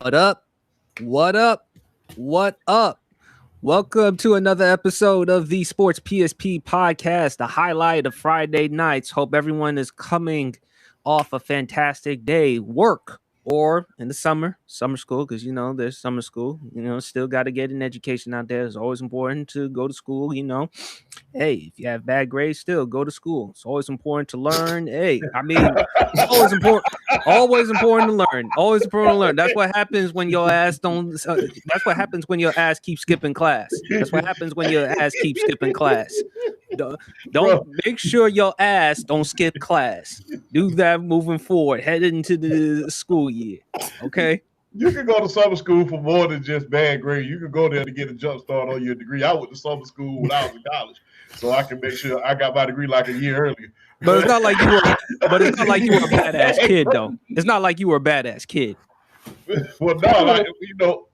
What up? What up? What up? Welcome to another episode of the Sportspsp podcast, the highlight of Friday nights. Hope everyone is coming off a fantastic day, work, or in the summer school, because there's summer school. Still got to get an education out there. It's always important to go to school. Hey, if you have bad grades, still go to school. It's always important to learn. Hey, I mean, always important. Always important to learn. Always important to learn. That's what happens when your ass don't. That's what happens when your ass keeps skipping class. That's what happens when your ass keeps skipping class. Don't Bro, make sure your ass don't skip class. Do that moving forward, headed into the school year. Okay. you can go to summer school for more than just bad grades. You can go there to get a jump start on your degree. I went to summer school when I was in college, so I can make sure I got my degree like a year earlier. But it's not like you were. But it's not like you were a badass kid, though. It's not like you were a badass kid. Well, no, like,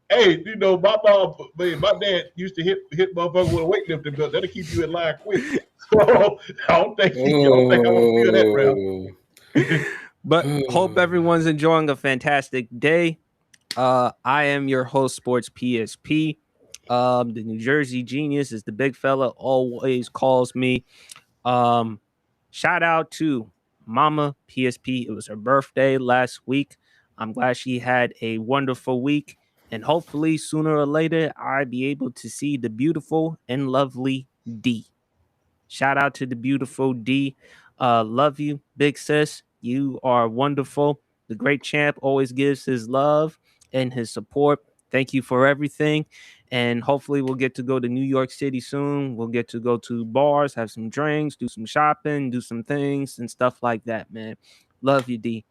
hey, my mom, my dad used to hit motherfucker with a weightlifting belt. That'll keep you in line quick. So I don't think I'm gonna feel that route. But hope everyone's enjoying a fantastic day. I am your host, Sports PSP. The New Jersey genius, is the big fella, always calls me. Shout out to Mama PSP. It was her birthday last week. I'm glad she had a wonderful week. And hopefully, sooner or later, I'll be able to see the beautiful and lovely D. Shout out to the beautiful D. Love you, big sis. You are wonderful. The great champ always gives his love and his support. Thank you for everything. And hopefully we'll get to go to New York City soon. We'll get to go to bars, have some drinks, do some shopping, do some things and stuff like that, man. Love you, D.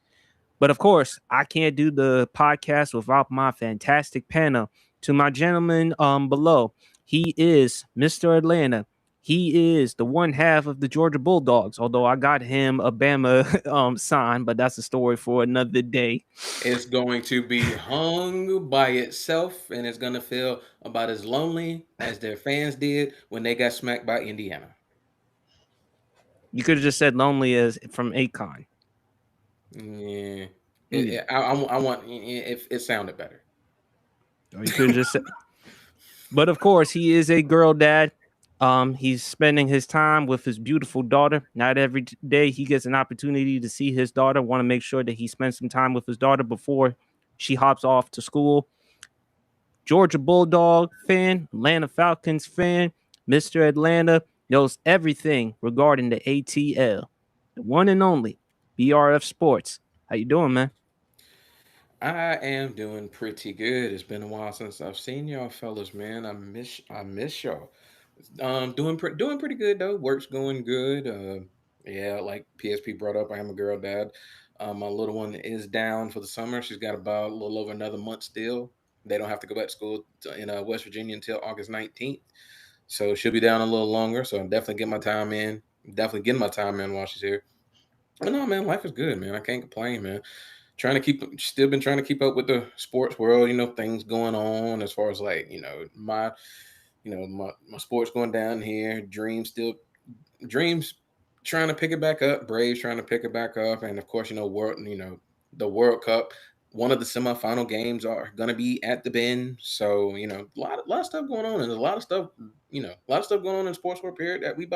But of course, I can't do the podcast without my fantastic panel. To my gentleman below, he is Mr. Atlanta. He is the one half of the Georgia Bulldogs, although I got him a Bama sign, but that's a story for another day. It's going to be hung by itself, and it's going to feel about as lonely as their fans did when they got smacked by Indiana. You could have just said lonely as from Akon. Yeah. I want it sounded better. Or you could have just said. But of course, he is a girl dad. He's spending his time with his beautiful daughter. Not every day he gets an opportunity to see his daughter. Want to make sure that he spends some time with his daughter before she hops off to school. Georgia Bulldog fan, Atlanta Falcons fan, Mr. Atlanta knows everything regarding the ATL. The one and only BRF Sports. How you doing, man? I am doing pretty good. It's been a while since I've seen y'all fellas, man. I miss y'all. Doing pretty good though. Work's going good. Yeah, like PSP brought up, I am a girl dad. My little one is down for the summer. She's got about a little over another month still. They don't have to go back to school in West Virginia until August 19th. So she'll be down a little longer. So I'm definitely getting my time in. Definitely getting my time in while she's here. But no, man, life is good, man. I can't complain, man. Still been trying to keep up with the sports world. Things going on as far as like, my sports going down here. Dreams trying to pick it back up. Braves trying to pick it back up, and of course, the World Cup. One of the semifinal games are going to be at the Bend, so a lot of stuff going on, and a lot of stuff going on in the sports world period that we're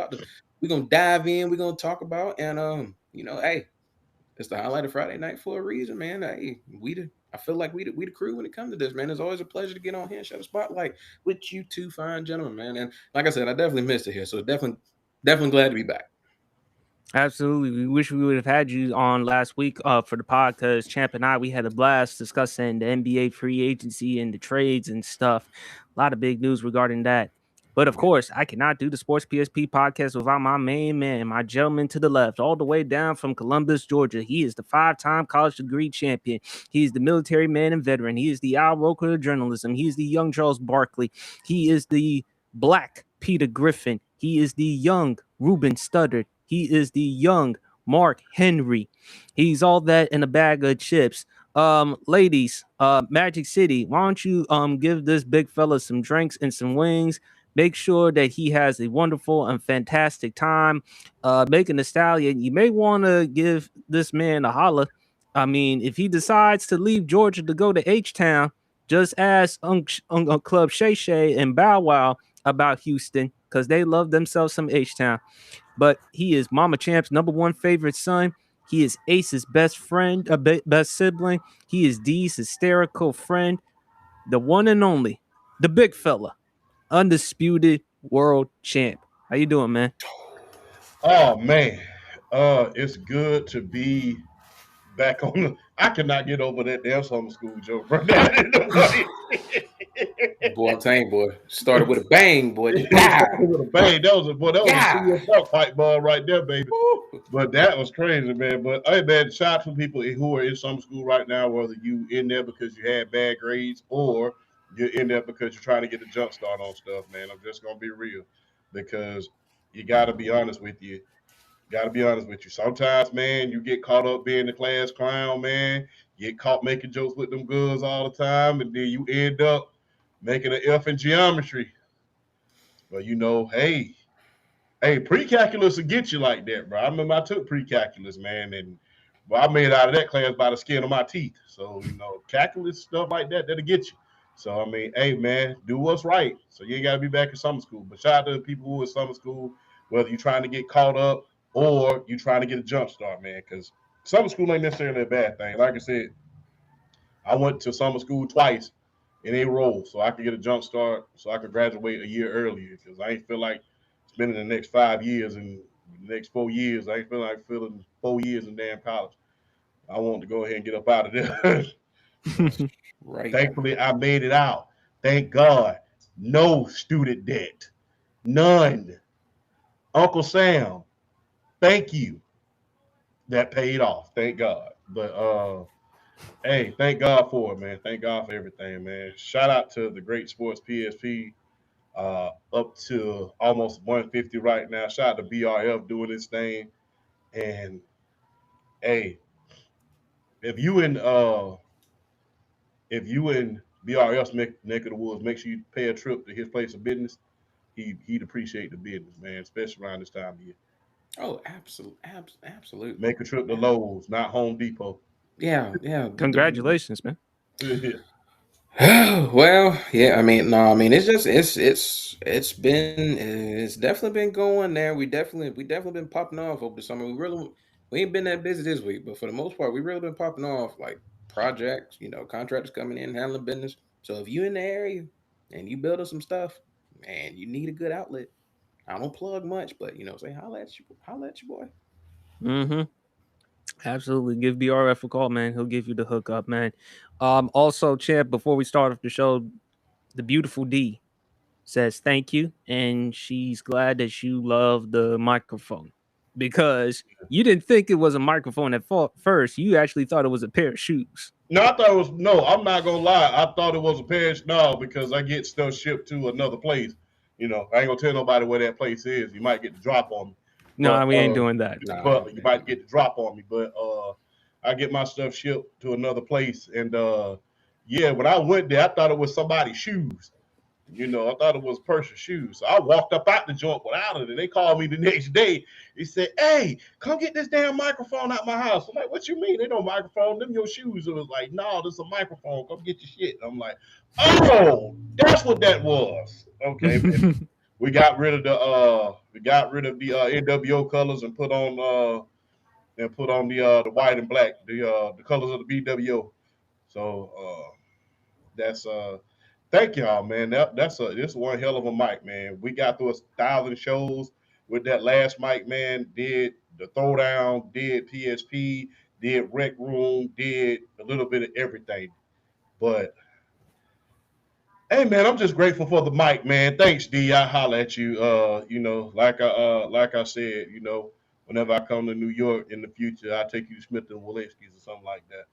gonna dive in. We're gonna talk about, and hey, it's the highlight of Friday night for a reason, man. Hey, I feel like we the crew when it comes to this, man. It's always a pleasure to get on here and share the spotlight with you two fine gentlemen, man. And like I said, I definitely missed it here, so definitely glad to be back. Absolutely. We wish we would have had you on last week for the pod because Champ and I, we had a blast discussing the NBA free agency and the trades and stuff. A lot of big news regarding that. But of course, I cannot do the Sports PSP podcast without my main man, my gentleman to the left, all the way down from Columbus, Georgia. He is the 5-time college degree champion. He is the military man and veteran. He is the Al Roker of journalism. He is the young Charles Barkley. He is the black Peter Griffin. He is the young Ruben Studdard. He is the young Mark Henry. He's all that in a bag of chips. Ladies, Magic City, why don't you give this big fella some drinks and some wings? Make sure that he has a wonderful and fantastic time making the stallion. You may want to give this man a holler I mean, if he decides to leave Georgia to go to H-Town, just ask Club Shay Shay and Bow Wow about Houston because they love themselves some H-Town. But he is Mama Champ's number one favorite son. He is Ace's best friend, best sibling. He is D's hysterical friend, the one and only, the big fella, undisputed world champ. How you doing, man? Oh man, it's good to be back on. I cannot get over that damn summer school joke, bro. Boy, I'm telling you, boy. Started with a bang, boy. Just With a bang. That was a boy. That was a yeah. serious park pipe ball right there, baby. But that was crazy, man. But hey, man, shout out to people who are in summer school right now, whether you in there because you had bad grades or you're in there because you're trying to get a jump start on stuff, man. I'm just gonna be real because you got to be honest with you. Got to be honest with you. Sometimes, man, you get caught up being the class clown, man. Get caught making jokes with them girls all the time, and then you end up making an F in geometry. But hey, pre-calculus will get you like that, bro. I remember I took pre-calculus, man, and I made out of that class by the skin of my teeth. So, calculus stuff like that, that'll get you. So, I mean, hey, man, do what's right. So you ain't got to be back in summer school. But shout out to the people who are in summer school, whether you're trying to get caught up or you're trying to get a jump start, man, because summer school ain't necessarily a bad thing. Like I said, I went to summer school twice in a row so I could get a jump start so I could graduate a year earlier because I ain't feel like spending the next 5 years and the next 4 years. I ain't feel like filling 4 years in damn college. I wanted to go ahead and get up out of there. Right. Thankfully, I made it out. Thank God. No student debt. None. Uncle Sam, thank you. That paid off. Thank God. But hey, thank God for it, man. Thank God for everything, man. Shout out to the great sports PSP, up to almost 150 right now. Shout out to BRF doing this thing. And hey, if you in uh if you in BRF's neck of the woods, make sure you pay a trip to his place of business. He'd appreciate the business, man, especially around this time of year. Oh, absolutely, absolutely. Make a trip to Lowe's, not Home Depot. Yeah, yeah. Congratulations, man. Well, yeah. I mean, no. I mean, it's just it's definitely been going there. We definitely been popping off over the summer. We ain't been that busy this week, but for the most part, we really been popping off like projects. Contractors coming in handling business. So if you in the area and you building some stuff, man, you need a good outlet. I don't plug much, but say holla at your boy. Mm-hmm. Absolutely. Give BRF a call, man. He'll give you the hookup, man. Also, Champ, before we start off the show, the beautiful D says thank you, and she's glad that you love the microphone because you didn't think it was a microphone at first. You actually thought it was a pair of shoes. No, I thought it was no. I'm not gonna lie. I thought it was a pair of no because I get stuff shipped to another place. I ain't gonna tell nobody where that place is. You might get the drop on me, but No, we ain't doing that. Nah, you might get the drop on me. But I get my stuff shipped to another place, and yeah, when I went there, I thought it was somebody's shoes. I thought it was a person's shoes. So I walked up out the joint without it, and they called me the next day. He said, "Hey, come get this damn microphone out my house." I'm like, "What you mean? They don't microphone them your shoes?" It was like, "No, this is a microphone. Come get your shit." I'm like, "Oh, that's what that was." Okay, man. We got rid of the NWO colors and put on the white and black, the colors of the BWO. So that's thank y'all, man. This one hell of a mic, man. We got through 1,000 shows with that last mic, man. Did the throwdown, did PSP, did Rec Room, did a little bit of everything. But hey, man, I'm just grateful for the mic, man. Thanks, D. I holler at you. Like I said, whenever I come to New York in the future, I take you to Smith and Walensky's or something like that.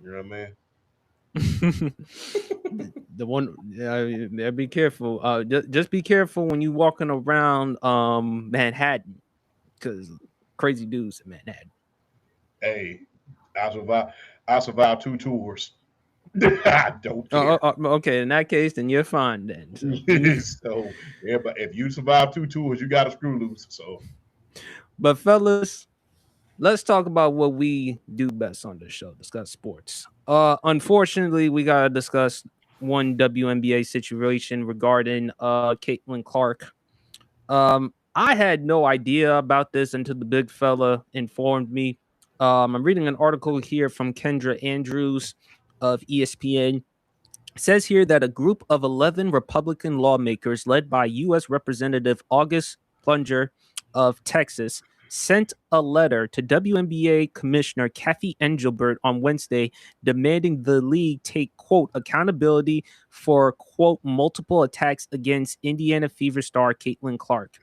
You know what I mean? The one, yeah, be careful. Just be careful when you walking around Manhattan because crazy dudes in Manhattan. Hey, I survived. I survived 2 tours. I don't care. Okay, in that case, then you're fine then. So, So, yeah, but if you survive 2 tours, you got a screw loose. So, but fellas, let's talk about what we do best on this show. Discuss sports. Unfortunately, we gotta discuss one WNBA situation regarding Caitlin Clark. I had no idea about this until the big fella informed me. I'm reading an article here from Kendra Andrews of ESPN. It says here that a group of 11 Republican lawmakers, led by U.S. Representative August Plunger of Texas, sent a letter to WNBA Commissioner Kathy Engelbert on Wednesday demanding the league take, quote, accountability for, quote, multiple attacks against Indiana Fever star Caitlin Clark.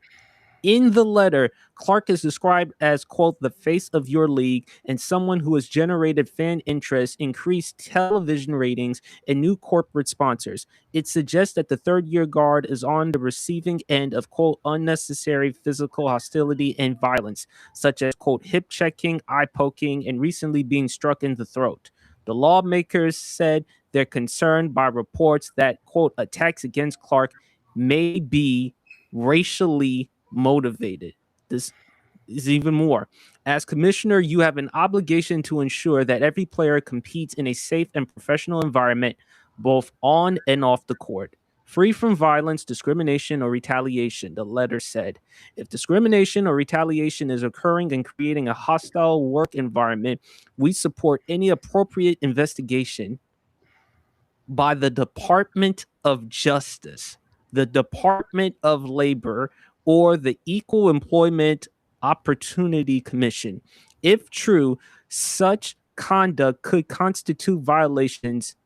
In the letter, Clark is described as, quote, the face of your league and someone who has generated fan interest, increased television ratings, and new corporate sponsors. It suggests that the third-year guard is on the receiving end of, quote, unnecessary physical hostility and violence, such as, quote, hip checking, eye poking, and recently being struck in the throat. The lawmakers said they're concerned by reports that, quote, attacks against Clark may be racially motivated. This is even more. As commissioner, you have an obligation to ensure that every player competes in a safe and professional environment, both on and off the court, free from violence, discrimination, or retaliation, the letter said. If discrimination or retaliation is occurring and creating a hostile work environment, we support any appropriate investigation by the Department of Justice, the Department of Labor, or the Equal Employment Opportunity Commission. If true, such conduct could constitute violations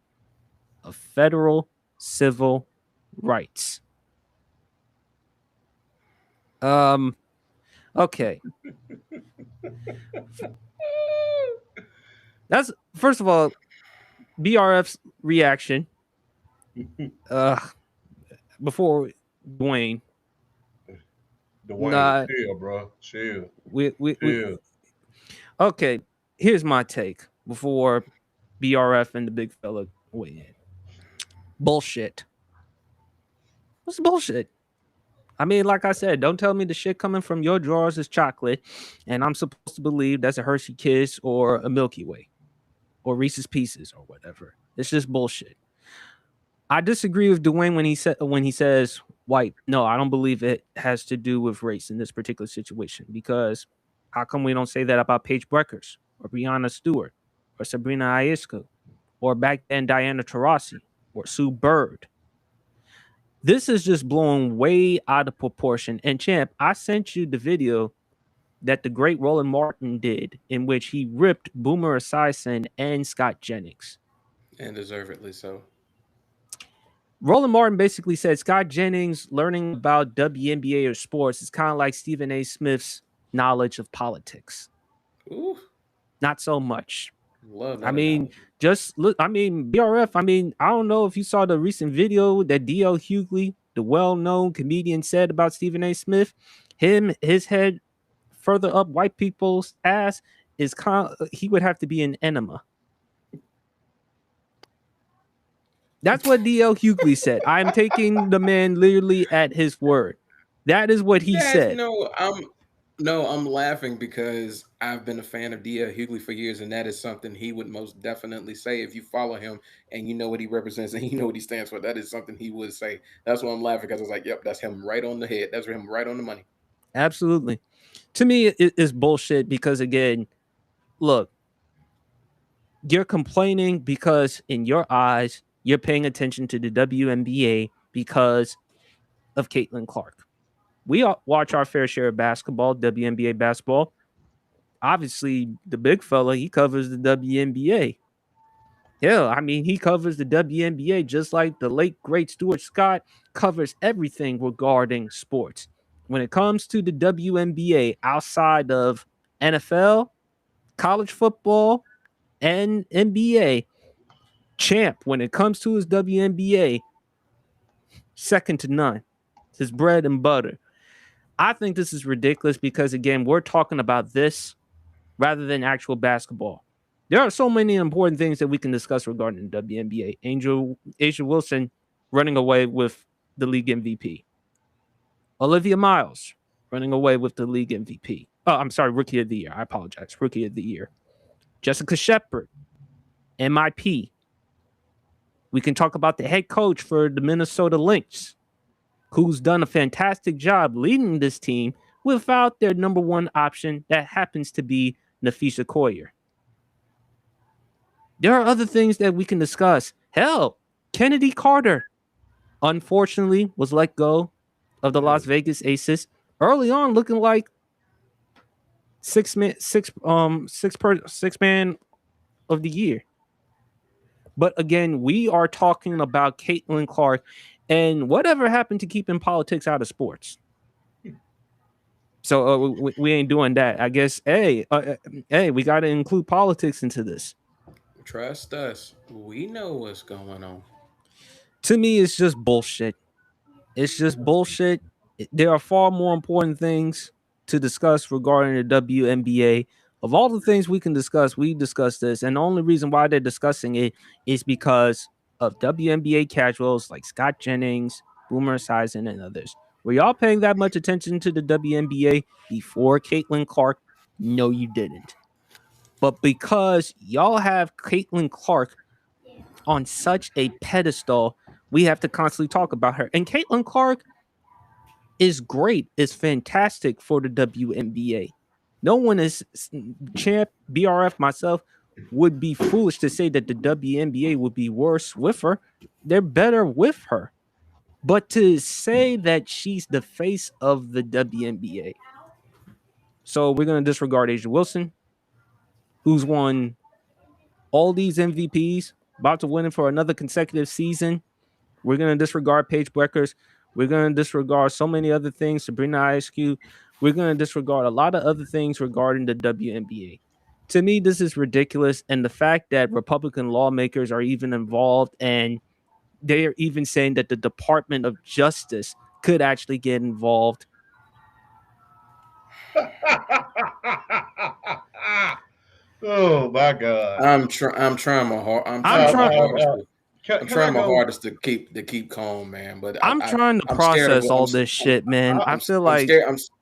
of federal civil rights. Okay. That's, first of all, BRF's reaction. Before Dwayne. Dwayne, chill, bro. Chill. Okay, here's my take before BRF and the big fella weigh in. Bullshit. What's bullshit? I mean, like I said, don't tell me the shit coming from your drawers is chocolate, and I'm supposed to believe that's a Hershey Kiss or a Milky Way or Reese's Pieces or whatever. It's just bullshit. I disagree with Dwayne when he says white. No, I don't believe it has to do with race in this particular situation, because how come we don't say that about Paige Breckers or Brianna Stewart or Sabrina Ionescu or back then Diana Taurasi or Sue Bird? This is just blown way out of proportion. And Champ, I sent you the video that the great Roland Martin did, in which he ripped Boomer Esiason and Scott Jennings. And deservedly so. Roland Martin basically said Scott Jennings learning about WNBA or sports is kind of like Stephen A. Smith's knowledge of politics. Ooh. Not so much. Love that. I mean, just look, I mean, BRF, I mean, I don't know if you saw the recent video that D.L. Hughley, the well-known comedian, said about Stephen A. Smith. His head further up white people's ass is he would have to be an enema. That's what D.L. Hughley said. I'm taking the man literally at his word. That is what he said. I'm laughing because I've been a fan of D.L. Hughley for years, and that is something he would most definitely say. If you follow him and you know what he represents and you know what he stands for, that is something he would say. That's why I'm laughing, because I was like, yep, that's him right on the head. That's him right on the money. Absolutely. To me, it's bullshit because, again, look, you're complaining because in your eyes, you're paying attention to the WNBA because of Caitlin Clark. We watch our fair share of basketball, WNBA basketball. Obviously, the big fella, he covers the WNBA. Hell, I mean, he covers the WNBA just like the late, great Stuart Scott covers everything regarding sports. When it comes to the WNBA, outside of NFL, college football, and NBA, Champ, when it comes to his WNBA, second to none. It's his bread and butter. I think this is ridiculous because, again, we're talking about this rather than actual basketball. There are so many important things that we can discuss regarding the WNBA. A'ja Wilson running away with the league MVP. Olivia Miles running away with the league MVP. Oh, I'm sorry, Rookie of the Year. I apologize. Rookie of the Year. Jessica Shepard, MIP. We can talk about the head coach for the Minnesota Lynx, who's done a fantastic job leading this team without their number one option that happens to be Nafisa Coyer. There are other things that we can discuss. Hell, Kennedy Carter, unfortunately, was let go of the Las Vegas Aces early on, looking like six man of the year. But again, we are talking about Caitlin Clark and whatever happened to keeping politics out of sports. So we ain't doing that. I guess. Hey, we got to include politics into this. Trust us, we know what's going on. To me, it's just bullshit. It's just bullshit. There are far more important things to discuss regarding the WNBA. Of all the things we can discuss, we discuss this. And the only reason why they're discussing it is because of WNBA casuals like Scott Jennings, Boomer Esiason, and others. Were y'all paying that much attention to the WNBA before Caitlin Clark? No, you didn't. But because y'all have Caitlin Clark on such a pedestal, we have to constantly talk about her. And Caitlin Clark is great, is fantastic for the WNBA. No one is champ, BRF, myself, would be foolish to say that the WNBA would be worse with her. They're better with her. But to say that she's the face of the WNBA. So we're going to disregard Asia Wilson, who's won all these MVPs, about to win it for another consecutive season. We're going to disregard Paige Bueckers. We're going to disregard so many other things, Sabrina Ionescu. We're going to disregard a lot of other things regarding the WNBA. To me, this is ridiculous. And the fact that Republican lawmakers are even involved and they're even saying that the Department of Justice could actually get involved. Oh my God! I'm trying my hard. I'm trying my hardest to keep calm, man. But I'm trying to process all this shit, man. I feel like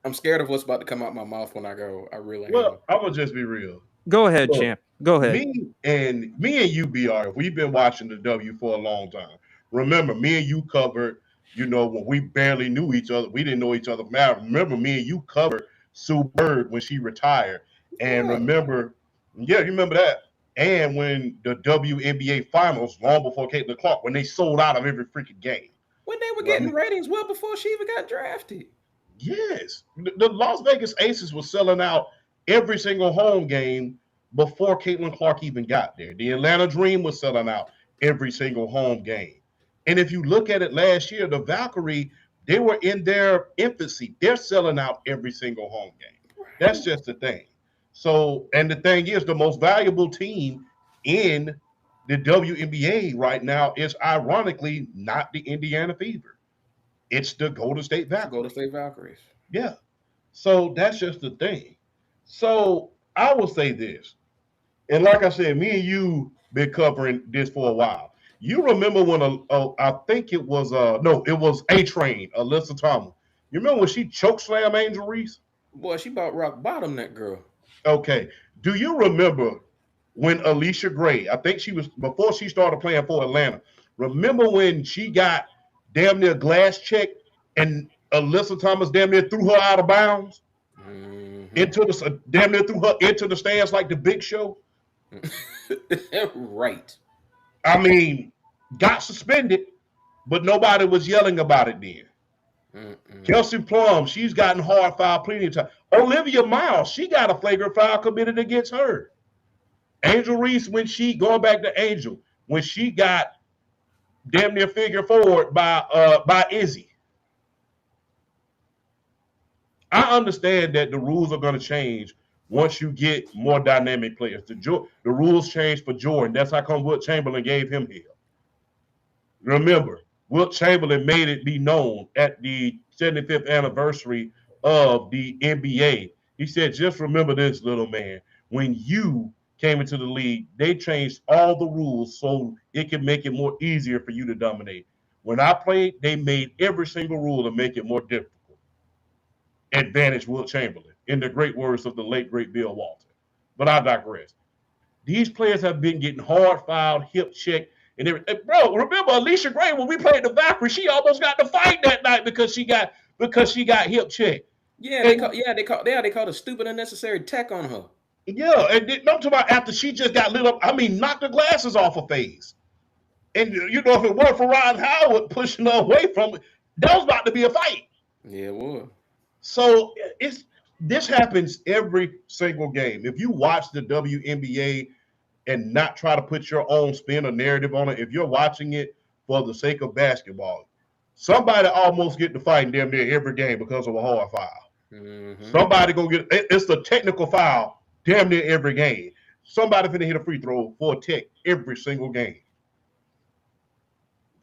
I'm scared of what's about to come out my mouth when I go. I really am. Well, I'm gonna just be real. Go ahead, champ. Go ahead. Me and you, BR, we've been watching the W for a long time. Remember, me and you covered, when we barely knew each other, we didn't know each other. Now, remember, me and you covered Sue Bird when she retired. And remember, you remember that. And when the WNBA finals, long before Caitlin Clark, when they sold out of every freaking game. When they were getting ratings well before she even got drafted. Yes. The Las Vegas Aces was selling out every single home game before Caitlin Clark even got there. The Atlanta Dream was selling out every single home game. And if you look at it last year, the Valkyrie, they were in their infancy. They're selling out every single home game. That's just the thing. So, and the thing is, the most valuable team in the WNBA right now is ironically not the Indiana Fever. It's the Golden State Valkyries. Golden State Valkyries. Yeah. So that's just the thing. So I will say this. And like I said, me and you been covering this for a while. You remember when I think it was it was A Train, Alyssa Thomas. You remember when she chokeslammed Angel Reese? Boy, she about rock bottom, that girl. Okay. Do you remember when Alicia Gray, I think she was before she started playing for Atlanta, remember when she got damn near glass checked and Alyssa Thomas damn near threw her out of bounds? Into the damn near threw her into the stands like the Big Show? Right. I mean, got suspended, but nobody was yelling about it then. Kelsey Plum, she's gotten hard foul plenty of times. Olivia Miles, she got a flagrant foul committed against her. Angel Reese, going back to Angel, when she got damn near figure forward by Izzy. I understand that the rules are going to change once you get more dynamic players. The rules changed for Jordan. That's how come Wilt Chamberlain gave him hell. Remember, Wilt Chamberlain made it be known at the 75th anniversary of the NBA. He said, just remember this, little man. When you came into the league, they changed all the rules so it can make it more easier for you to dominate. When I played, they made every single rule to make it more difficult. Advantage Wilt Chamberlain. in the great words of the late, great Bill Walton. But I digress. These players have been getting hard fouled, hip checked, and everything. Bro, remember Alicia Gray when we played the Valkyrie? She almost got the fight that night because she got hip checked. Yeah, And they called a stupid unnecessary tech on her. yeah, and I'm talking about after she just got lit up. I mean, knocked the glasses off her face. And you know, if it weren't for Ryan Howard pushing her away from it, that was about to be a fight. Yeah, it was. So this happens every single game. If you watch the WNBA and not try to put your own spin or narrative on it, if you're watching it for the sake of basketball, somebody almost get to fight damn near every game because of a hard foul. Mm-hmm. Somebody gonna get it's a technical foul damn near every game. Somebody finna hit a free throw for a tech every single game.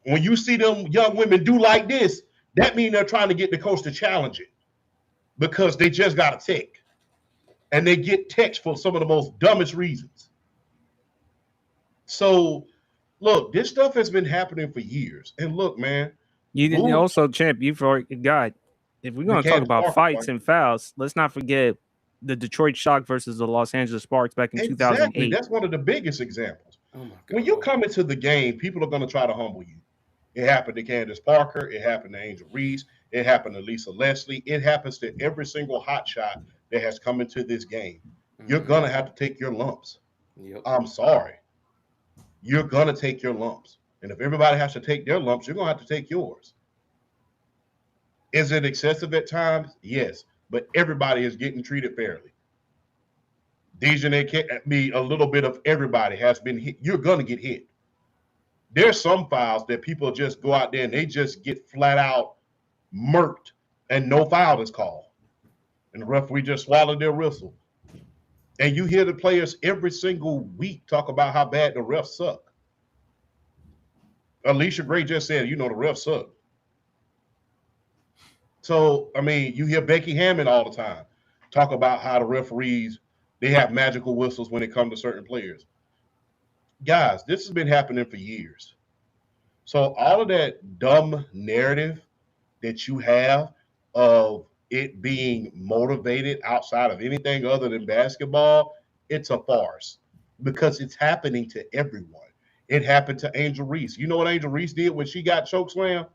When you see them young women do like this, that means they're trying to get the coach to challenge it because they just got a tech. And they get techs for some of the most dumbest reasons. So, look, this stuff has been happening for years. And look, man. You didn't also, Champ, you forgot. If we're going to talk about fights and fouls, let's not forget the Detroit Shock versus the Los Angeles Sparks back in 2008. That's one of the biggest examples. Oh my God. When you come into the game, people are going to try to humble you. It happened to Candace Parker. It happened to Angel Reese. It happened to Lisa Leslie. It happens to every single hot shot that has come into this game. Mm-hmm. You're going to have to take your lumps. Yep. I'm sorry. You're going to take your lumps. And if everybody has to take their lumps, you're going to have to take yours. Is it excessive at times? Yes. But everybody is getting treated fairly. Dejanay can't be a little bit of everybody has been hit. You're going to get hit. There's some fouls that people just go out there and they just get flat out murked and no foul is called. And the referee just swallowed their whistle. And you hear the players every single week talk about how bad the refs suck. Alicia Gray just said, the refs suck. So, I mean, you hear Becky Hammond all the time talk about how the referees, they have magical whistles when it comes to certain players. Guys, this has been happening for years. So all of that dumb narrative that you have of it being motivated outside of anything other than basketball, it's a farce because it's happening to everyone. It happened to Angel Reese. You know what Angel Reese did when she got chokeslammed?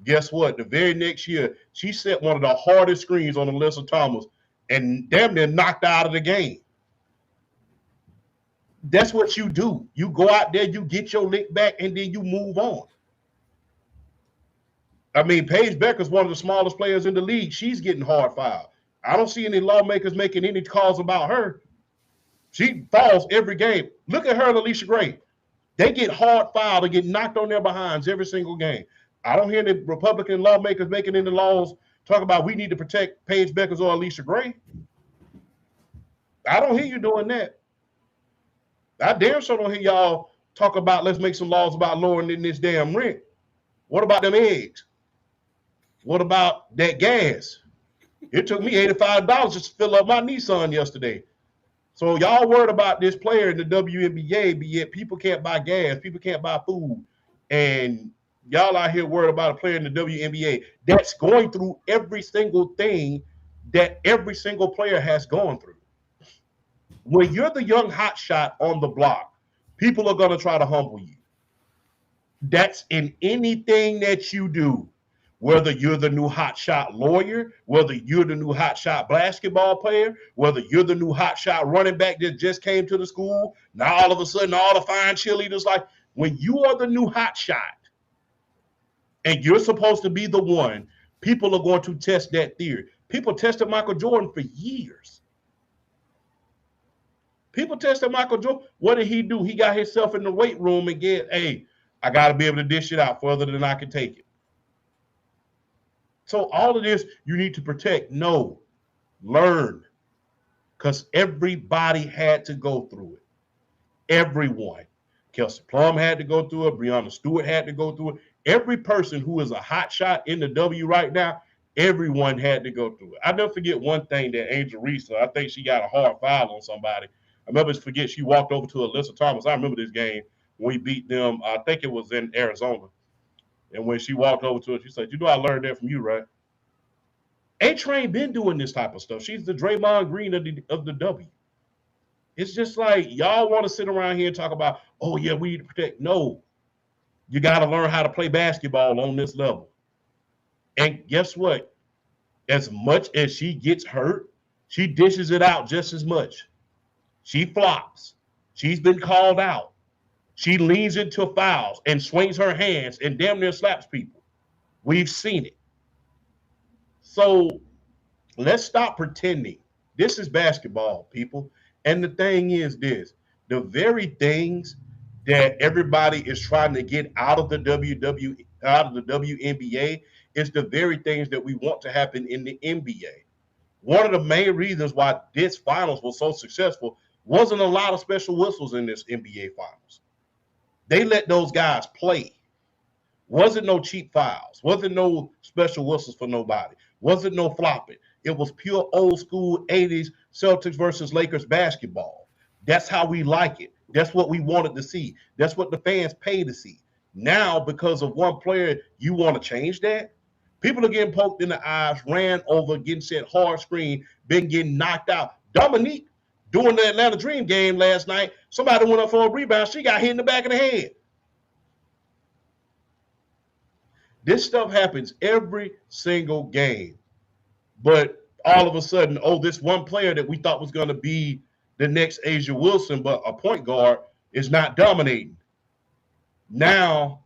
Guess what? The very next year, she set one of the hardest screens on Alyssa Thomas and damn near knocked her out of the game. That's what you do. You go out there, you get your lick back, and then you move on. I mean, Paige Becker's one of the smallest players in the league. She's getting hard fouled. I don't see any lawmakers making any calls about her. She falls every game. Look at her and Alicia Gray. They get hard fouled and get knocked on their behinds every single game. I don't hear any Republican lawmakers making any laws talking about we need to protect Paige Beckers or Alicia Gray. I don't hear you doing that. I damn sure don't hear y'all talk about let's make some laws about lowering this damn rent. What about them eggs? What about that gas? It took me $85 just to fill up my Nissan yesterday. So y'all worried about this player in the WNBA, but yet people can't buy gas, people can't buy food. And y'all out here worried about a player in the WNBA that's going through every single thing that every single player has gone through. When you're the young hot shot on the block, people are going to try to humble you. That's in anything that you do, whether you're the new hot shot lawyer, whether you're the new hot shot basketball player, whether you're the new hot shot running back that just came to the school. Now, all of a sudden, all the fine cheerleaders, like when you are the new hot shot and you're supposed to be the one, people are going to test that theory. People tested Michael Jordan for years. People tested Michael Jordan. What did he do? He got himself in the weight room and hey, I got to be able to dish it out further than I can take it. So all of this, you need to protect. No, learn. Because everybody had to go through it. Everyone. Kelsey Plum had to go through it. Breonna Stewart had to go through it. Every person who is a hot shot in the W right now, everyone had to go through it. I'll never forget one thing that Angel Reese, I think she got a hard foul on somebody. I never forget she walked over to Alyssa Thomas. I remember this game when we beat them. I think it was in Arizona. And when she walked over to her, she said, I learned that from you, right? A-Train been doing this type of stuff. She's the Draymond Green of the W. It's just like y'all want to sit around here and talk about, oh yeah, we need to protect. No, you got to learn how to play basketball on this level. And guess what? As much as she gets hurt, she dishes it out just as much. She flops. She's been called out. She leans into fouls and swings her hands and damn near slaps people. We've seen it. So let's stop pretending. This is basketball, people. And the thing is this, the very things that everybody is trying to get out of the WNBA is the very things that we want to happen in the NBA. One of the main reasons why this finals was so successful wasn't a lot of special whistles in this NBA finals. They let those guys play. Wasn't no cheap fouls. Wasn't no special whistles for nobody. Wasn't no flopping. It was pure old school 80s Celtics versus Lakers basketball. That's how we like it. That's what we wanted to see. That's what the fans pay to see. Now, because of one player, you want to change that? People are getting poked in the eyes, ran over, getting set hard screen, been getting knocked out. Dominique, during the Atlanta Dream game last night, somebody went up for a rebound. She got hit in the back of the head. This stuff happens every single game. But all of a sudden, oh, this one player that we thought was going to be the next Asia Wilson, but a point guard, is not dominating. Now,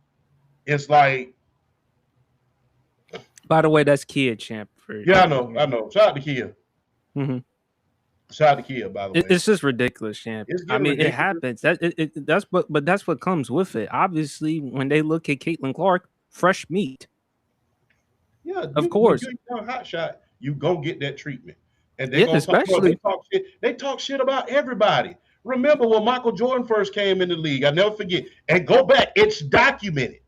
it's like... By the way, that's Kia, champ. Yeah, I know. Shout out to Kia. Mm-hmm. Shout out to Kia, by the way. It's just ridiculous, champ. I mean, ridiculous. It happens. That's what comes with it. Obviously, when they look at Caitlin Clark, fresh meat. Yeah, of course. When you're a hot shot, you go get that treatment. And they talk shit about everybody. Remember when Michael Jordan first came in the league? I never forget. And go back. It's documented.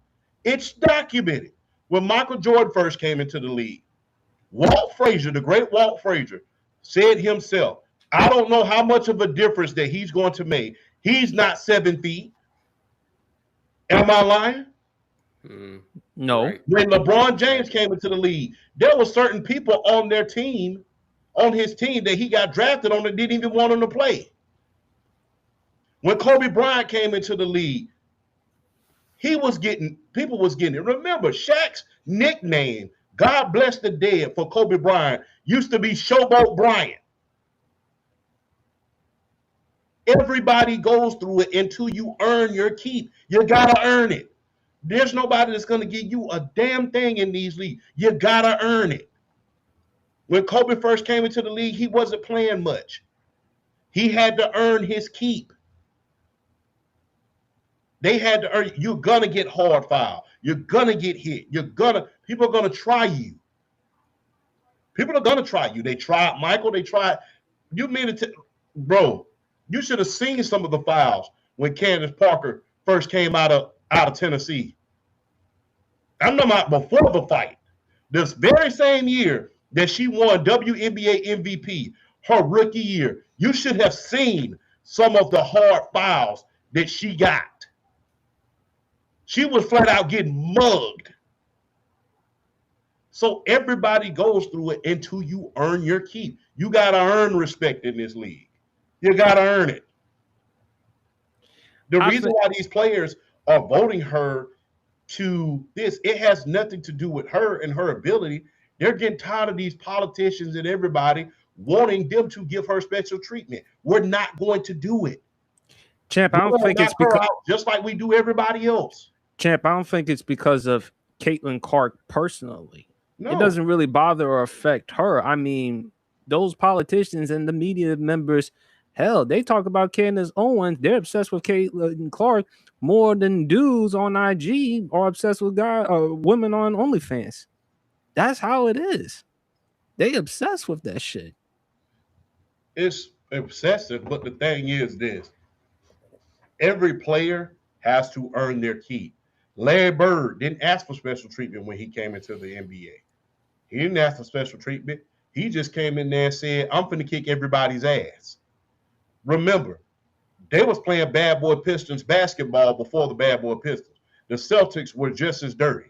It's documented. When Michael Jordan first came into the league, Walt Frazier, the great Walt Frazier, said himself, I don't know how much of a difference that he's going to make. He's not 7 feet. Am I lying? No. Right. When LeBron James came into the league, there were certain people on their team, on his team, that he got drafted on that didn't even want him to play. When Kobe Bryant came into the league, people was getting it. Remember, Shaq's nickname, God bless the dead, for Kobe Bryant used to be Showboat Bryant. Everybody goes through it until you earn your keep. You gotta earn it. There's nobody that's going to give you a damn thing in these leagues. You got to earn it. When Kobe first came into the league, he wasn't playing much. He had to earn his keep. They had to earn. You're going to get hard foul. You're going to get hit. People are going to try you. People are going to try you. They tried Michael. They tried. You mean it bro, you should have seen some of the fouls when Candace Parker first came out of Tennessee. I'm talking about before the fight. This very same year that she won WNBA MVP, her rookie year, you should have seen some of the hard fouls that she got. She was flat out getting mugged. So everybody goes through it until you earn your keep. You got to earn respect in this league. You got to earn it. The reason why these players are voting her to this, it has nothing to do with her and her ability. They're getting tired of these politicians and everybody wanting them to give her special treatment. We're not going to do it. Champ, I don't think it's because just like we do everybody else. Champ, I don't think it's because of Caitlin Clark personally. No. It doesn't really bother or affect her. I mean, those politicians and the media members, hell, they talk about Candace Owens. They're obsessed with Caitlin Clark more than dudes on IG are obsessed with women on OnlyFans. That's how it is. They obsessed with that shit. It's obsessive, but the thing is this. Every player has to earn their keep. Larry Bird didn't ask for special treatment when he came into the NBA. He didn't ask for special treatment. He just came in there and said, I'm finna kick everybody's ass. Remember, they was playing Bad Boy Pistons basketball before the Bad Boy Pistons. The Celtics were just as dirty.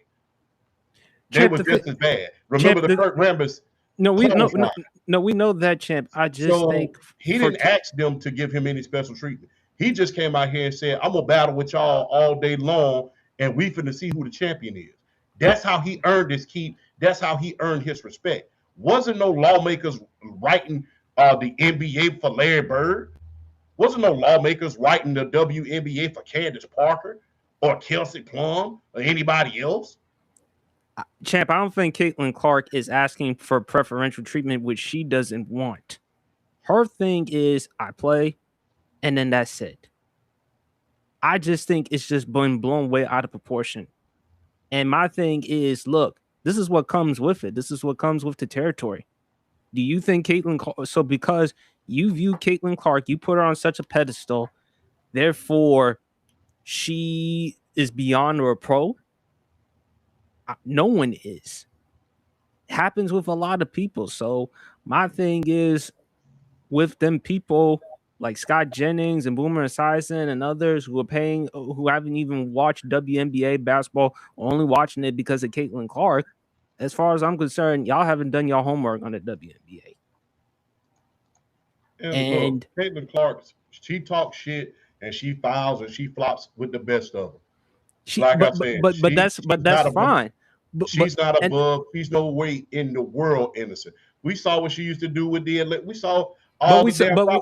They were just as bad. Remember the Kurt Rambis No, we no, Close. we know that, champ. I just So think he for didn't ask them to give him any special treatment. He just came out here and said, I'm gonna battle with y'all all day long, and we finna see who the champion is. That's how he earned his keep. That's how he earned his respect. Wasn't no lawmakers writing the NBA for Larry Bird. Wasn't no lawmakers writing the WNBA for Candace Parker or Kelsey Plum or anybody else. champ, I don't think Caitlin Clark is asking for preferential treatment, which she doesn't want. Her thing is, I play, and then that's it. I just think it's just been blown way out of proportion. And my thing is, look, this is what comes with it. This is what comes with the territory. Do you think Caitlin Clark? So because you view Caitlin Clark, you put her on such a pedestal, therefore she is beyond or a pro? No one is. Happens with a lot of people. So my thing is with them people like Scott Jennings and Boomer Esiason and others who are paying, who haven't even watched WNBA basketball, only watching it because of Caitlin Clark. As far as I'm concerned, y'all haven't done your homework on the WNBA. And look, Caitlin Clark, she talks shit and she fouls and she flops with the best of them. But that's fine. She's not above. She's no way in the world innocent. We saw what she used to do with the. We saw all.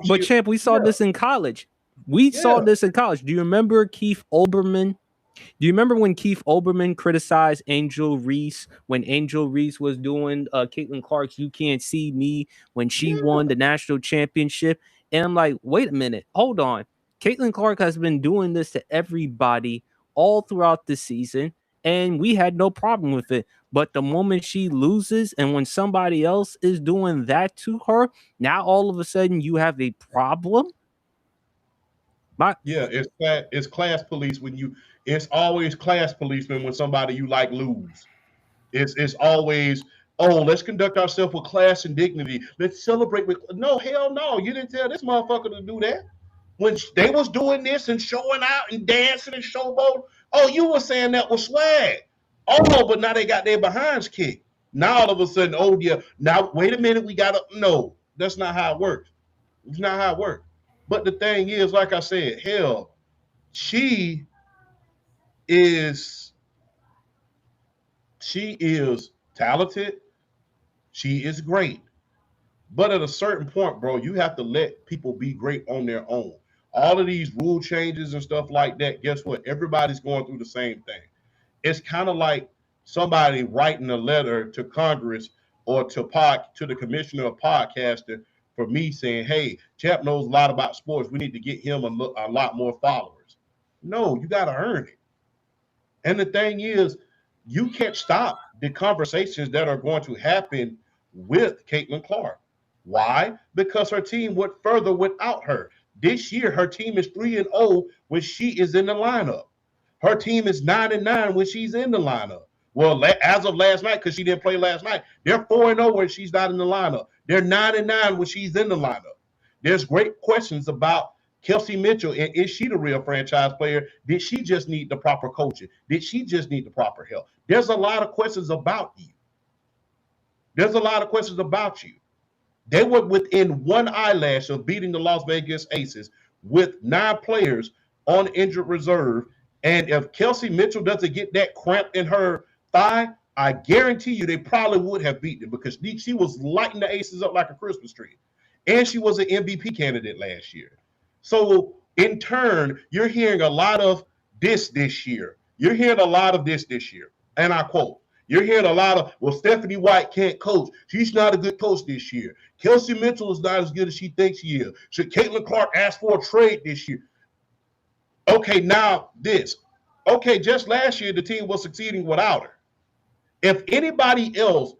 But champ, we saw this in college. We saw this in college. Do you remember Keith Olbermann? Do you remember when Keith Olbermann criticized Angel Reese when Angel Reese was doing Caitlin Clark's "You Can't See Me" when she won the national championship? And I'm like, wait a minute, hold on. Caitlin Clark has been doing this to everybody all throughout the season, and we had no problem with it. But the moment she loses, and when somebody else is doing that to her, now all of a sudden you have a problem. It's class police when you. It's always class policemen when somebody you like lose. It's always, oh, let's conduct ourselves with class and dignity. Let's celebrate with no, hell no. You didn't tell this motherfucker to do that. When they was doing this and showing out and dancing and showboat, oh, you were saying that was swag. Oh, but now they got their behinds kicked. Now all of a sudden, oh yeah, now wait a minute, we gotta no, that's not how it works. It's not how it works. But the thing is, like I said, hell, she is talented. She is great. But at a certain point, bro, you have to let people be great on their own. All of these rule changes and stuff like that, guess what? Everybody's going through the same thing. It's kind of like somebody writing a letter to Congress or to the commissioner of podcaster for me saying, hey, Champ knows a lot about sports. We need to get him a lot more followers. No, you got to earn it. And the thing is, you can't stop the conversations that are going to happen with Caitlin Clark. Why? Because her team went further without her. This year, her team is 3-0 when she is in the lineup. Her team is 9-9 when she's in the lineup. Well, as of last night, because she didn't play last night, they're 4-0 when she's not in the lineup. They're 9-9 when she's in the lineup. There's great questions about Kelsey Mitchell, and is she the real franchise player? Did she just need the proper coaching? Did she just need the proper help? There's a lot of questions about you. There's a lot of questions about you. They were within one eyelash of beating the Las Vegas Aces with 9 players on injured reserve. And if Kelsey Mitchell doesn't get that cramp in her thigh, I guarantee you they probably would have beaten them because she was lighting the Aces up like a Christmas tree. And she was an MVP candidate last year. So in turn, you're hearing a lot of this year. You're hearing a lot of this year. And I quote, you're hearing a lot of, well, Stephanie White can't coach. She's not a good coach this year. Kelsey Mitchell is not as good as she thinks she is. Should Caitlin Clark ask for a trade this year? Okay, now this. Okay, just last year, the team was succeeding without her. If anybody else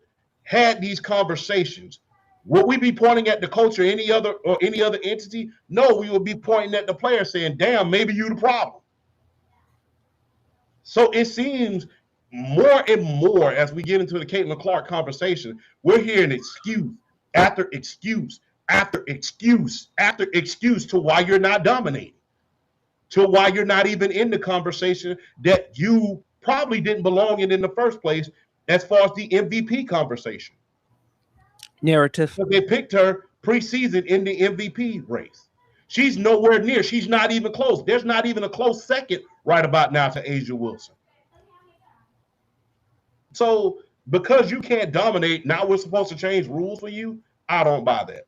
had these conversations, would we be pointing at the coach or any other entity? No, we would be pointing at the player saying, damn, maybe you the problem. So it seems more and more as we get into the Caitlin Clark conversation, we're hearing excuse after excuse after excuse after excuse to why you're not dominating, to why you're not even in the conversation that you probably didn't belong in the first place as far as the MVP conversation. Narrative. But they picked her preseason in the MVP race. She's nowhere near. She's not even close. There's not even a close second right about now to Asia Wilson. So because you can't dominate, now we're supposed to change rules for you. I don't buy that.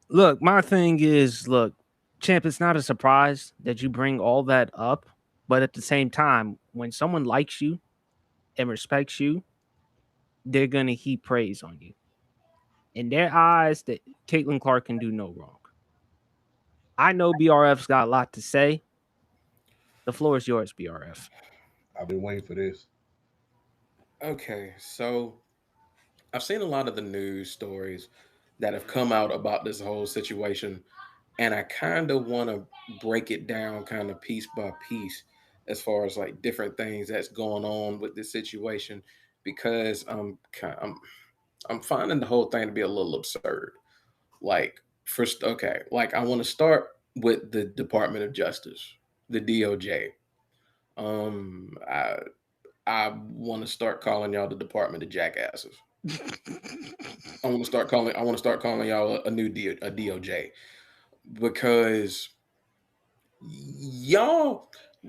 Look, my thing is, look, champ, it's not a surprise that you bring all that up, but at the same time, when someone likes you and respects you, they're gonna heap praise on you. In their eyes, that Caitlin Clark can do no wrong. I know BRF's got a lot to say. The floor is yours, BRF. I've been waiting for this. Okay, so I've seen a lot of the news stories that have come out about this whole situation, and I kind of want to break it down kind of piece by piece as far as like different things that's going on with this situation because I'm finding the whole thing to be a little absurd. Like first, okay, like I want to start with the Department of Justice, the DOJ. Um, I I want to start calling y'all the Department of Jackasses. I want to start calling y'all a new a DOJ because y'all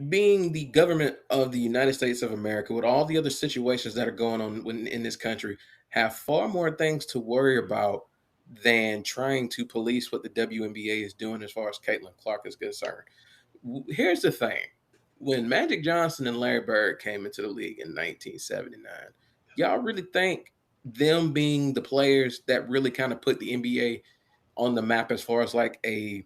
being the government of the United States of America with all the other situations that are going on in this country have far more things to worry about than trying to police what the WNBA is doing as far as Caitlin Clark is concerned. Here's the thing. When Magic Johnson and Larry Bird came into the league in 1979, y'all really think them being the players that really kind of put the NBA on the map as far as like a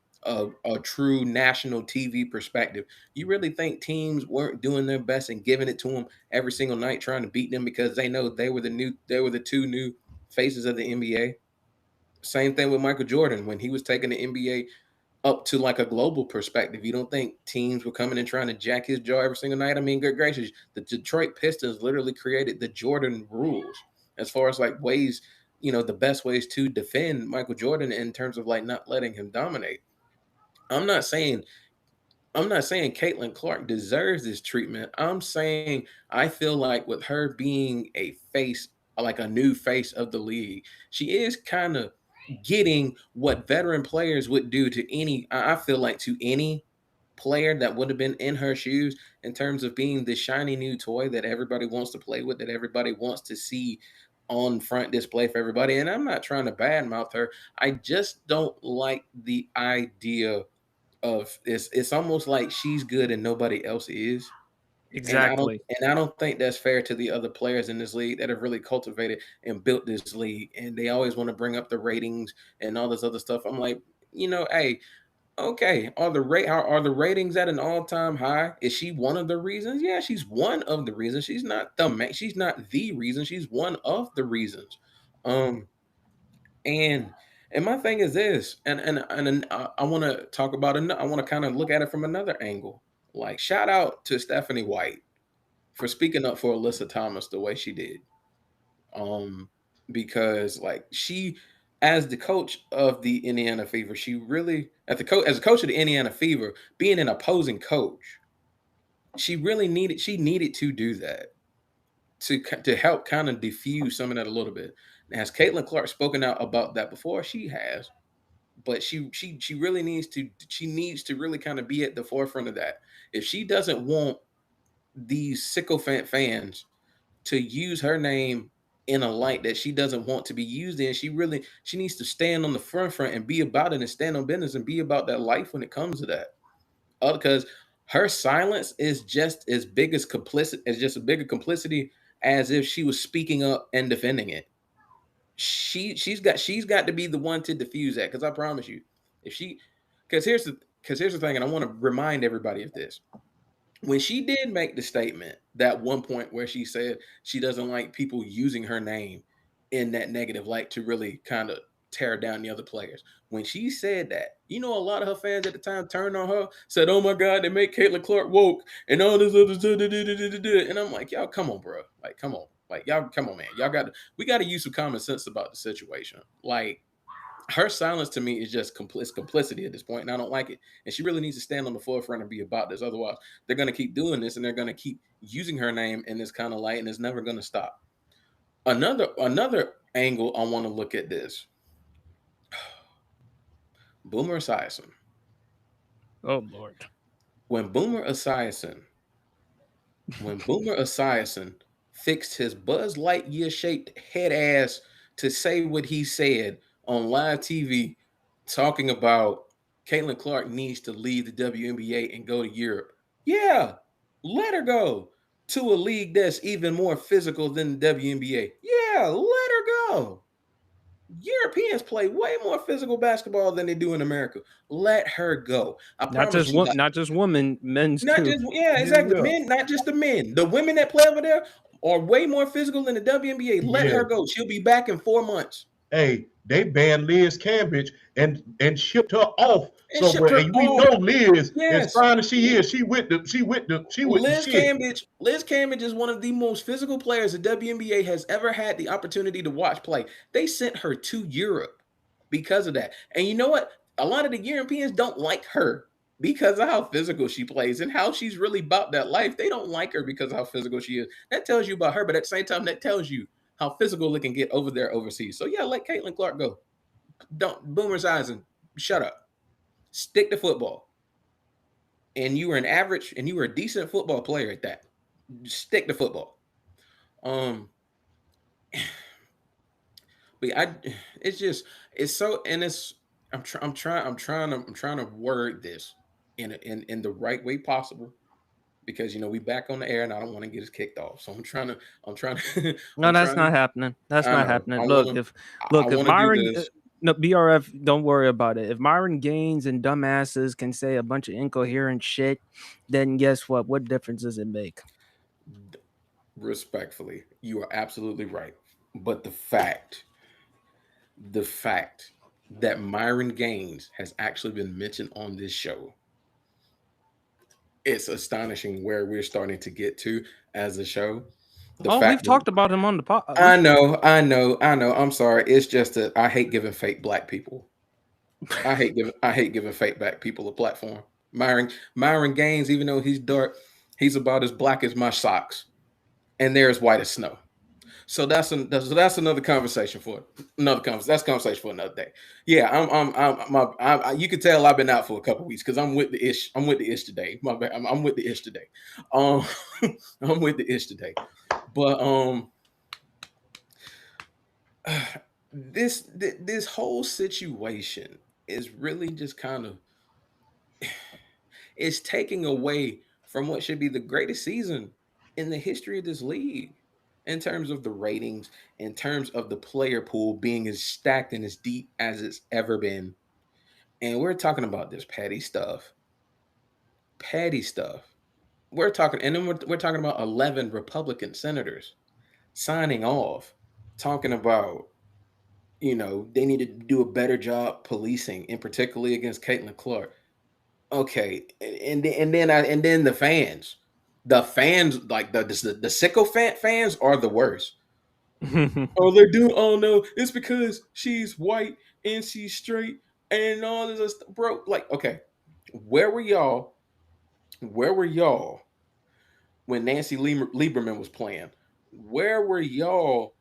true national TV perspective. You really think teams weren't doing their best and giving it to them every single night, trying to beat them because they know they were the two new faces of the NBA? Same thing with Michael Jordan when he was taking the NBA up to like a global perspective. You don't think teams were coming and trying to jack his jaw every single night? I mean, good gracious, the Detroit Pistons literally created the Jordan rules as far as like ways, the best ways to defend Michael Jordan in terms of like not letting him dominate. I'm not saying I'm not saying Caitlin Clark deserves this treatment. I'm saying I feel like with her being a face, like a new face of the league, she is kind of getting what veteran players would do to any, I feel like to any player that would have been in her shoes in terms of being the shiny new toy that everybody wants to play with, that everybody wants to see on front display for everybody. And I'm not trying to badmouth her. I just don't like the idea of it's almost like she's good and nobody else is. Exactly. And I don't think that's fair to the other players in this league that have really cultivated and built this league. And they always want to bring up the ratings and all this other stuff. I'm like, hey, okay, are the ratings at an all-time high? Is she one of the reasons? Yeah, she's one of the reasons. She's not the reason. She's one of the reasons. Um and and my thing is this, and I want to talk about I want to kind of look at it from another angle. Like shout out to Stephanie White for speaking up for Alyssa Thomas the way she did. Um, because like she, as the coach of the Indiana Fever, she really as a coach of the Indiana Fever, being an opposing coach, she needed to do that to help kind of diffuse some of that a little bit. Has Caitlin Clark spoken out about that before? She has, but she really needs to really kind of be at the forefront of that. If she doesn't want these sycophant fans to use her name in a light that she doesn't want to be used in, she needs to stand on the front and be about it and stand on business and be about that life when it comes to that. Because her silence is just as big as complicit as just a bigger complicity as if she was speaking up and defending it. She's got to be the one to diffuse that, because I promise you, if she because here's the thing, and I want to remind everybody of this. When she did make the statement that one point where she said she doesn't like people using her name in that negative light to really kind of tear down the other players. When she said that, a lot of her fans at the time turned on her, said, "Oh my God, they make Caitlin Clark woke and all this other stuff." And I'm like, y'all, come on, bro. Like, come on. Like, y'all, come on, man. We got to use some common sense about the situation. Like, her silence to me is just complicity at this point, and I don't like it. And she really needs to stand on the forefront and be about this. Otherwise, they're going to keep doing this, and they're going to keep using her name in this kind of light, and it's never going to stop. Another angle I want to look at this. Boomer Esiason. Oh Lord. When Boomer Esiason, when Boomer Esiason fixed his Buzz Lightyear shaped head ass to say what he said on live TV, talking about Caitlin Clark needs to leave the WNBA and go to Europe. Yeah, let her go to a league that's even more physical than the WNBA. Yeah, let her go. Europeans play way more physical basketball than they do in America. Let her go. I promise you. Not just women, men's Not too. just Yeah, exactly yeah, men, not just the men. The women that play over there are way more physical than the WNBA. Let yeah. her go. She'll be back in 4 months. Hey, they banned Liz Cambridge and shipped her off And shipped somewhere. her And we know off. Liz, as Yes. fine as she is, she with the shit. Liz Cambridge is one of the most physical players the WNBA has ever had the opportunity to watch play. They sent her to Europe because of that. And you know what? A lot of the Europeans don't like her because of how physical she plays and how she's really about that life. They don't like her because of how physical she is. That tells you about her, but at the same time, that tells you how physical it can get over there overseas. So yeah, let Caitlin Clark go. Don't Boomer Esiason, shut up. Stick to football. And you were an average and you were a decent football player at that. Stick to football. Um, but it's just it's so and it's I'm trying to word this in the right way possible because we back on the air and I don't want to get us kicked off. So I'm trying to No, I'm that's trying to not happening. That's I not know happening. Look, I if want to do Myron, this. no BRF, don't worry about it. If Myron Gaines and dumbasses can say a bunch of incoherent shit, then guess what? What difference does it make? Respectfully, you are absolutely right. But the fact that Myron Gaines has actually been mentioned on this show, it's astonishing where we're starting to get to as a show. The Oh, we've fact that talked about him on the pod. I know. I'm sorry. It's just that I hate giving fake black people. I hate giving fake black people a platform. Myron Gaines, even though he's dark, he's about as black as my socks, and they're as white as snow. So that's another conversation for another conversation. That's a conversation for another day. Yeah, you can tell I've been out for a couple weeks because I'm with the ish. I'm with the ish today. My bad. I'm with the ish today. Um, I'm with the ish today. But this whole situation is really just kind of it's taking away from what should be the greatest season in the history of this league in terms of the ratings, in terms of the player pool being as stacked and as deep as it's ever been. And we're talking about this petty stuff. We're talking, and then we're talking about 11 Republican senators signing off, talking about they need to do a better job policing, and particularly against Caitlin Clark. Okay, and then the fans like the sycophant fans are the worst. Oh, they're doing. Oh no, it's because she's white and she's straight and all this other stuff, bro. Like, okay, where were y'all? Where were y'all when Nancy Lieberman was playing? Where were y'all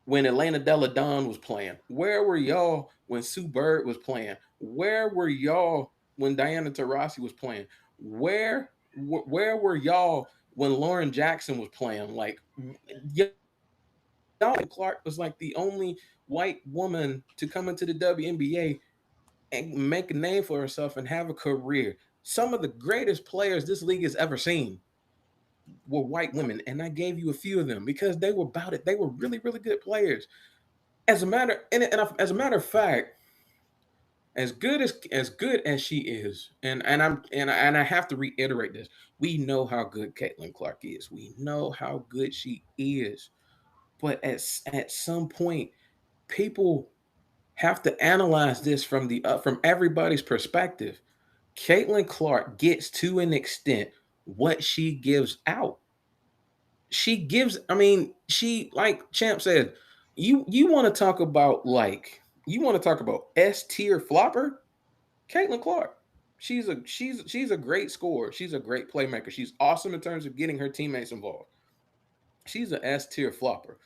when Atlanta Della Don was playing? Where were y'all when Sue Bird was playing? Where were y'all when Diana Taurasi was playing? Where were y'all when Lauren Jackson was playing? Like, y'all, Clark was like the only white woman to come into the WNBA and make a name for herself and have a career. Some of the greatest players this league has ever seen were white women, and I gave you a few of them because they were about it. They were really, really good players. As a matter of fact, as good as she is, and I have to reiterate this. We know how good Caitlin Clark is. We know how good she is. But at some point, people have to analyze this from everybody's perspective. Caitlin Clark gets to an extent what she gives out. She gives. I mean, she like Champ said. You want to talk about S tier flopper? Caitlin Clark. She's a great scorer. She's a great playmaker. She's awesome in terms of getting her teammates involved. She's an S tier flopper.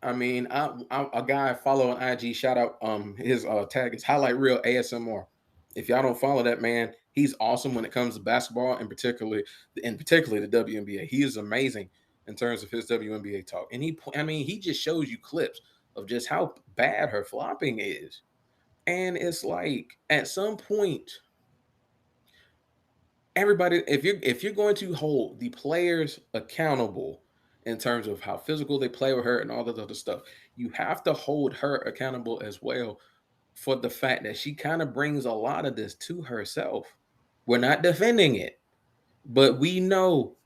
I mean, a guy I follow on IG. Shout out, his tag is highlight real ASMR. If y'all don't follow that man, he's awesome when it comes to basketball, and particularly the WNBA. He is amazing in terms of his WNBA talk, and I mean, he just shows you clips of just how bad her flopping is, and it's like at some point, everybody, if you're going to hold the players accountable in terms of how physical they play with her and all that other stuff, you have to hold her accountable as well for the fact that she kind of brings a lot of this to herself. We're not defending it, but we know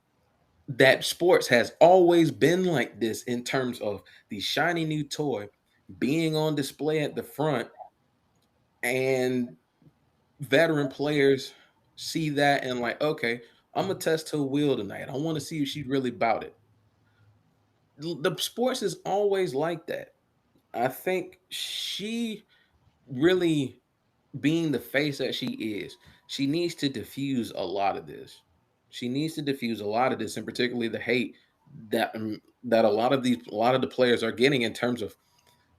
that sports has always been like this in terms of the shiny new toy being on display at the front, and veteran players see that and like, okay, I'm gonna test her will tonight. I want to see if she's really about it. The sports is always like that. I think she really, being the face that she is, she needs to diffuse a lot of this. She needs to diffuse a lot of this, and particularly the hate that a lot of the players are getting in terms of,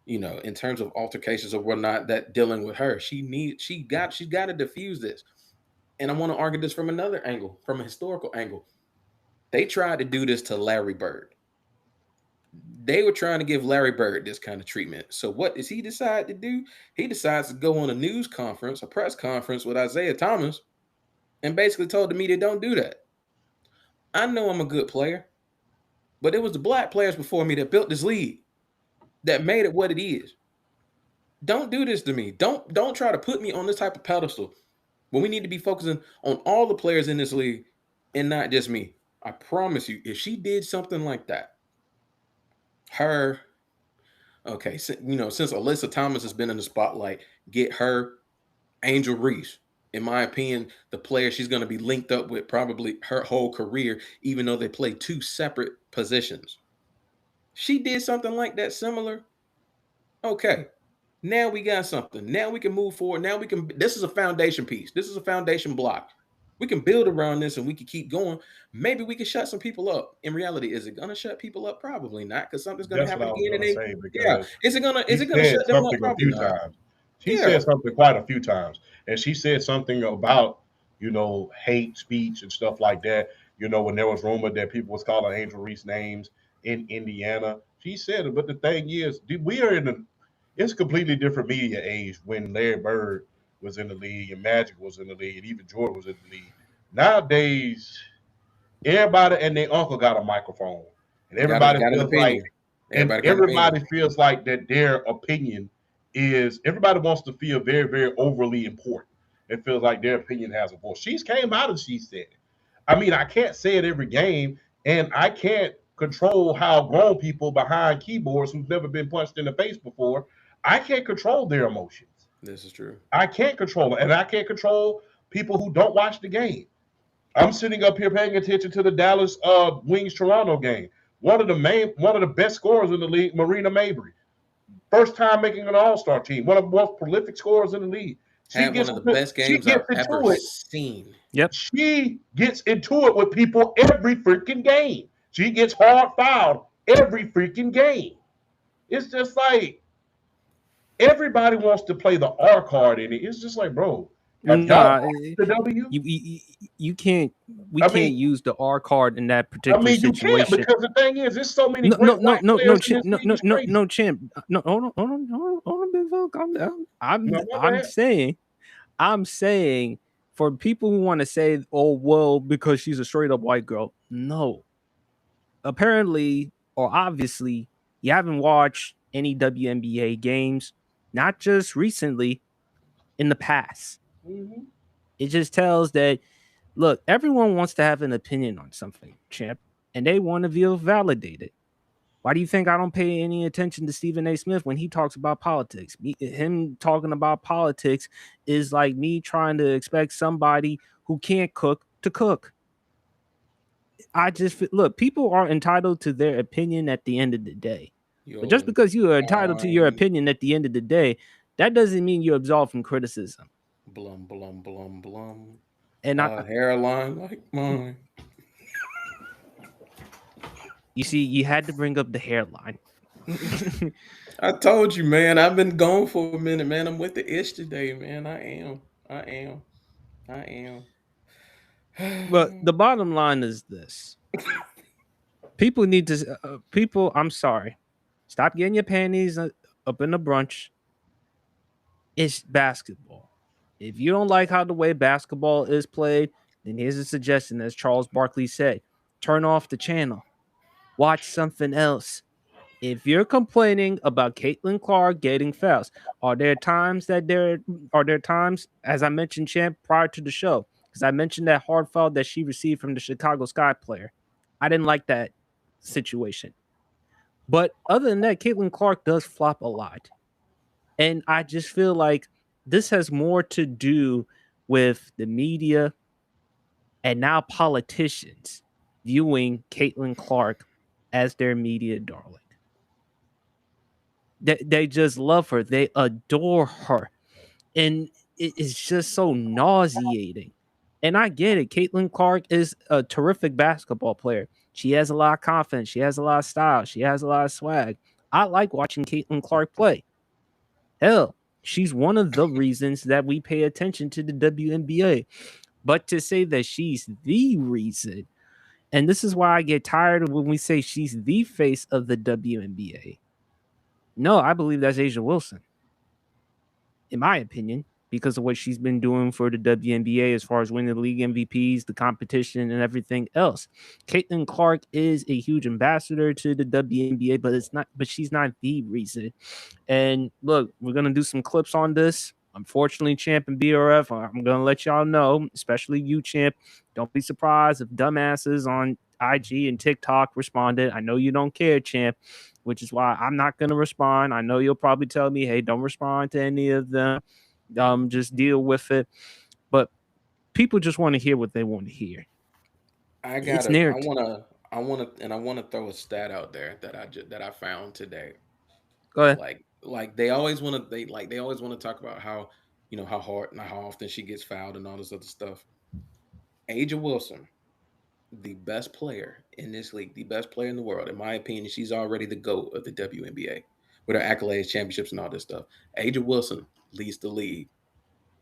in terms of altercations or whatnot that dealing with her. She's got to diffuse this. And I want to argue this from another angle, from a historical angle. They tried to do this to Larry Bird. They were trying to give Larry Bird this kind of treatment. So what does he decide to do? He decides to go on a news conference, a press conference with Isaiah Thomas, and basically told the media, don't do that. I know I'm a good player, but it was the black players before me that built this league, that made it what it is. Don't do this to me. Don't try to put me on this type of pedestal when we need to be focusing on all the players in this league and not just me. I promise you, if she did something like that, her, okay, since Alyssa Thomas has been in the spotlight, get her Angel Reese. In my opinion, the player she's going to be linked up with probably her whole career, even though they play two separate positions. She did something like that similar. Okay, now we got something. Now we can move forward. Now we can. This is a foundation piece. This is a foundation block. We can build around this and we can keep going. Maybe we can shut some people up. In reality, is it gonna shut people up? Probably not, because something's gonna That's what happen I was again. And gonna they, say yeah, because is she it gonna said shut them up? something a Probably few not. times. She Yeah, said something quite a few times, and she said something about hate speech and stuff like that. When there was rumor that people was calling Angel Reese names in Indiana, she said it. But the thing is, we are in a it's a completely different media age when Larry Bird was in the league and Magic was in the league and even Jordan was in the league. Nowadays, everybody and their uncle got a microphone, and got an opinion. Everybody got an opinion. everybody feels like that their opinion is. Everybody wants to feel very, very overly important. It feels like their opinion has a voice. She's came out and she said it. I mean, I can't say it every game, and I can't control how grown people behind keyboards who've never been punched in the face before. I can't control their emotions. This is true. I can't control it, and I can't control people who don't watch the game. I'm sitting up here paying attention to the Dallas Wings Toronto game. One of the best scorers in the league, Marina Mabry, first time making an All Star team, one of the most prolific scorers in the league. She Had one gets of the best she games gets I've ever into it. seen. Yep. She gets into it with people every freaking game. She gets hard fouled every freaking game. It's just like everybody wants to play the R card in it. It's just like, bro, have y'all Nah, watched the W? you can't. We I can't mean, use the R card in that particular you can't situation. because the thing is, there's so many No, no, great no, white no, no, players in champ, this league. It's crazy. no, champ. No, hold on, big fella, calm down. No, my I'm bad. saying, for people who want to say, oh well, because she's a straight up white girl. No, apparently or obviously, you haven't watched any WNBA games, not just recently, in the past. Mhm. It just tells that, look, everyone wants to have an opinion on something, champ, and they want to feel validated. Why do you think I don't pay any attention to Stephen A. Smith when he talks about politics? Him talking about politics is like me trying to expect somebody who can't cook to cook. I just look, people are entitled to their opinion at the end of the day. But just Yo, because you are entitled to your mine, opinion at the end of the day, that doesn't mean you're absolved from criticism. blum blum blum blum. And Hairline like mine. you see, you had to bring up the hairline. I told you, man. I've been gone for a minute, man. I'm with the itch today, man. I am. I am. I But am. the bottom line is this: people need to. People, I'm sorry. Stop getting your panties up in the brunch. It's basketball. If you don't like how the way basketball is played, then here's a suggestion, as Charles Barkley said: turn off the channel, watch something else. If you're complaining about Caitlin Clark getting fouls, are there times, as I mentioned, champ, prior to the show, because I mentioned that hard foul that she received from the Chicago Sky player. I didn't like that situation. But other than that, Caitlin Clark does flop a lot. And I just feel like this has more to do with the media and now politicians viewing Caitlin Clark as their media darling. They just love her. They adore her. And it's just so nauseating. And I get it. Caitlin Clark is a terrific basketball player. She has a lot of confidence. She has a lot of style. She has a lot of swag. I like watching Caitlin Clark play. Hell, she's one of the reasons that we pay attention to the WNBA. But to say that she's the reason, and this is why I get tired of when we say she's the face of the WNBA. No, I believe that's Asia Wilson, in my opinion, because of what she's been doing for the WNBA as far as winning the league MVPs, the competition, and everything else. Caitlin Clark is a huge ambassador to the WNBA, but she's not the reason. And look, we're gonna do some clips on this. Unfortunately, Champ and BRF, I'm gonna let y'all know, especially you, Champ. Don't be surprised if dumbasses on IG and TikTok responded. I know you don't care, Champ, which is why I'm not gonna respond. I know you'll probably tell me, hey, don't respond to any of them. Just deal with it. But people just want to hear what they want to hear. I It's gotta. I narrative. wanna. I wanna. And I wanna throw a stat out there that I found today. Go ahead. Like they always want to. They always want to talk about how how hard and how often she gets fouled and all this other stuff. Aja Wilson, the best player in this league, the best player in the world, in my opinion, she's already the GOAT of the WNBA with her accolades, championships, and all this stuff. Aja Wilson leads the league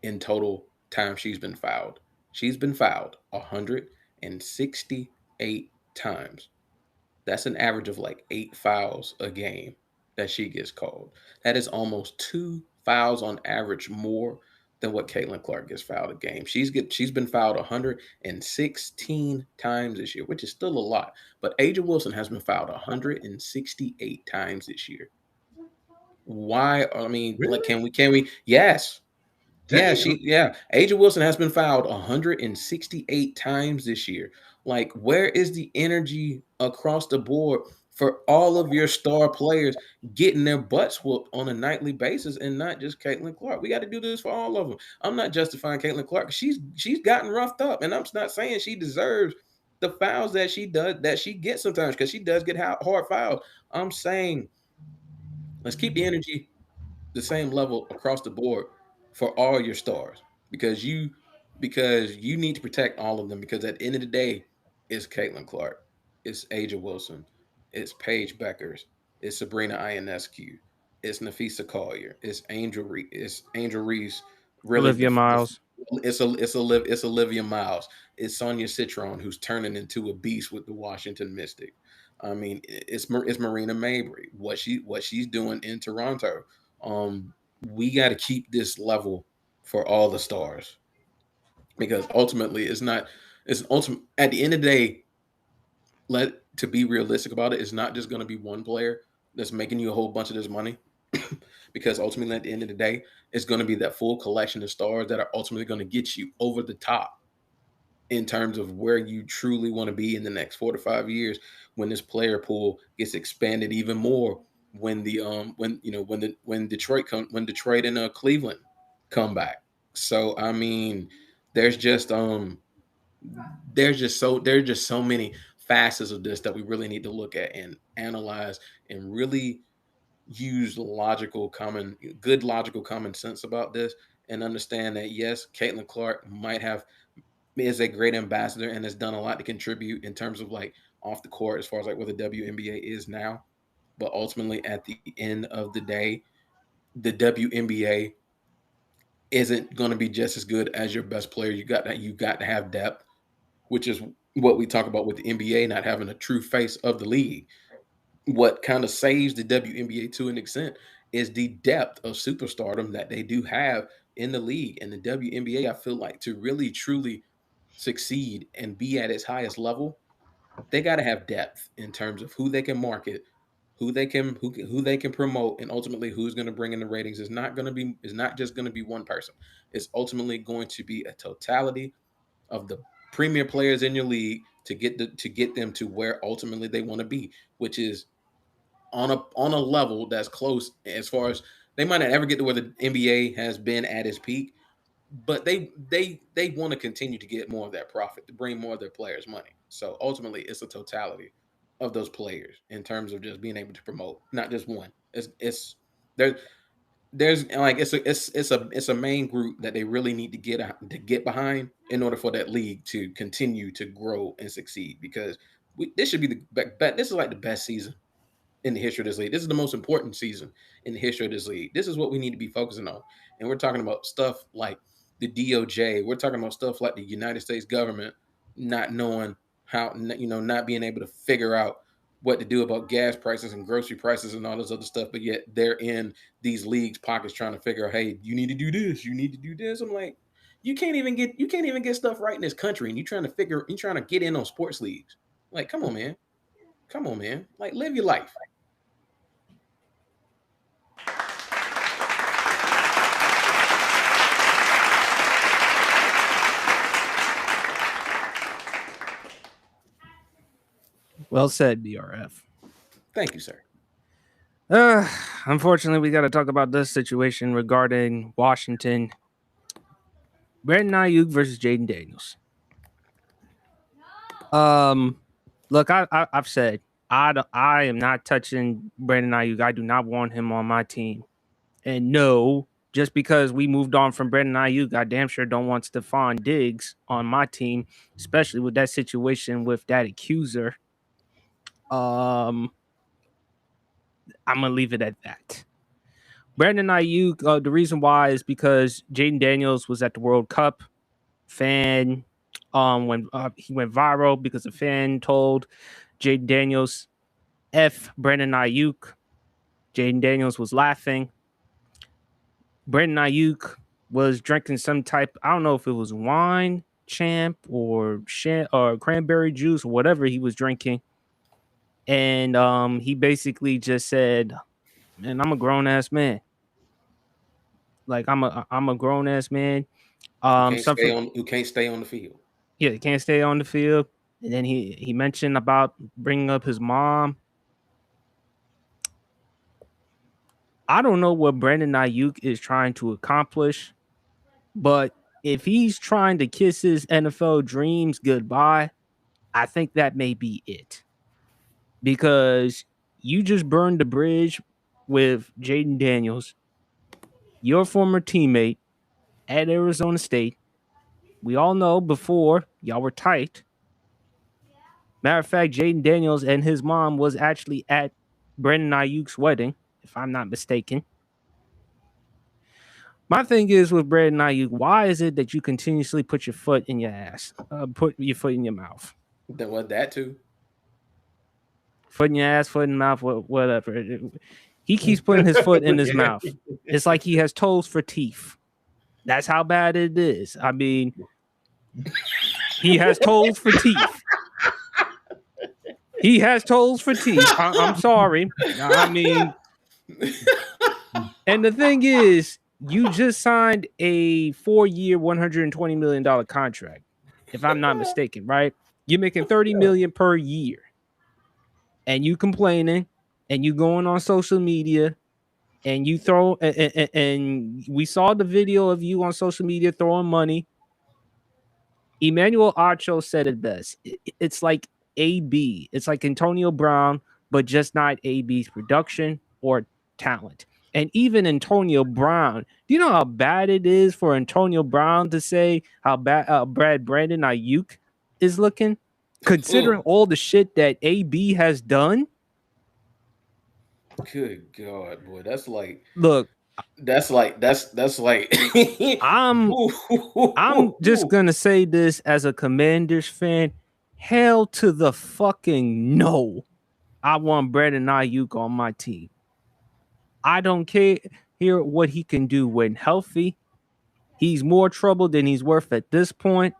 in total time she's been fouled. She's been fouled 168 times. That's an average of like 8 fouls a game that she gets called. That is almost 2 fouls on average more than what Caitlin Clark gets fouled a game. She's been fouled 116 times this year, which is still a lot. But Aja Wilson has been fouled 168 times this year. Why? I mean, like, Really? can we? Yes, yeah, Damn. Aja Wilson has been fouled 168 times this year. Like, where is the energy across the board for all of your star players getting their butts whooped on a nightly basis and not just Caitlin Clark? We got to do this for all of them. I'm not justifying Caitlin Clark. She's gotten roughed up, and I'm not saying she deserves the fouls that she gets sometimes because she does get hard fouls. I'm saying let's keep the energy the same level across the board for all your stars because you need to protect all of them because at the end of the day, it's Caitlin Clark, it's Aja Wilson, it's Paige Beckers, it's Sabrina Ionescu, it's Nafisa Collier, it's Angel Reese, really Olivia Miles. it's Olivia Miles, it's Sonia Citron who's turning into a beast with the Washington Mystic. I mean, it's Marina Mabry, what she's doing in Toronto. Um, we got to keep this level for all the stars because ultimately it's not. It's ultimate at the end of the day. Let to be realistic about it, it's not just going to be one player that's making you a whole bunch of this money. Because ultimately, at the end of the day, it's going to be that full collection of stars that are ultimately going to get you over the top in terms of where you truly want to be in the next 4 to 5 years when this player pool gets expanded even more when Detroit and Cleveland come back. So I mean, there's just there's just so many facets of this that we really need to look at and analyze and really use logical common sense about this and understand that yes, Caitlin Clark might have is a great ambassador and has done a lot to contribute in terms of like off the court as far as like what the WNBA is now. But ultimately, at the end of the day, the WNBA isn't going to be just as good as your best player. You got to have depth, which is what we talk about with the NBA not having a true face of the league. What kind of saves the WNBA to an extent is the depth of superstardom that they do have in the league. And the WNBA, I feel like, to really truly succeed and be at its highest level, they got to have depth in terms of who they can market, who they can promote, and ultimately who's going to bring in the ratings. Is not just going to be one person. It's ultimately going to be a totality of the premier players in your league to get them to where ultimately they want to be, which is on a level that's close as far as they might not ever get to where the NBA has been at its peak, but they want to continue to get more of that profit to bring more of their players money. So ultimately, it's a totality of those players in terms of just being able to promote, not just one. It's there. There's like it's a main group that they really need to get behind in order for that league to continue to grow and succeed. Because this should be this is like the best season in the history of this league. This is the most important season in the history of this league. This is what we need to be focusing on. And we're talking about stuff like the DOJ. We're talking about stuff like the United States government not knowing how, not being able to figure out what to do about gas prices and grocery prices and all this other stuff. But yet they're in these leagues' pockets trying to figure out, hey, you need to do this. You need to do this. I'm like, you can't even get stuff right in this country, and you're trying to get in on sports leagues. Like, come on, man. Come on, man. Like, live your life. Well said, BRF. Thank you, sir. Unfortunately, we got to talk about this situation regarding Washington. Brandon Ayuk versus Jaden Daniels. Look, I've said I am not touching Brandon Ayuk. I do not want him on my team. And no, just because we moved on from Brandon Ayuk, I damn sure don't want Stephon Diggs on my team, especially with that situation with that accuser. I'm gonna leave it at that. Brandon Ayuk, the reason why is because Jaden Daniels was at the World Cup. Fan, when he went viral because a fan told Jaden Daniels, "F Brandon Ayuk." Jaden Daniels was laughing. Brandon Ayuk was drinking some type, I don't know if it was wine, champ, or cranberry juice, or whatever he was drinking. And he basically just said, "Man, I'm a grown ass man. Like I'm a grown ass man. Who can't stay on the field. Yeah, he can't stay on the field." And then he mentioned about bringing up his mom. I don't know what Brandon Ayuk is trying to accomplish, but if he's trying to kiss his NFL dreams goodbye, I think that may be it. Because you just burned the bridge with Jaden Daniels, your former teammate at Arizona State. We all know before y'all were tight. Matter of fact, Jaden Daniels and his mom was actually at Brandon Ayuk's wedding, if I'm not mistaken. My thing is with Brandon Ayuk, why is it that you continuously put your foot in your ass, put your foot in your mouth? That too. Foot in your ass, foot in the mouth, whatever. He keeps putting his foot in his mouth. It's like he has toes for teeth. That's how bad it is. I mean, he has toes for teeth. He has toes for teeth. I'm sorry. I mean, and the thing is, you just signed a 4-year, $120 million contract, if I'm not mistaken, right? You're making $30 million per year. And you complaining, and you going on social media, and you throw, and we saw the video of you on social media throwing money. Emmanuel Acho said it best. It's like AB. It's like Antonio Brown, but just not AB's production or talent. And even Antonio Brown, do you know how bad it is for Antonio Brown to say how bad Brandon Ayuk is looking? Considering all the shit that AB has done? Good God, boy, that's like Look, that's like that's like. I'm I'm just gonna say this as a Commanders fan. Hell to the fucking no. I want Brandon Ayuk on my team. I don't care hear what he can do when healthy. He's more trouble than he's worth at this point.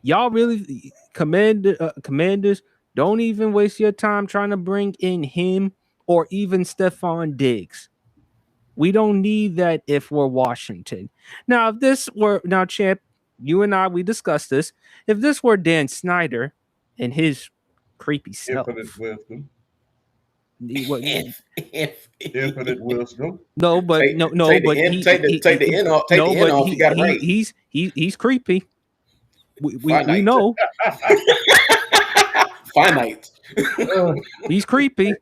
Y'all really commanders don't even waste your time trying to bring in him or even Stephon Diggs. We don't need that if we're Washington. Now, if this were now, champ, you and I we discussed this. If this were Dan Snyder and his creepy self, Infinite wisdom. Infinite wisdom. No, but take, no, take but the end, take the end off. Take no, the end but off. You got right. he's creepy. We Finite. know Finite. he's creepy.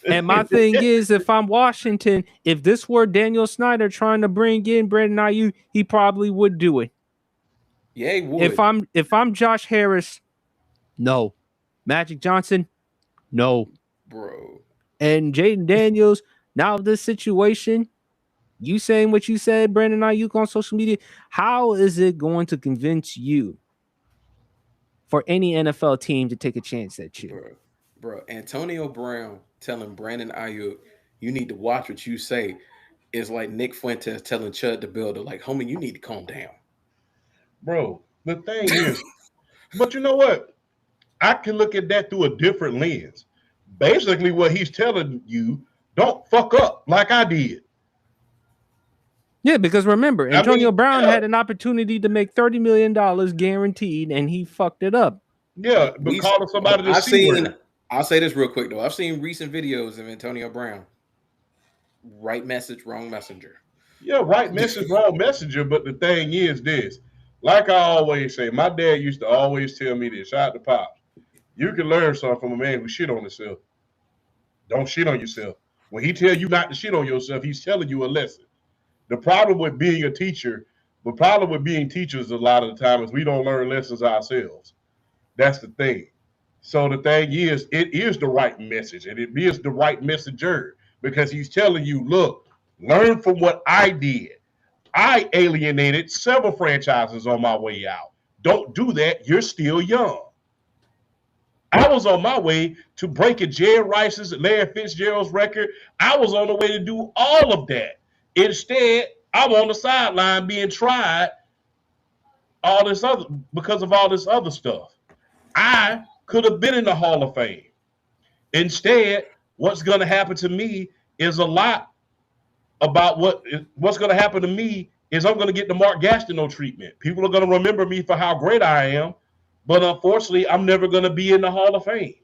And my thing is, if I'm Washington, if this were Daniel Snyder trying to bring in Brandon Ayuk, he probably would do it. Yeah, he would. If I'm Josh Harris, no. Magic Johnson, no. Bro. And Jaden Daniels, now this situation, you saying what you said, Brandon Ayuk on social media, how is it going to convince you for any NFL team to take a chance at you? Bro, Antonio Brown telling Brandon Ayuk, you need to watch what you say, is like Nick Fuentes telling Chud the Builder, like, homie, you need to calm down. Bro, the thing is, but you know what? I can look at that through a different lens. Basically, what he's telling you, don't fuck up like I did. Yeah, because remember, Antonio Brown had an opportunity to make $30 million guaranteed, and he fucked it up. Yeah, but calling somebody the C word. I'll say this real quick, though. I've seen recent videos of Antonio Brown. Right message, wrong messenger. Yeah, right message, wrong messenger. But the thing is this. Like I always say, my dad used to always tell me this. Shout out to Pops. You can learn something from a man who shit on himself. Don't shit on yourself. When he tell you not to shit on yourself, he's telling you a lesson. The problem with being a teacher, the problem with being teachers a lot of the time is we don't learn lessons ourselves. That's the thing. So the thing is, it is the right message, and it is the right messenger because he's telling you, look, learn from what I did. I alienated several franchises on my way out. Don't do that. You're still young. I was on my way to breaking Jerry Rice's and Larry Fitzgerald's record. I was on the way to do all of that. Instead, I'm on the sideline being tried all this other because of all this other stuff. I could have been in the Hall of Fame. Instead, what's going to happen to me is a lot about what's going to happen to me is I'm going to get the Mark Gastineau treatment. People are going to remember me for how great I am, but unfortunately, I'm never going to be in the Hall of Fame.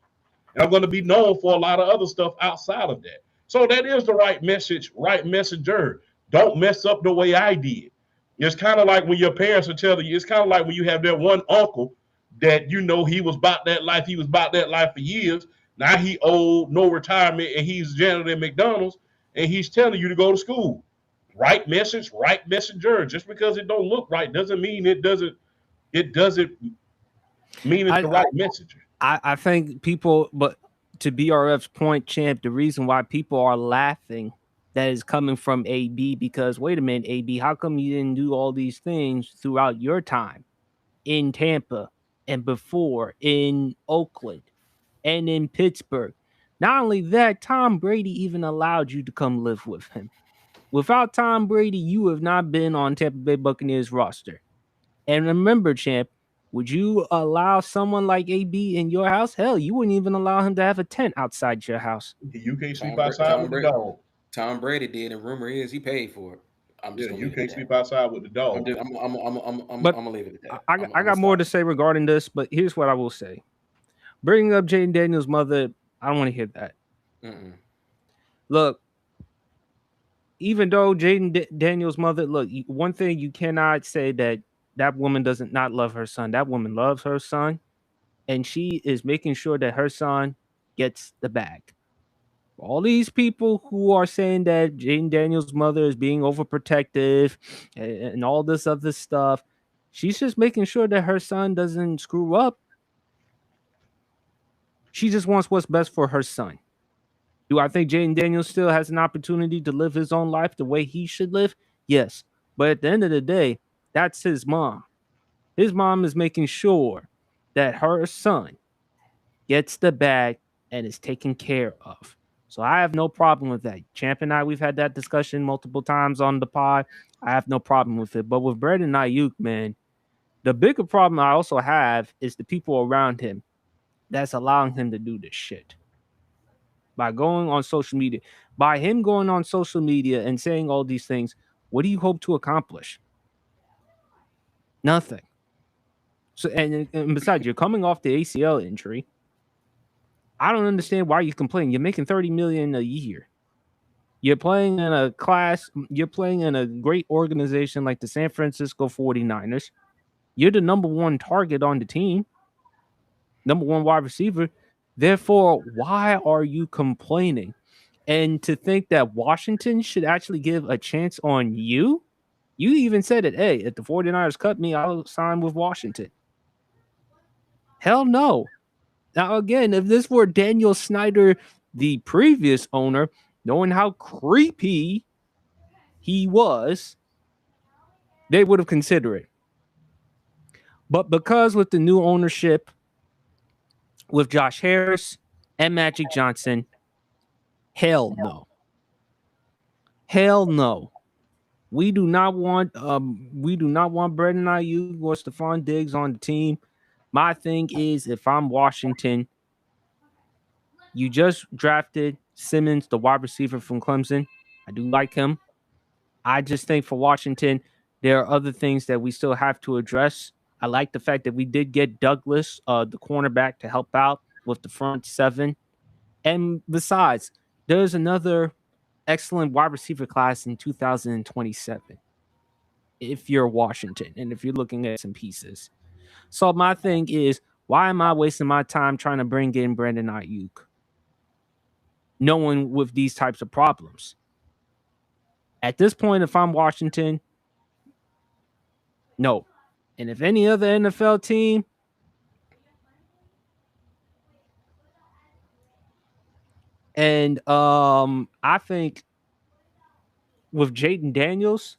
And I'm going to be known for a lot of other stuff outside of that. So that is the right message, right messenger. Don't mess up the way I did. It's kind of like when your parents are telling you, it's kind of like when you have that one uncle that you know he was about that life for years. Now he old, no retirement, and he's janitor at McDonald's, and he's telling you to go to school. Right message, right messenger. Just because it don't look right doesn't mean it doesn't mean it's the right messenger. I think people, but to BRF's point, champ, the reason why people are laughing that is coming from AB because wait a minute, AB, how come you didn't do all these things throughout your time in Tampa and before in Oakland and in Pittsburgh? Not only that, Tom Brady even allowed you to come live with him. Without Tom Brady, you have not been on Tampa Bay Buccaneers roster. And remember, champ, would you allow someone like AB in your house? Hell, you wouldn't even allow him to have a tent outside your house. You can't sleep outside with the dog. Tom Brady did, and rumor is he paid for it. You can't sleep outside with the dog. I'm gonna leave it at that. I got more to say regarding this, but here's what I will say. Bringing up Jaden Daniels' mother, I don't want to hear that. Look, even though Jaden Daniels' mother, look, one thing you cannot say that woman doesn't not love her son. That woman loves her son, and she is making sure that her son gets the bag. All these people who are saying that Jaden Daniels' mother is being overprotective and all this other stuff, she's just making sure that her son doesn't screw up. She just wants what's best for her son. Do I think Jaden Daniels still has an opportunity to live his own life the way he should live? Yes. But at the end of the day, that's his mom. His mom is making sure that her son gets the bag and is taken care of. So I have no problem with that. Champ and I, we've had that discussion multiple times on the pod. I have no problem with it. But with Brandon Ayuk, man, the bigger problem I also have is the people around him that's allowing him to do this shit. By going on social media, by him going on social media and saying all these things, what do you hope to accomplish? Nothing. So, and besides, you're coming off the ACL injury. I don't understand why you complain. You're making $30 million a year. You're playing in a class, you're playing in a great organization like the San Francisco 49ers. You're the number one target on the team, number one wide receiver. Therefore, why are you complaining? And to think that Washington should actually give a chance on you? You even said it, hey, if the 49ers cut me, I'll sign with Washington. Hell no. Now, again, if this were Daniel Snyder, the previous owner, knowing how creepy he was, they would have considered it. But because with the new ownership, with Josh Harris and Magic Johnson, hell no. Hell no. We do not want Brandon Ayuk or Stephon Diggs on the team. My thing is, if I'm Washington, you just drafted Simmons, the wide receiver from Clemson. I do like him. I just think for Washington, there are other things that we still have to address. I like the fact that we did get Douglas, the cornerback, to help out with the front seven. And besides, there's another excellent wide receiver class in 2027 if you're Washington and if you're looking at some pieces. So my thing is, why am I wasting my time trying to bring in Brandon Ayuk, knowing with these types of problems? At this point, if I'm Washington, no. And if any other NFL team, and I think with Jaden Daniels,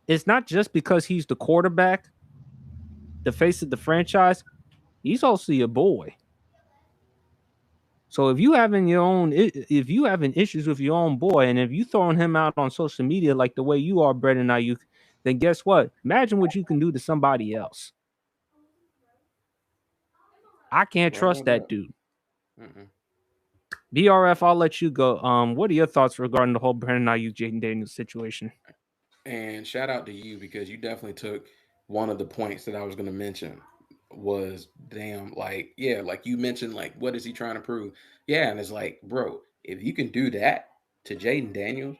it's not just because he's the quarterback, the face of the franchise. He's also your boy. So if you having issues with your own boy, and if you throwing him out on social media like the way you are, Brandon Ayuk, then guess what? Imagine what you can do to somebody else. I can't trust that dude. Mm-mm. BRF, I'll let you go. What are your thoughts regarding the whole Brandon Ayuk, Jaden Daniels situation? And shout out to you because you definitely took one of the points that I was going to mention was damn like yeah like you mentioned like what is he trying to prove? Yeah, and it's like bro, if you can do that to Jaden Daniels,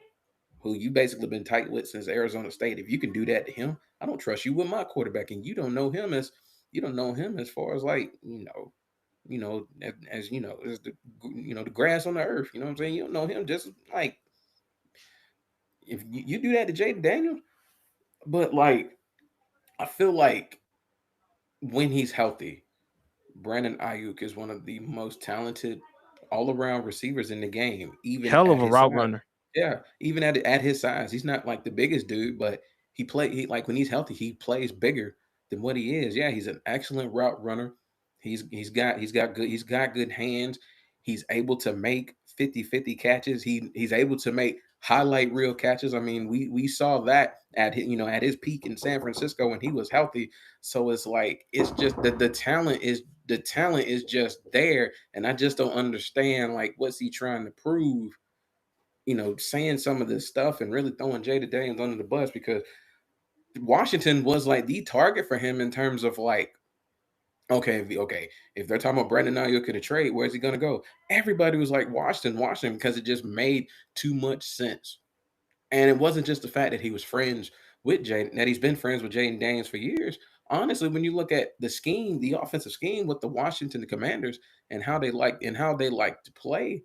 who you basically been tight with since Arizona State, if you can do that to him, I don't trust you with my quarterback, and you don't know him as far as like as as the the grass on the earth. You know what I'm saying? You don't know him just like if you do that to Jaden Daniels. But like, I feel like when he's healthy, Brandon Ayuk is one of the most talented all-around receivers in the game, even Hell at of a his route size. runner. Yeah, even at his size, he's not like the biggest dude, but he like when he's healthy, he plays bigger than what he is. Yeah, he's an excellent route runner. He's got good hands. He's able to make 50-50 catches. He's able to make highlight reel catches. I mean, we saw that at his peak in San Francisco when he was healthy. So it's like it's just the talent is just there, and I just don't understand like what's he trying to prove, saying some of this stuff and really throwing Jada Daniels under the bus because Washington was like the target for him in terms of like, okay, if they're talking about Brandon Ayuk in a trade, where's he gonna go? Everybody was like Washington, because it just made too much sense. And it wasn't just the fact that he was friends with Jaden, that he's been friends with Jaden Daniels for years. Honestly, when you look at the offensive scheme with the Washington Commanders and how they like to play,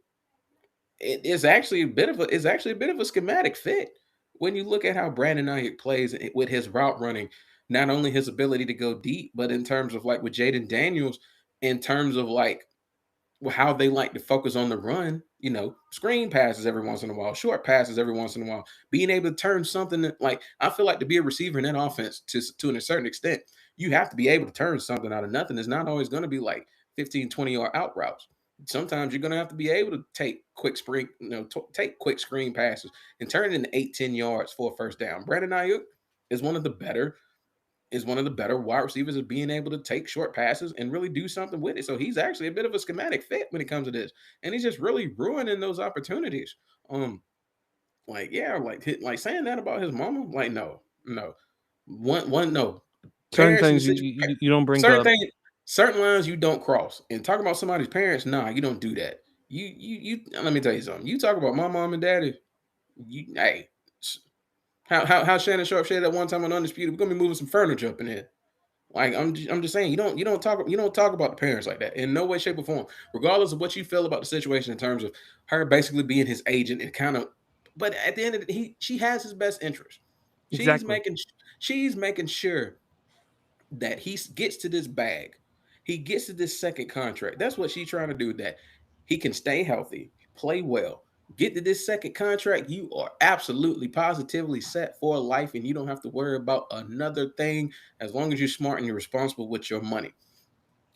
it's actually a bit of a schematic fit. When you look at how Brandon Ayuk plays with his route running, not only his ability to go deep, but in terms of like with Jaden Daniels, in terms of like how they like to focus on the run screen passes every once in a while, short passes every once in a while, being able to turn something. Like, I feel like to be a receiver in that offense to a certain extent, you have to be able to turn something out of nothing. It's not always going to be like 15, 20-yard out routes. Sometimes you're going to have to be able to take quick take quick screen passes and turn it into 8, 10 yards for a first down. Brandon Ayuk is one of the better wide receivers of being able to take short passes and really do something with it. So he's actually a bit of a schematic fit when it comes to this, and he's just really ruining those opportunities. Like saying that about his mama, like no, no. Certain Parents in the things situation, you don't bring certain up. things, certain lines you don't cross. And talking about somebody's parents, nah, you don't do that. You. Let me tell you something. You talk about my mom and daddy. Hey, how Shannon Sharp said that one time on Undisputed, we're gonna be moving some furniture up in here. Like, I'm just saying, you don't talk about the parents like that in no way, shape, or form, regardless of what you feel about the situation in terms of her basically being his agent and kind of. But at the end of she has his best interest. She's Exactly. making she's making sure that he gets to this bag, he gets to this second contract. That's what she's trying to do. That he can stay healthy, play well, get to this second contract. You are absolutely positively set for life, and you don't have to worry about another thing as long as you're smart and you're responsible with your money.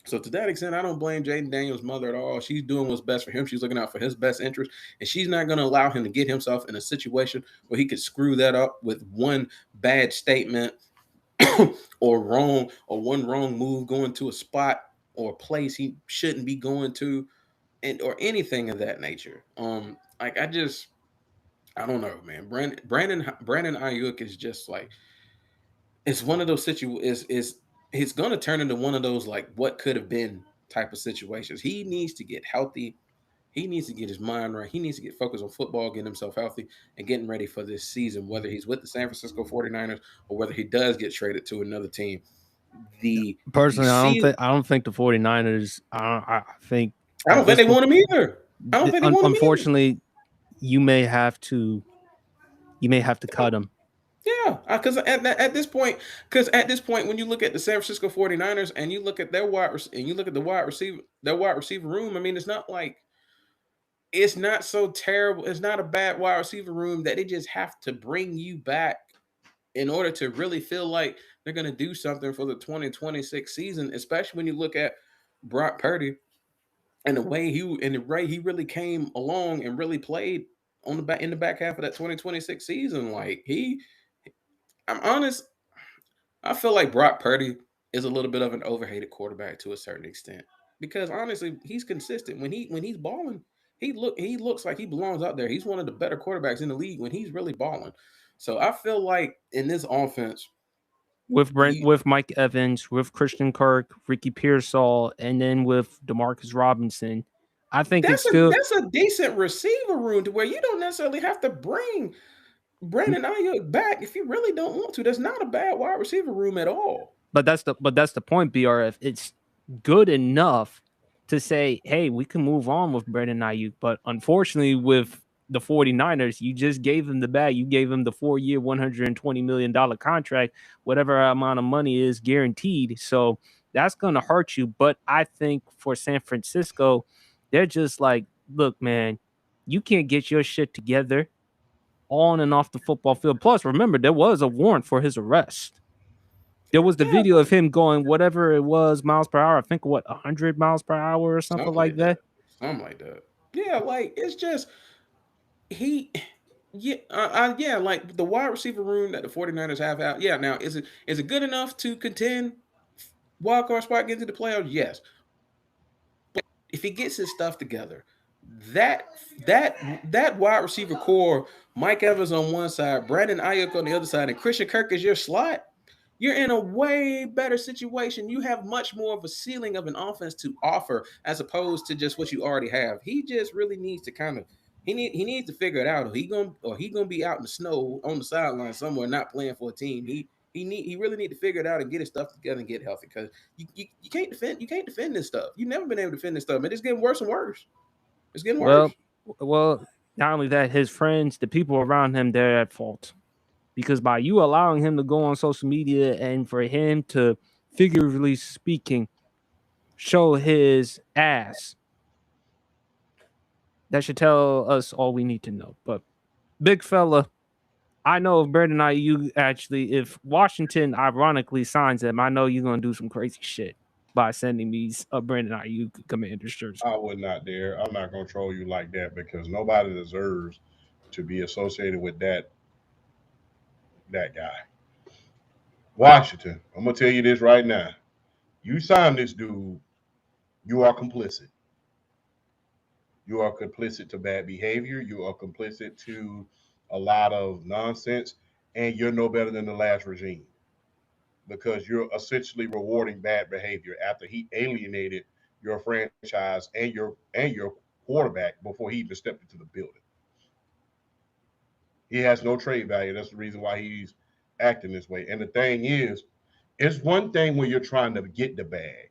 So to that extent, I don't blame Jaden Daniels' mother at all. She's doing what's best for him. She's looking out for his best interest, and she's not going to allow him to get himself in a situation where he could screw that up with one bad statement or one wrong move going to a spot or a place he shouldn't be going to, and or anything of that nature. Like, I don't know, man. Brandon Ayuk is just like, it's one of those situations. Is It's gonna turn into one of those like what could have been type of situations. He needs to get healthy. He needs to get his mind right. He needs to get focused on football, getting himself healthy, and getting ready for this season, whether he's with the San Francisco 49ers or whether he does get traded to another team. The Personally, season, I don't think the 49ers. I think I don't at think this they point, want him either. I don't think they want him either. unfortunately, you may have to cut him. Yeah, because at this point, when you look at the San Francisco 49ers and you look at and you look at their wide receiver room, I mean, it's not so terrible. It's not a bad wide receiver room that they just have to bring you back in order to really feel like they're going to do something for the 2026 season, especially when you look at Brock Purdy and the way he really came along and really played on the back in the back half of that 2026 season. Like, I'm honest, I feel like Brock Purdy is a little bit of an overhated quarterback to a certain extent, because honestly, he's consistent when he's balling. He looks like he belongs out there. He's one of the better quarterbacks in the league when he's really balling. So I feel like in this offense, you With Mike Evans, with Christian Kirk, Ricky Pearsall, and then with Demarcus Robinson, I think it's still. that's a decent receiver room to where you don't necessarily have to bring Brandon Ayuk back if you really don't want to. That's not a bad wide receiver room at all. But that's the point, BRF. It's good enough to say, hey, we can move on with Brandon Ayuk. But unfortunately, with the 49ers, you just gave them the bag. You gave them the 4-year, $120 million contract, whatever amount of money is guaranteed. So that's going to hurt you. But I think for San Francisco, they're just like, look, man, you can't get your shit together on and off the football field. Plus, remember, there was a warrant for his arrest. There was the Yeah, video of him going whatever it was miles per hour. I think 100 miles per hour or something something like like that. that. Something like that. Yeah, like it's just he yeah, like the wide receiver room that the 49ers have out. Yeah, now is it good enough to contend wild card spot, get into the playoffs? Yes. If he gets his stuff together, that that wide receiver core, Mike Evans on one side, Brandon Ayuk on the other side, and Christian Kirk is your slot, you're in a way better situation. You have much more of a ceiling of an offense to offer as opposed to just what you already have. He just really needs to kind of he needs to figure it out. Or he gonna be out in the snow on the sideline somewhere, not playing for a team. He really need to figure it out and get his stuff together and get healthy, because you can't defend this stuff. You've never been able to defend this stuff, and it's getting worse and worse. It's getting worse. Well, not only that, his friends, the people around him, they're at fault because by you allowing him to go on social media and for him to, figuratively speaking, show his ass, That should tell us all we need to know. But big fella, I know if Brandon Ayuk actually, if Washington ironically signs him, I know you're gonna do some crazy shit by sending these Brandon Ayuk Commanders jersey. I would not dare. I'm not gonna troll you like that because nobody deserves to be associated with that guy. Washington, I'm gonna tell you this right now. You sign this dude, you are complicit. You are complicit to bad behavior. You are complicit to a lot of nonsense, and you're no better than the last regime because you're essentially rewarding bad behavior after he alienated your franchise and your quarterback before he even stepped into the building. He has no trade value. That's the reason why he's acting this way. And the thing is, it's one thing when you're trying to get the bag.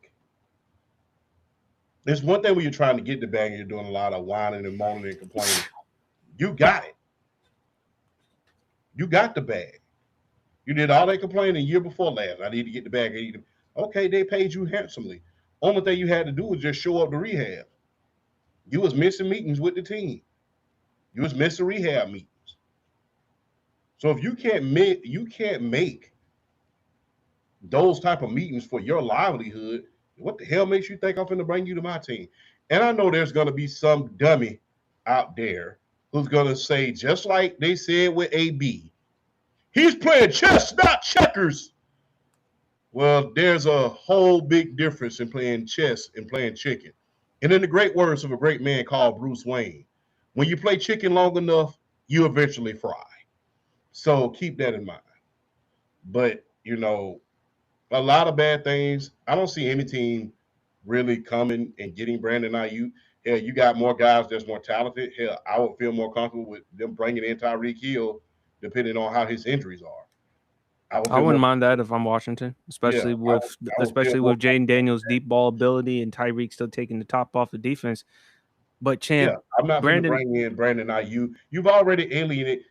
It's one thing when you're trying to get the bag and you're doing a lot of whining and moaning and complaining. You got it. You got the bag. You did all that complaining the year before last. I need to get the bag. Okay, they paid you handsomely. Only thing you had to do was just show up to rehab. You was missing meetings with the team. You was missing rehab meetings. So if you can't make those type of meetings for your livelihood, what the hell makes you think I'm going to bring you to my team? And I know there's going to be some dummy out there who's going to say, just like they said with AB, he's playing chess, not checkers. Well, there's a whole big difference in playing chess and playing chicken. And in the great words of a great man called Bruce Wayne, when you play chicken long enough, you eventually fry. So keep that in mind. But, a lot of bad things. I don't see any team really coming and getting Brandon Ayuk. Hell, you got more guys that's more talented. Hell, I would feel more comfortable with them bringing in Tyreek Hill, depending on how his injuries are. I would I feel more. wouldn't mind that if I'm Washington, Yeah, especially with I would feel especially more with Jaden comfortable. Daniels' deep ball ability and Tyreek still taking the top off the defense. But Yeah, champ, I'm not going to Brandon, bring in Brandon Ayuk. You've already alienated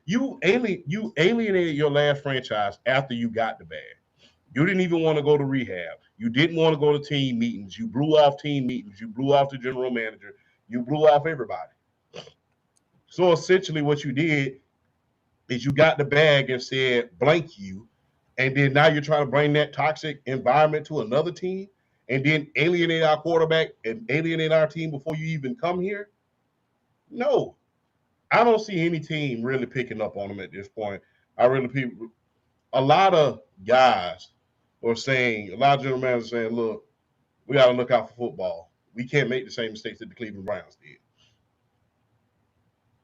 your last franchise after you got the bag. You didn't even want to go to rehab. You didn't want to go to team meetings. You blew off team meetings. You blew off the general manager. You blew off everybody. So essentially, what you did is you got the bag and said blank you, and then now you're trying to bring that toxic environment to another team, and then alienate our quarterback and alienate our team before you even come here. No, I don't see any team really picking up on them at this point. I really people a lot of guys are saying, a lot of general managers are saying, look, we got to look out for football. We can't make the same mistakes that the Cleveland Browns did.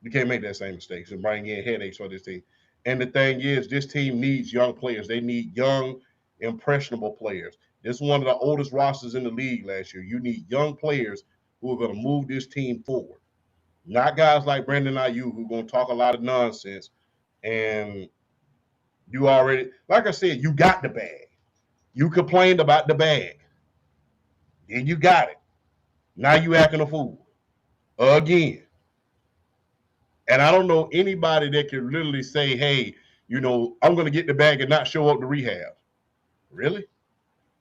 We can't make that same mistakes and bring in headaches for this team. And the thing is, this team needs young players. They need young, impressionable players. This is one of the oldest rosters in the league last year. You need young players who are going to move this team forward. Not guys like Brandon Ayuk who are going to talk a lot of nonsense. And you already, like I said, you got the bag. You complained about the bag. Then you got it. Now you acting a fool again. And I don't know anybody that can literally say, hey, I'm going to get the bag and not show up to rehab. Really?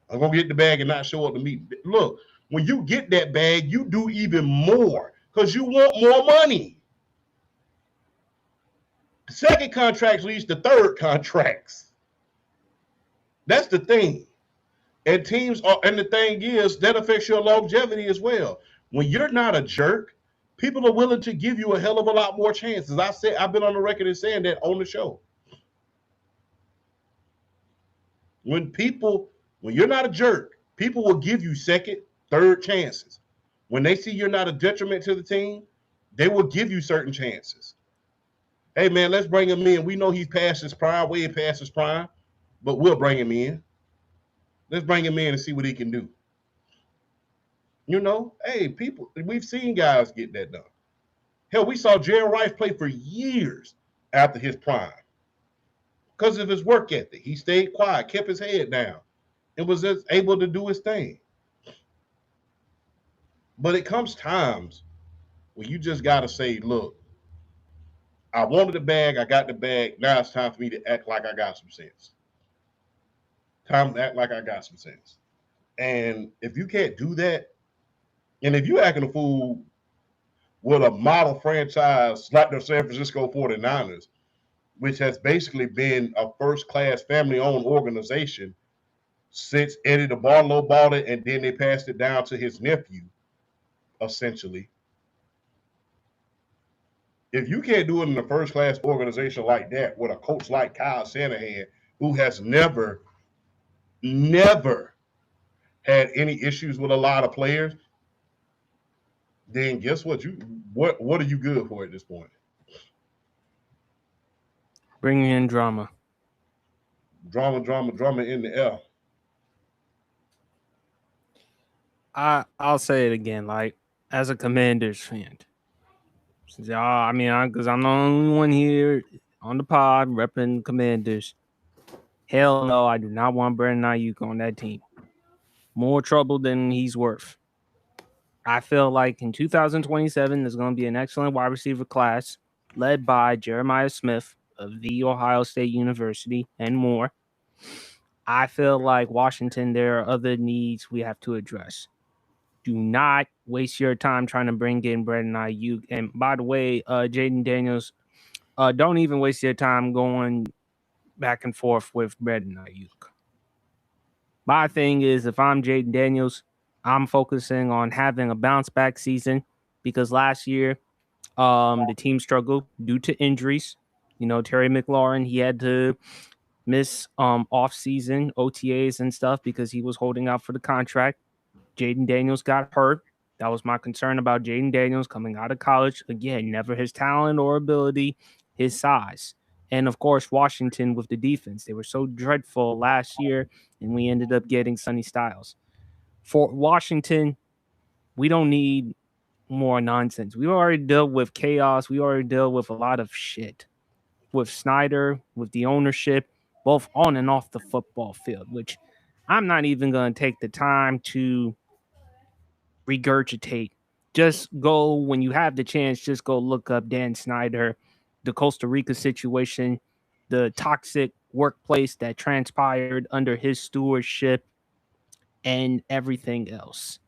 I'm going to get the bag and not show up to meet. Look, when you get that bag, you do even more because you want more money. The second contract leads to third contracts. That's the thing. And and the thing is, that affects your longevity as well. When you're not a jerk, people are willing to give you a hell of a lot more chances. I've been on the record as saying that on the show. When you're not a jerk, people will give you second, third chances. When they see you're not a detriment to the team, they will give you certain chances. Hey man, let's bring him in. We know he's past his prime, way past his prime, but we'll bring him in. Let's bring him in and see what he can do. Hey, we've seen guys get that done. Hell, we saw Jerry Rice play for years after his prime because of his work ethic. He stayed quiet, kept his head down, and was just able to do his thing. But it comes times when you just got to say, look, I wanted the bag, I got the bag. Now it's time for me to act like I got some sense. Time to act like I got some sense. And if you can't do that, and if you're acting a fool with a model franchise like the San Francisco 49ers, which has basically been a first-class family-owned organization since Eddie DeBartolo bought it, and then they passed it down to his nephew, essentially. If you can't do it in a first-class organization like that with a coach like Kyle Shanahan, who has never had any issues with a lot of players, then guess what? What are you good for at this point? Bringing in drama. Drama in the air. I'll say it again, like as a Commanders fan. I mean, because I'm the only one here on the pod repping Commanders. Hell no, I do not want Brandon Ayuk on that team. More trouble than he's worth. I feel like in 2027, there's going to be an excellent wide receiver class led by Jeremiah Smith of the Ohio State University and more. I feel like Washington, there are other needs we have to address. Do not waste your time trying to bring in Brandon Ayuk. And by the way, Jaden Daniels, don't even waste your time going back and forth with Brandon Ayuk. My thing is, if I'm Jaden Daniels, I'm focusing on having a bounce back season because last year the team struggled due to injuries. You know, Terry McLaurin, he had to miss off-season OTAs and stuff because he was holding out for the contract. Jaden Daniels got hurt. That was my concern about Jaden Daniels coming out of college. Again, never his talent or ability, his size. And, of course, Washington with the defense. They were so dreadful last year, and we ended up getting Sonny Styles. For Washington, we don't need more nonsense. We already dealt with chaos. We already dealt with a lot of shit. With Snyder, with the ownership, both on and off the football field, which I'm not even going to take the time to regurgitate. Just go when you have the chance, just go look up Dan Snyder, the Costa Rica situation, the toxic workplace that transpired under his stewardship, and everything else.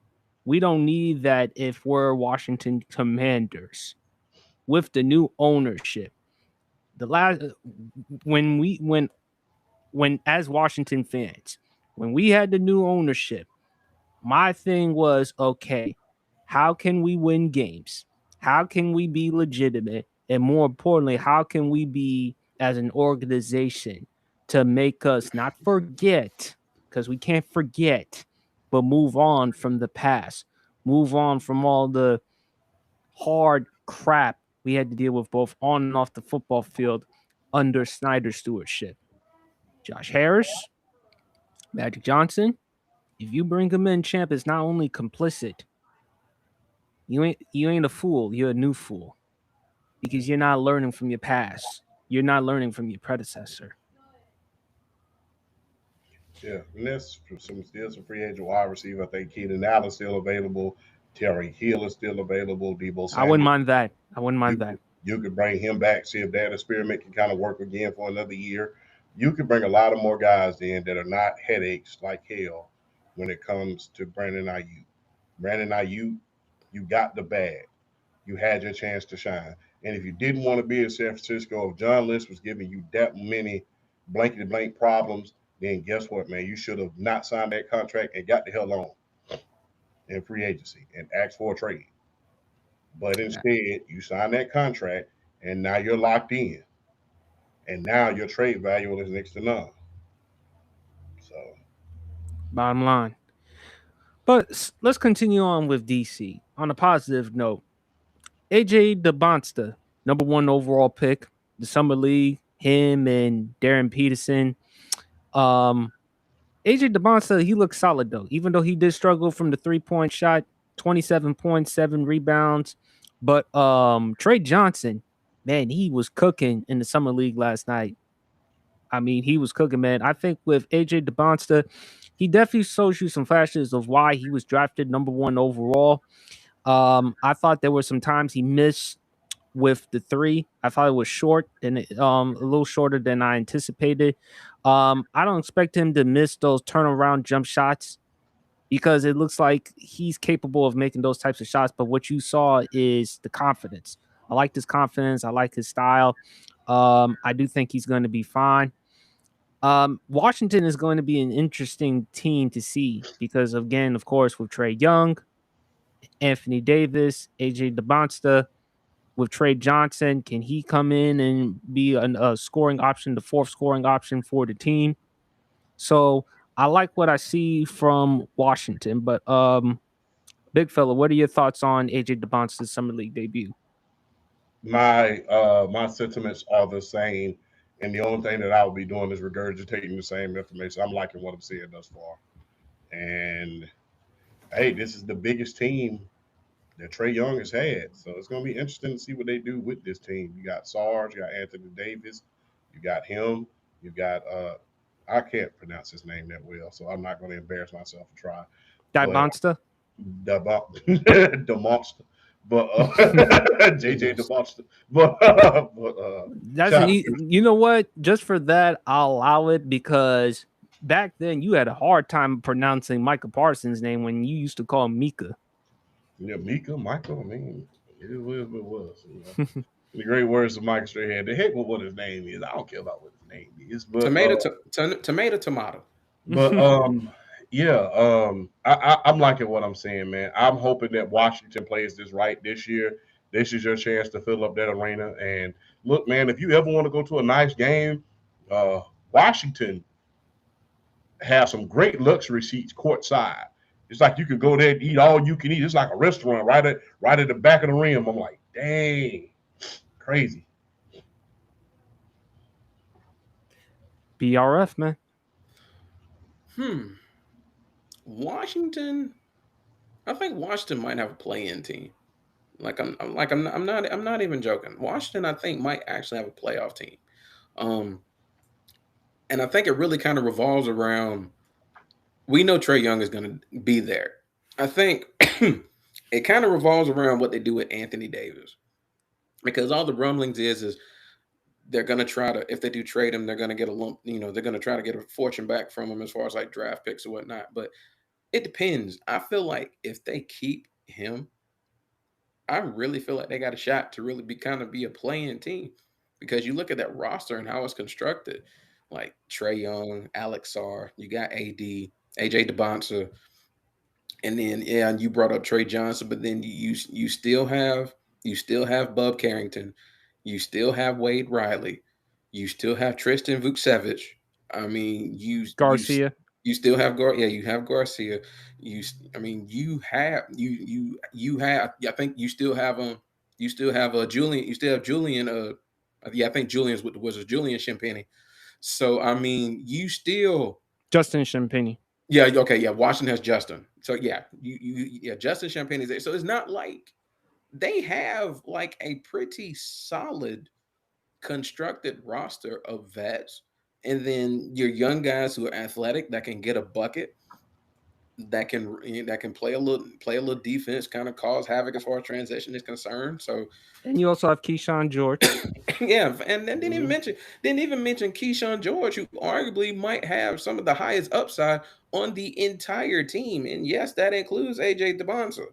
We don't need that if we're Washington Commanders. With the new ownership, the last when as Washington fans, when we had the new ownership, my thing was, okay, how can we win games? How can we be legitimate? And more importantly, how can we be as an organization to make us not forget, because we can't forget, but move on from the past, move on from all the hard crap we had to deal with both on and off the football field under Snyder's stewardship. Josh Harris, Magic Johnson, if you bring him in, champ is not only complicit, you ain't a fool, you're a new fool. Because you're not learning from your past. You're not learning from your predecessor. Yeah, and there's some free agent wide receiver. I think Keenan Allen still available. Terry Hill is still available. Debo I wouldn't Samuel. mind that. I wouldn't mind that. You could bring him back, see if that experiment can kind of work again for another year. You could bring a lot of more guys in that are not headaches like hell when it comes to Brandon Ayuk. Brandon Ayuk, you got the bag. You had your chance to shine. And if you didn't want to be in San Francisco, if John Lynch was giving you that many blankety blank problems, then guess what, man? You should have not signed that contract and got the hell on in free agency and asked for a trade. But instead, you signed that contract and now you're locked in. And now your trade value is next to none. So, Bottom line. But let's continue on with DC. On a positive note, AJ DeBonsta, number 1 overall pick, the Summer League, him and Darren Peterson. AJ DeBonsta, he looks solid though, even though he did struggle from the 3-point shot, 27.7 rebounds. But Trey Johnson, man, he was cooking in the Summer League last night. I mean, he was cooking, man. I think with AJ DeBonsta, he definitely shows you some flashes of why he was drafted number 1 overall. I thought there were some times he missed with the 3. I thought it was short and a little shorter than I anticipated. I don't expect him to miss those turnaround jump shots because it looks like he's capable of making those types of shots. But what you saw is the confidence. I like his confidence. I like his style. I do think he's going to be fine. Washington is going to be an interesting team to see because, again, of course, with Trey Young, Anthony Davis, AJ DeBonsta, with Trey Johnson, can he come in and be a scoring option, the fourth scoring option for the team? So I like what I see from Washington. But big fella, what are your thoughts on AJ DeBonsta's summer league debut? My sentiments are the same, and the only thing that I will be doing is regurgitating the same information. I'm liking what I'm seeing thus far, and hey, this is the biggest team that Trey Young has had, so it's going to be interesting to see what they do with this team. You got Sarge, you got Anthony Davis, you got him, you got I can't pronounce his name that well, so I'm not going to embarrass myself and try, but DeBonsta? the monster, but JJ the monster, That's shout an out you know what? Just for that, I'll allow it because back then you had a hard time pronouncing Michael Parsons' name when you used to call him Mika. yeah, Mika, Michael. I mean, it was what it was. You know, the great words of Mike Strahan. The heck with what his name is. I don't care about what his name is, Tomato, tomato. but yeah, I'm liking what I'm seeing, man. I'm hoping that Washington plays this right this year. This is your chance to fill up that arena. And look, man, if you ever want to go to a nice game, uh, Washington have some great luxury seats courtside. It's like you can go there and eat all you can eat. It's like a restaurant right at the back of the rim. I'm like, dang, crazy. BRF, man. Hmm. Washington. I think Washington might have a play-in team. I'm not even joking. Washington, I think, might actually have a playoff team. Um, and I think it really kind of revolves around. We know Trey Young is going to be there. I think it kind of revolves around what they do with Anthony Davis, because all the rumblings is they're going to try to, if they do trade him, they're going to get a lump. They're going to try to get a fortune back from him as far as like draft picks or whatnot. But it depends. I feel like if they keep him, I really feel like they got a shot to really be a playing team, because you look at that roster and how it's constructed, like Trey Young, Alex Sarr, you got AJ DeBonsa, and then yeah, and you brought up Trey Johnson, but then you still have Bub Carrington, you still have Wade Riley, you still have Tristan Vukcevic. I mean, Garcia. you still have you have Garcia. I mean, you have. I think you still have Julian. You still have Julian. Yeah, I think Julian's with the Wizards. Julian Champagny. So I mean, you still. Justin Champagny. Yeah. Okay. Yeah. Washington has Justin. So yeah, yeah, Justin Champagny is there. So it's not like they have like a pretty solid constructed roster of vets, and then your young guys who are athletic that can get a bucket, that can play a little defense, kind of cause havoc as far as transition is concerned. So And you also have Keyshawn George. yeah, and then Mm-hmm. didn't even mention Keyshawn George, who arguably might have some of the highest upside on the entire team, and yes, that includes AJ DeBonsa.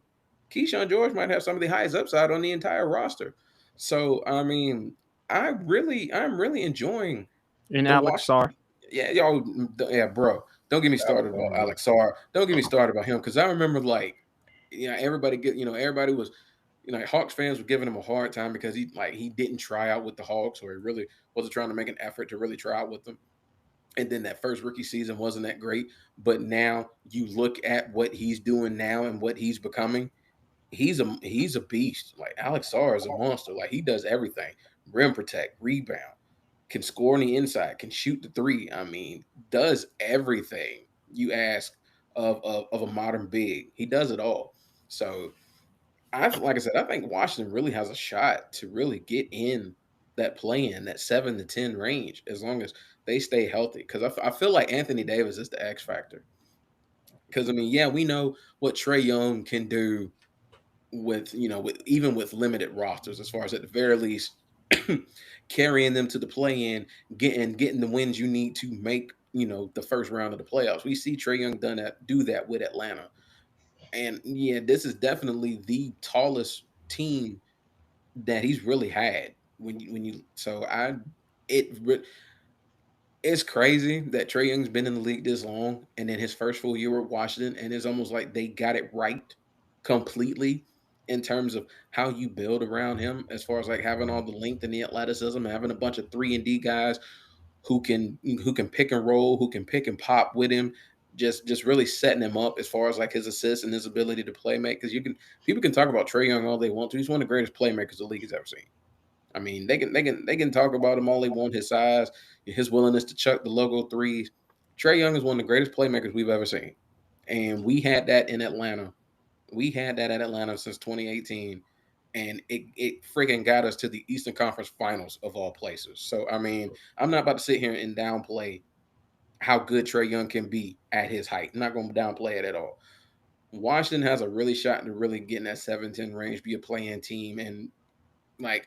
Keyshawn George might have some of the highest upside on the entire roster. So I mean, I'm really enjoying And the Alex Washington. Sarr. Yeah, y'all, yeah, bro. Don't get me started about Alex Sarr. Don't get me started about him, because I remember like, everybody was, Hawks fans were giving him a hard time because he didn't try out with the Hawks, or he really wasn't trying to make an effort to really try out with them. And then that first rookie season wasn't that great. But now you look at what he's doing now and what he's becoming. He's a beast. Like Alex Sarr is a monster. Like he does everything: rim protect, rebound, can score on the inside, can shoot the three. I mean, does everything you ask of a modern big. He does it all. So like I said, I think Washington really has a shot to really get in that play in that 7 to 10 range, as long as they stay healthy. Because I feel like Anthony Davis is the X factor. Because I mean, yeah, we know what Trey Young can do with limited rosters, as far as at the very least carrying them to the play in, getting the wins you need to make the first round of the playoffs. We see Trae Young do that with Atlanta. And yeah, this is definitely the tallest team that he's really had. It it's crazy that Trae Young's been in the league this long, and then his first full year with Washington, and it's almost like they got it right completely in terms of how you build around him, as far as like having all the length and the athleticism, having a bunch of 3-and-D guys who can pick and roll, who can pick and pop with him, just really setting him up as far as like his assists and his ability to play make. Because people can talk about Trae Young all they want to. He's one of the greatest playmakers the league has ever seen. I mean, they can talk about him all they want, his size, his willingness to chuck the logo threes. Trae Young is one of the greatest playmakers we've ever seen. And we had that in Atlanta. We had that at Atlanta since 2018. And it freaking got us to the Eastern Conference Finals of all places. So, I mean, I'm not about to sit here and downplay how good Trae Young can be at his height. I'm not going to downplay it at all. Washington has a really shot to really get in that 7-10 range, be a play-in team. And, like,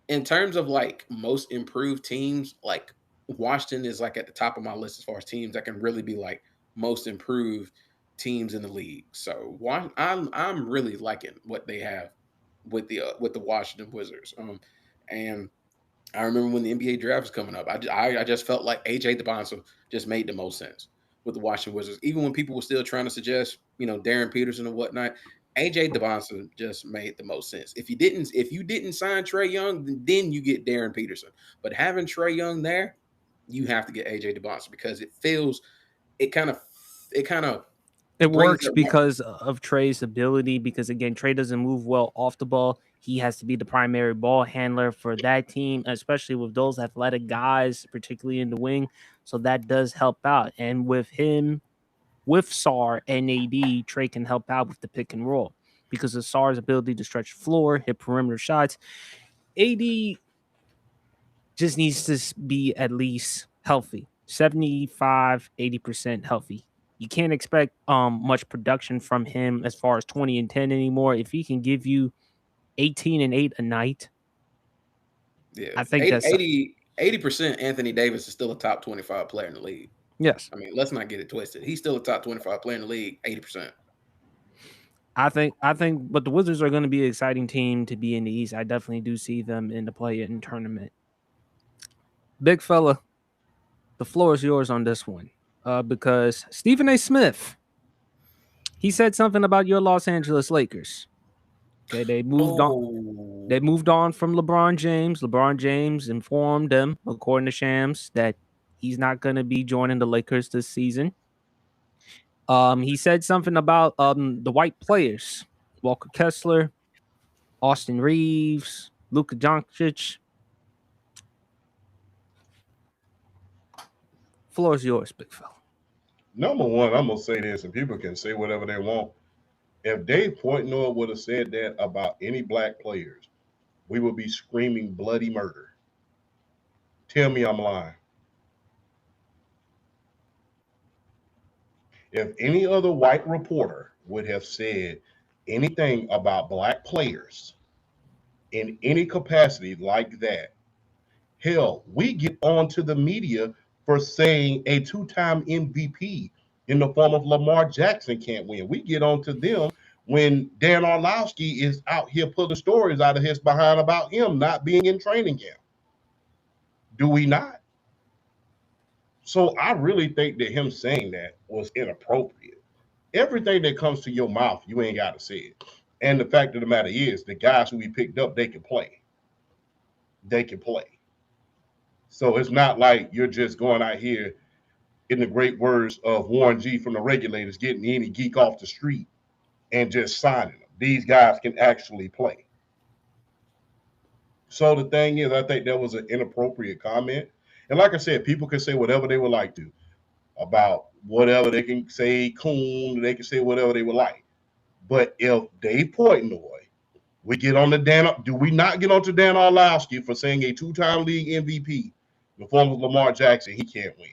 in terms of, like, most improved teams, like, Washington is, like, at the top of my list as far as teams that can really be, like, most improved teams in the league. So, I'm really liking what they have with the Washington Wizards. And I remember when the NBA draft was coming up, I just felt like AJ DeBonsa just made the most sense with the Washington Wizards. Even when people were still trying to suggest, Darren Peterson and whatnot, AJ DeBonsa just made the most sense. If you didn't sign Trae Young, then you get Darren Peterson. But having Trae Young there, you have to get AJ DeBonsa because it kind of It brings works it right. because of Trey's ability. Because again, Trey doesn't move well off the ball. He has to be the primary ball handler for that team, especially with those athletic guys, particularly in the wing. So that does help out. And with him, with SAR and AD, Trey can help out with the pick and roll because of SAR's ability to stretch the floor, hit perimeter shots. AD just needs to be at least healthy, 75, 80% healthy. You can't expect much production from him as far as 20 and 10 anymore. If he can give you 18 and 8 a night, Yeah, I think 80, that's 80% Anthony Davis is still a top 25 player in the league. yes. I mean, let's not get it twisted. He's still a top 25 player in the league, 80%. I think but the Wizards are going to be an exciting team to be in the East. I definitely do see them in the play-in tournament. Big fella, the floor is yours on this one. Because Stephen A. Smith, he said something about your Los Angeles Lakers. Okay, they moved on. Oh, They moved on from LeBron James. LeBron James informed them, according to Shams, that he's not going to be joining the Lakers this season. He said something about the white players: Walker Kessler, Austin Reeves, Luka Doncic. Floor is yours, big fella. Number one, I'm gonna say this, and people can say whatever they want. If Dave Portnoy would have said that about any black players, we would be screaming bloody murder. Tell me I'm lying. If any other white reporter would have said anything about black players in any capacity like that, hell, we get on to the media for saying a two-time MVP in the form of Lamar Jackson can't win. We get on to them when Dan Orlovsky is out here pulling stories out of his behind about him not being in training camp. Do we not? So I really think that him saying that was inappropriate. Everything that comes to your mouth, you ain't got to say it. And the fact of the matter is, the guys who we picked up, they can play. They can play. So it's not like you're just going out here, in the great words of Warren G from the Regulators, getting any geek off the street and just signing them. These guys can actually play. So the thing is, I think that was an inappropriate comment. And like I said, people can say whatever they would like to about whatever. They can say coon, they can say whatever they would like. But if Dave Portnoy, we get on the do we not get on to Dan Orlovsky for saying a two-time league MVP in the form of Lamar Jackson, he can't win.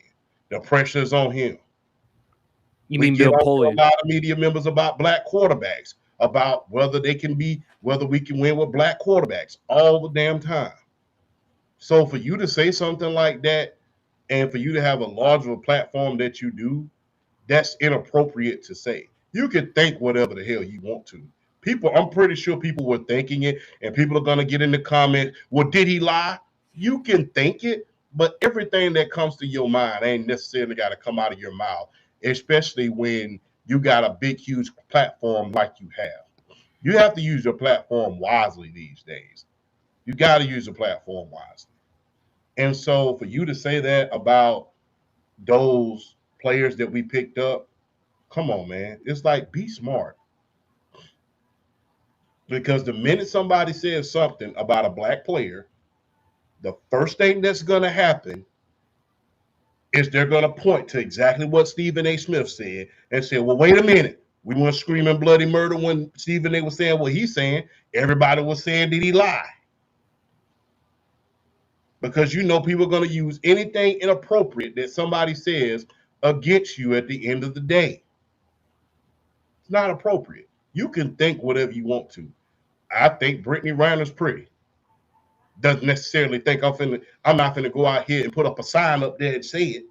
The pressure is on him. You We mean get Bill on to Pulley? a lot of media members about black quarterbacks, about whether we can win with black quarterbacks all the damn time. So for you to say something like that, And for you to have a larger platform that you do, that's inappropriate to say. You can think whatever the hell you want to. People, I'm pretty sure people were thinking it, and people are gonna get in the comments, well, did he lie? You can think it, but everything that comes to your mind ain't necessarily got to come out of your mouth, especially when you got a big, huge platform like you have. You have to use your platform wisely these days. You got to use the platform wisely. And so for you to say that about those players that we picked up, come on, man. It's like, be smart. Because the minute somebody says something about a black player, the first thing that's going to happen is they're going to point to exactly what Stephen A. Smith said and say, well, wait a minute. We weren't screaming bloody murder when Stephen A. was saying what he's saying. Everybody was saying, did he lie? Because you know people are going to use anything inappropriate that somebody says against you at the end of the day. It's not appropriate. You can think whatever you want to. I think Brittany Reiner's pretty. Doesn't necessarily think I'm not finna go out here and put up a sign up there and say it.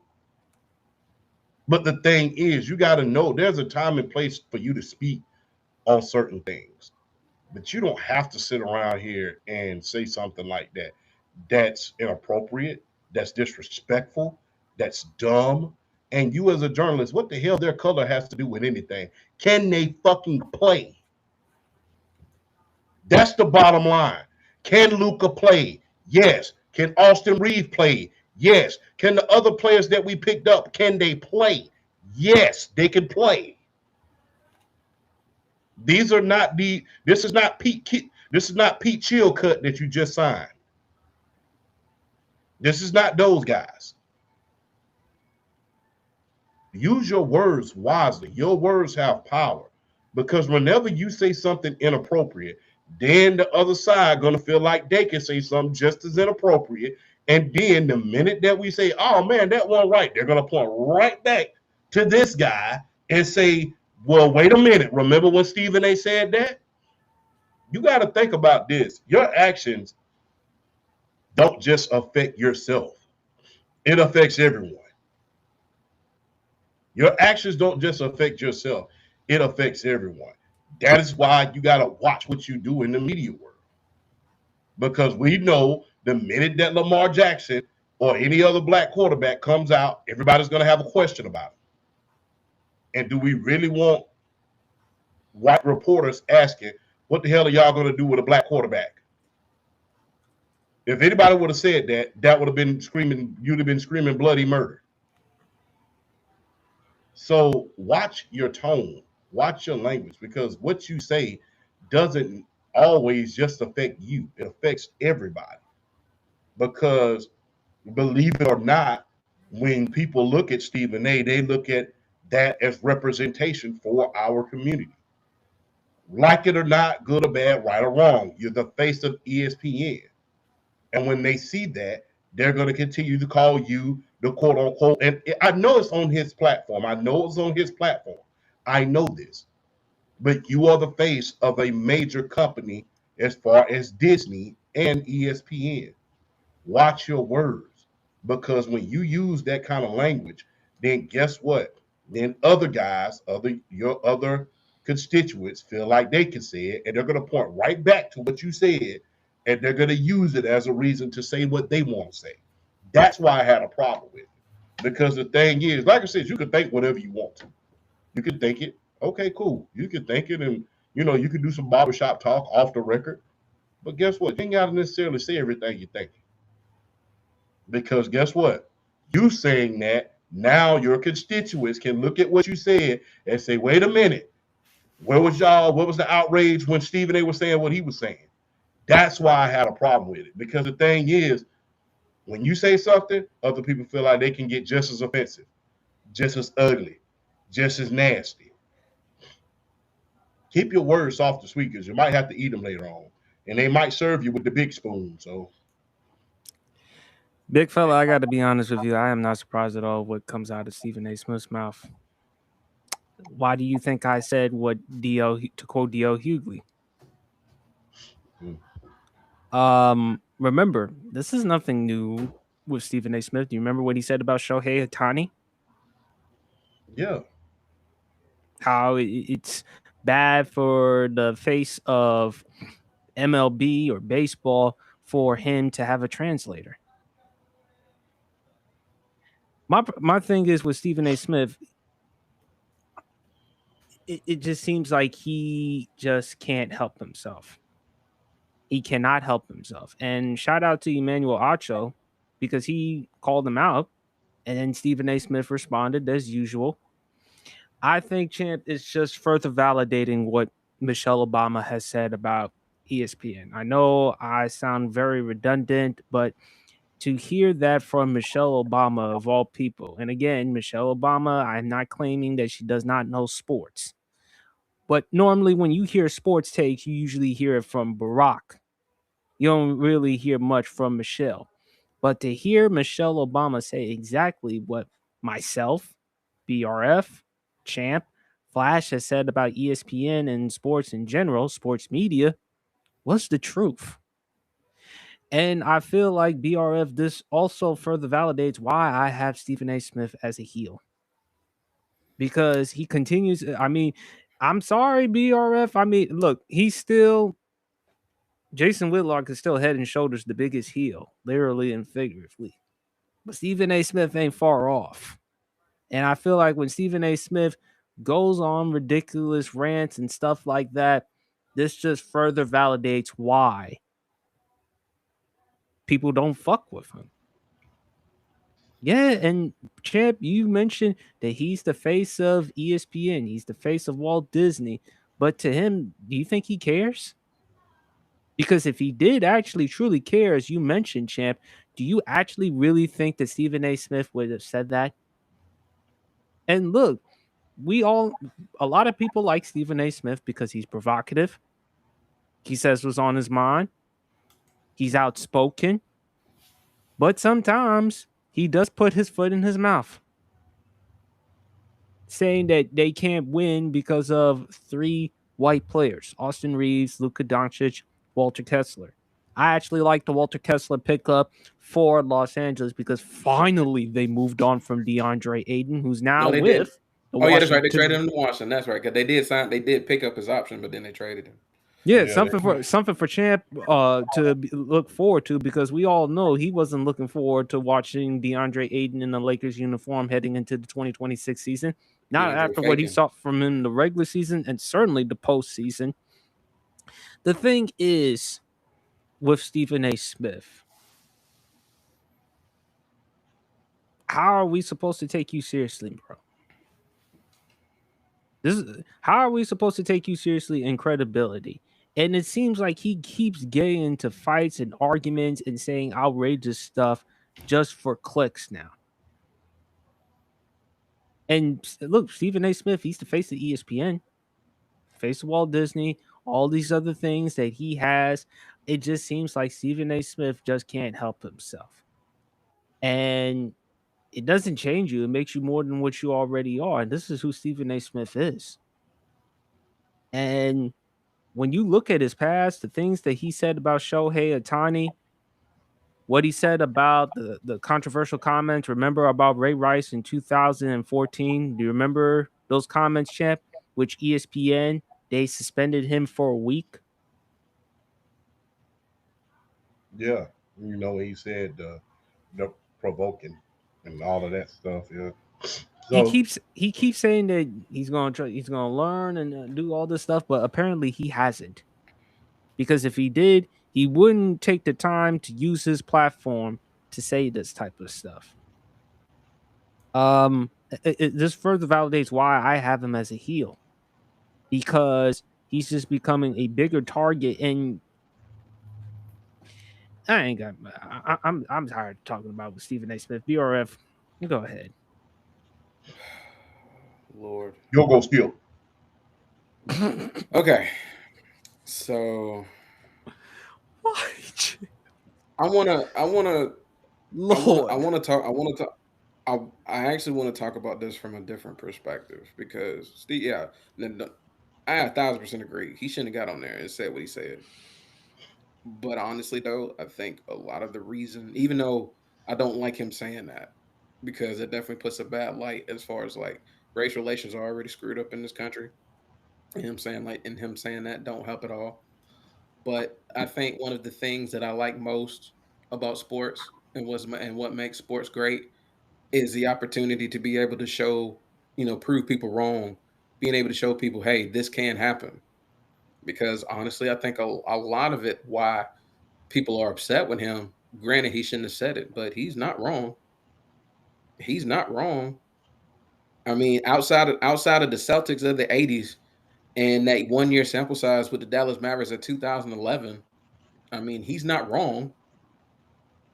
But the thing is, you got to know there's a time and place for you to speak on certain things. But you don't have to sit around here and say something like that. That's inappropriate. That's disrespectful. That's dumb. And you as a journalist, what the hell their color has to do with anything? Can they fucking play? That's the bottom line. Can Luka play? Yes. Can Austin Reeves play? Yes. Can the other players that we picked up, can they play? Yes, they can play. These are not this is not Pete Chilcutt that you just signed. This is not those guys. Use your words wisely. Your words have power. Because whenever you say something inappropriate, then the other side going to feel like they can say something just as inappropriate. And then the minute that we say, oh man, that wasn't right, they're going to point right back to this guy and say, well, wait a minute. Remember when Stephen A. said that? You got to think about this. Your actions don't just affect yourself. It affects everyone. Your actions don't just affect yourself. It affects everyone. That is why you got to watch what you do in the media world. Because we know the minute that Lamar Jackson or any other black quarterback comes out, everybody's going to have a question about it. And do we really want white reporters asking, what the hell are y'all going to do with a black quarterback? If anybody would have said that, that would have been screaming, you'd have been screaming bloody murder. So watch your tone, watch your language, because what you say doesn't always just affect you. It affects everybody. Because believe it or not, when people look at Stephen A., they look at that as representation for our community. Like it or not, good or bad, right or wrong, you're the face of ESPN. And when they see that, they're going to continue to call you the quote unquote. And I know it's on his platform. I know it's on his platform. I know this. But you are the face of a major company as far as Disney and ESPN. Watch your words. Because when you use that kind of language, then guess what? Then other guys, your other constituents feel like they can say it, and they're going to point right back to what you said, and they're going to use it as a reason to say what they want to say. That's why I had a problem with it. Because the thing is, like I said, you can think whatever you want to. You can think it. Okay, cool. You can think it, and you can do some barbershop talk off the record. But guess what? You ain't got to necessarily say everything you think. Because guess what? You saying that, now your constituents can look at what you said and say, wait a minute, where was y'all? What was the outrage when Stephen A. was saying what he was saying? That's why I had a problem with it. Because the thing is, when you say something, other people feel like they can get just as offensive, just as ugly, just as nasty. Keep your words soft and sweet, because you might have to eat them later on. And they might serve you with the big spoon. So, Big fella, I got to be honest with you. I am not surprised at all what comes out of Stephen A. Smith's mouth. Why do you think I said what to quote D.L. Hughley? Remember, this is nothing new. with Stephen A. Smith. Do you remember what he said about Shohei Ohtani? Yeah. How it's bad for the face of MLB or baseball for him to have a translator. My thing is with Stephen A. Smith, it just seems like he just can't help himself. He cannot help himself. And shout out to Emmanuel Acho because he called him out, and then Stephen A. Smith responded as usual. I think, Champ, is just further validating what Michelle Obama has said about ESPN. I know I sound very redundant, but to hear that from Michelle Obama of all people, and again, Michelle Obama, I'm not claiming that she does not know sports, but normally when you hear sports takes, you usually hear it from Barack. You don't really hear much from Michelle. But to hear Michelle Obama say exactly what myself, BRF, Champ, Flash has said about ESPN and sports in general, sports media, was the truth. And I feel like BRF, this also further validates why I have Stephen A. Smith as a heel. Because he continues, I mean, I'm sorry, BRF. I mean, look, he's still, Jason Whitlock is still head and shoulders the biggest heel, literally and figuratively. But Stephen A. Smith ain't far off. And I feel like when Stephen A. Smith goes on ridiculous rants and stuff like that, this just further validates why people don't fuck with him. Yeah, and Champ, you mentioned that he's the face of ESPN. He's the face of Walt Disney. But to him, do you think he cares? Because if he did actually truly care, as you mentioned, Champ, do you actually really think that Stephen A. Smith would have said that? And look, a lot of people like Stephen A. Smith because he's provocative. He says what's on his mind. He's outspoken. But sometimes he does put his foot in his mouth, saying that they can't win because of 3 white players: Austin Reeves, Luka Doncic, Walter Kessler. I actually like the Walter Kessler pickup for Los Angeles because finally they moved on from DeAndre Ayton, who's now No, they with didn't. the Oh yeah, that's right. They Washington. traded him to Washington. That's right. Because they did pick up his option, but then they traded him. Yeah, Yeah. something for Champ look forward to, because we all know he wasn't looking forward to watching DeAndre Ayton in the Lakers uniform heading into the 2026 season. Not DeAndre after what he faking. saw from him in the regular season and certainly the postseason. The thing is with Stephen A. Smith, how are we supposed to take you seriously, bro? How are we supposed to take you seriously in credibility? And it seems like he keeps getting into fights and arguments and saying outrageous stuff just for clicks now. And look, Stephen A. Smith, he's the face of ESPN, face of Walt Disney, all these other things that he has. It just seems like Stephen A. Smith just can't help himself. And it doesn't change you. It makes you more than what you already are. And this is who Stephen A. Smith is. And when you look at his past, the things that he said about Shohei Ohtani, what he said about the controversial comments, remember about Ray Rice in 2014? Do you remember those comments, Champ? Which ESPN, they suspended him for a week. Yeah. He said provoking and all of that stuff. Yeah. So He keeps saying that he's gonna learn and do all this stuff, but apparently he hasn't. Because if he did, he wouldn't take the time to use his platform to say this type of stuff. This further validates why I have him as a heel, because he's just becoming a bigger target. And I ain't got. I'm tired of talking about with Stephen A. Smith. BRF, go ahead. Lord. you'll go still. Okay. So Why? I wanna Lord. I wanna talk I actually want to talk about this from a different perspective because Steve, yeah, I 1,000% agree. He shouldn't have got on there and said what he said. But honestly, though, I think a lot of the reason, even though I don't like him saying that because it definitely puts a bad light as far as like race relations are already screwed up in this country. And him saying that don't help at all. But I think one of the things that I like most about sports and what makes sports great is the opportunity to be able to show, prove people wrong, being able to show people, hey, this can happen. Because honestly, I think a lot of it why people are upset with him. Granted, he shouldn't have said it, but he's not wrong. He's not wrong. I mean, outside of the Celtics of the '80s and that 1 year sample size with the Dallas Mavericks of 2011, I mean, he's not wrong.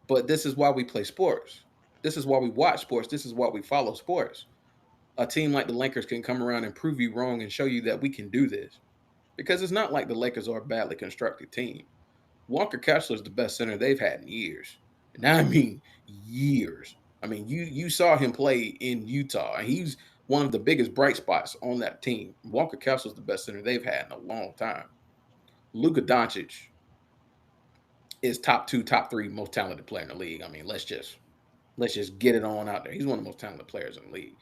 But this is why we play sports. This is why we watch sports. This is why we follow sports. A team like the Lakers can come around and prove you wrong and show you that we can do this. Because it's not like the Lakers are a badly constructed team. Walker Kessler is the best center they've had in years. And I mean years. I mean, you saw him play in Utah, and he's one of the biggest bright spots on that team. Walker Kessler is the best center they've had in a long time. Luka Doncic is top two, top three most talented player in the league. I mean, let's just get it on out there. He's one of the most talented players in the league.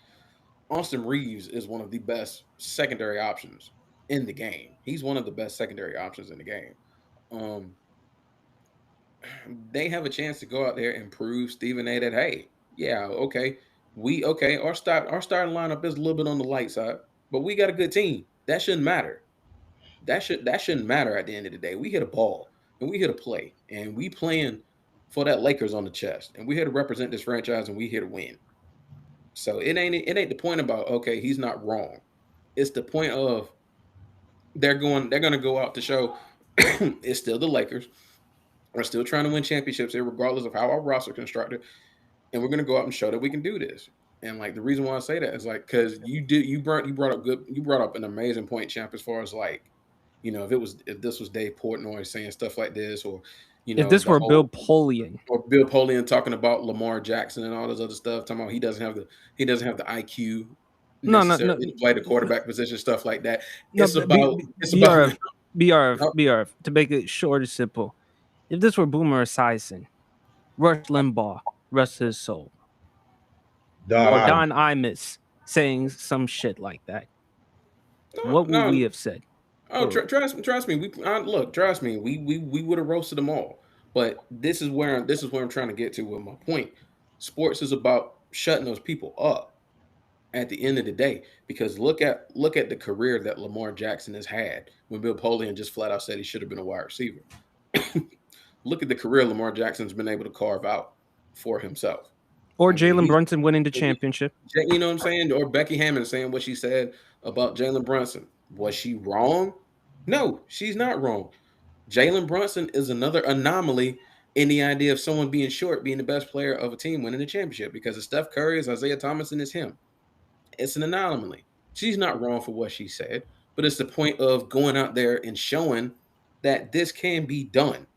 Austin Reeves is one of the best secondary options in the game. He's one of the best secondary options in the game. Um, they have a chance to go out there and prove Stephen A. that hey, yeah, okay, our starting lineup is a little bit on the light side, but we got a good team. That shouldn't matter. That shouldn't matter at the end of the day. We hit a ball and we hit a play and we playing for that Lakers on the chest and we here to represent this franchise and we here to win. So it ain't the point about okay, he's not wrong. It's the point of they're gonna go out to show it's still the Lakers. We're still trying to win championships here, regardless of how our roster constructed, and we're gonna go out and show that we can do this. And like the reason why I say that is like because you brought up an amazing point, champ, as far as like if this was Dave Portnoy saying stuff like this, or If this the were Bill whole Polian, or Bill Polian talking about Lamar Jackson and all this other stuff, talking about he doesn't have the IQ no, no, no, necessarily to play the quarterback position, stuff like that. no, It's about BRF, BRF. To make it short and simple, if this were Boomer Esiason, Rush Limbaugh, rest his soul, or Don Don Imus saying some shit like that, no, what would no. we have said? Oh, trust me. Look, trust me. We would have roasted them all. But this is where I'm trying to get to with my point. Sports is about shutting those people up at the end of the day. Because look at the career that Lamar Jackson has had when Bill Polian just flat out said he should have been a wide receiver. Look at the career Lamar Jackson's been able to carve out for himself. Or I mean, Jalen Brunson winning the championship? you know what I'm saying? Or Becky Hammond saying what she said about Jalen Brunson. Was she wrong? No, she's not wrong. Jalen Brunson is another anomaly in the idea of someone being short, being the best player of a team winning the championship because of Steph Curry, is Isaiah Thomas, and it's him. It's an anomaly. She's not wrong for what she said, but it's the point of going out there and showing that this can be done.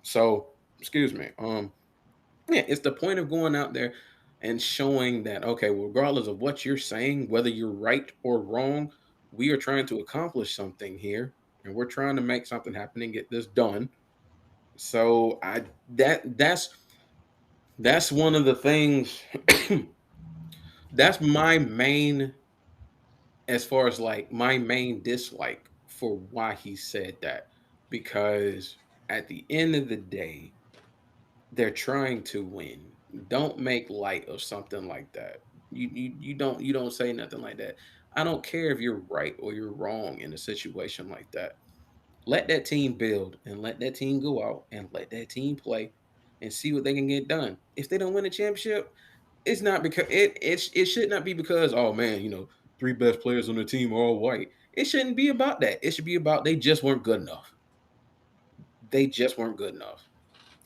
So, excuse me. Yeah, it's the point of going out there and showing that okay, well, regardless of what you're saying, whether you're right or wrong, we are trying to accomplish something here, and we're trying to make something happen and get this done. So I that's one of the things. That's my main, as far as like my main dislike for why he said that, because at the end of the day, they're trying to win. Don't make light of something like that. You don't say nothing like that. I don't care if you're right or you're wrong in a situation like that. Let that team build and let that team go out and let that team play and see what they can get done. If they don't win a championship, it's not because it should not be because oh man, three best players on the team are all white. It shouldn't be about that. It should be about they just weren't good enough. They just weren't good enough.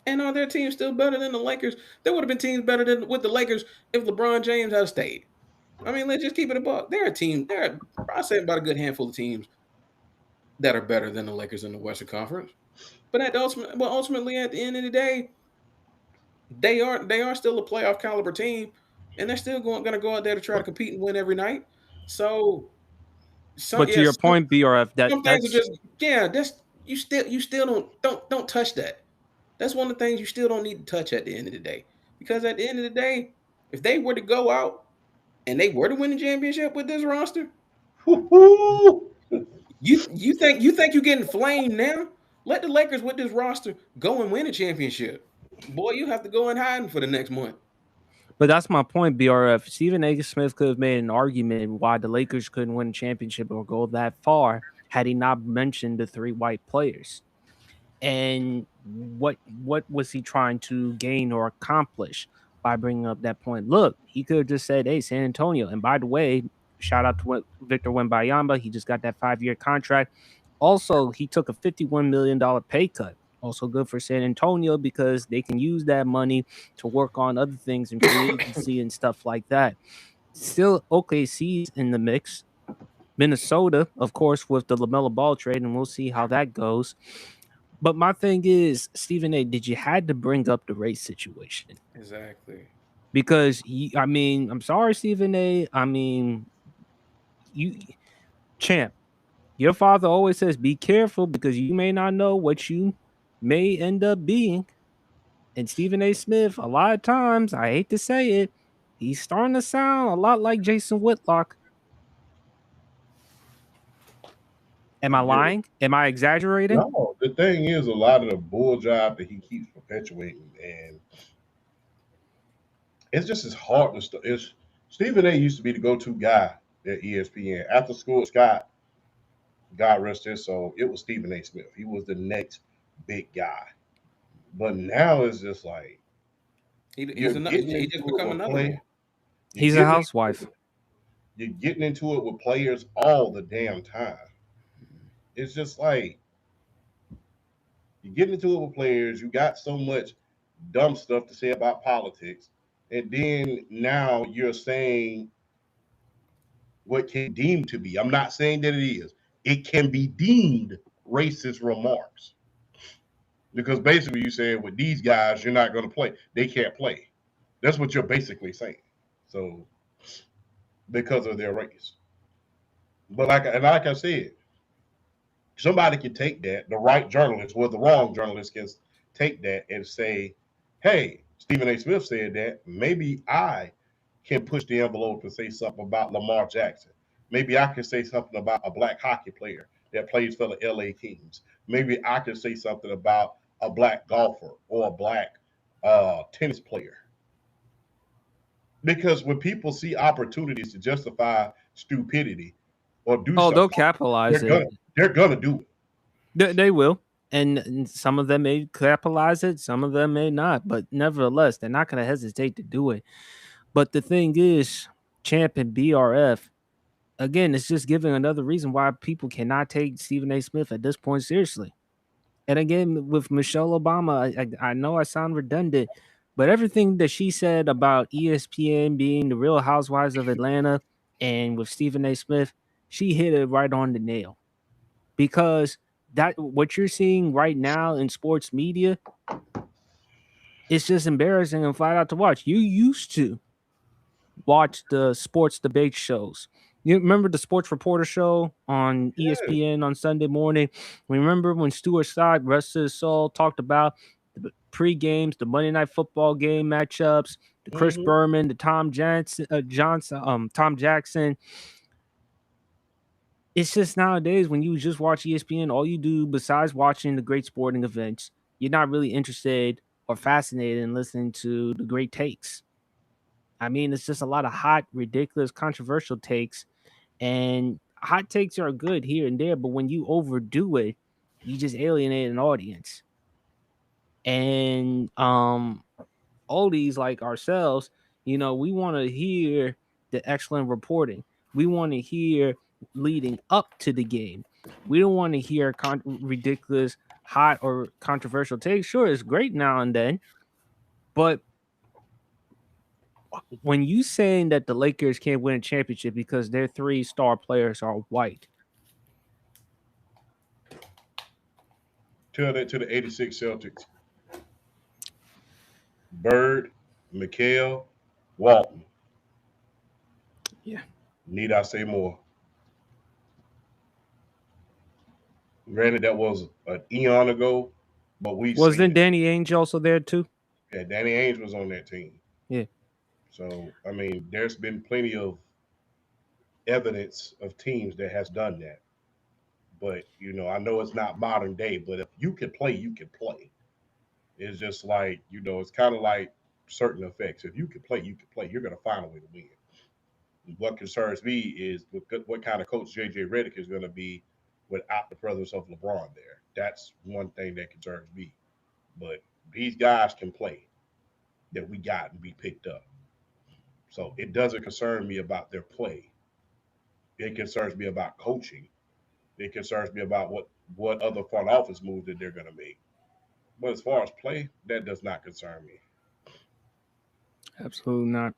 And are their teams still better than the Lakers? There would have been teams better than with the Lakers if LeBron James had stayed. I mean, let's just keep it a buck. There are teams. I say about a good handful of teams that are better than the Lakers in the Western Conference. But ultimately, at the end of the day, they are still a playoff caliber team, and they're still going to go out there to try to compete and win every night. So, But to your point, BRF, some things are just That's you still don't touch that. That's one of the things you still don't need to touch at the end of the day. Because at the end of the day, if they were to go out and they were to win the championship with this roster, Woo-hoo! you think you're getting flamed now? Let the Lakers with this roster go and win a championship. Boy, you have to go in hiding for the next month. But that's my point, BRF. Stephen A. Smith could have made an argument why the Lakers couldn't win a championship or go that far had he not mentioned the three white players. And what was he trying to gain or accomplish by bringing up that point? Look, he could have just said, "Hey, San Antonio." And by the way, shout out to Victor Wembanyama. He just got that 5-year contract. Also, he took a $51 million pay cut. Also good for San Antonio because they can use that money to work on other things in free agency and stuff like that. Still, OKC's in the mix. Minnesota, of course, with the LaMelo Ball trade, and we'll see how that goes. But my thing is, Stephen A., did you had to bring up the race situation? Exactly. Because I mean, I'm sorry, Stephen A. I mean, you champ. Your father always says, "Be careful because you may not know what you may end up being." And Stephen A. Smith, a lot of times, I hate to say it, he's starting to sound a lot like Jason Whitlock. Am I Yeah. lying? Am I exaggerating? No, the thing is, a lot of the bull job that he keeps perpetuating, and it's just as hard to. It's Stephen A. used to be the go-to guy at ESPN. After school, Scott, God rest his soul, it was Stephen A. Smith. He was the next big guy. But now it's just like you're getting He into just it become with another play. one. You're He's a getting housewife. you're getting into it with players all the damn time. It's just like you're getting into it with players. You got so much dumb stuff to say about politics, and then now you're saying what can be deemed to be. I'm not saying that it is. It can be deemed racist remarks because basically you said with these guys you're not going to play. They can't play. That's what you're basically saying. So because of their race, but like I said, somebody can take that. The right journalist, or the wrong journalist, can take that and say, "Hey, Stephen A. Smith said that. Maybe I can push the envelope and say something about Lamar Jackson. Maybe I can say something about a black hockey player that plays for the LA Kings. Maybe I can say something about a black golfer or a black tennis player." Because when people see opportunities to justify stupidity or do Oh, they'll something, capitalize they're it. gonna do it. They will. And some of them may capitalize it, some of them may not. But nevertheless, they're not going to hesitate to do it. But the thing is, Champ and BRF, again, it's just giving another reason why people cannot take Stephen A. Smith at this point seriously. And again, with Michelle Obama, I know I sound redundant, but everything that she said about ESPN being the Real Housewives of Atlanta and with Stephen A. Smith, she hit it right on the nail. Because that what you're seeing right now in sports media, it's just embarrassing and flat out to watch. You used to watch the sports debate shows. You remember the sports reporter show on Yeah. ESPN on Sunday morning? Remember when Stuart Scott, rest of his soul, talked about the pre-games, the Monday Night Football game matchups, the Chris Mm-hmm. Berman, the Tom Jackson. It's just nowadays when you just watch ESPN, all you do besides watching the great sporting events, you're not really interested or fascinated in listening to the great takes. I mean, it's just a lot of hot, ridiculous, controversial takes, and hot takes are good here and there, but when you overdo it, you just alienate an audience. And oldies like ourselves, we want to hear the excellent reporting. We want to hear leading up to the game. We don't want to hear ridiculous, hot, or controversial takes. Sure, it's great now and then, but when you saying that the Lakers can't win a championship because their three star players are white, Tell that to the 86 Celtics. Bird, McHale, Walton. yeah, Need I say more? Granted, that was an eon ago, but we've seen wasn't it. Danny Ainge also there too? Yeah, Danny Ainge was on that team. Yeah. So I mean, there's been plenty of evidence of teams that has done that. But I know it's not modern day, but if you can play, you can play. It's just like, it's kind of like certain effects. If you can play, you can play. You're gonna find a way to win. What concerns me is what kind of coach JJ Redick is gonna be without the presence of LeBron there. That's one thing that concerns me. But these guys can play that we got and be picked up. So it doesn't concern me about their play. It concerns me about coaching. It concerns me about what other front office moves that they're going to make. But as far as play, that does not concern me. Absolutely not.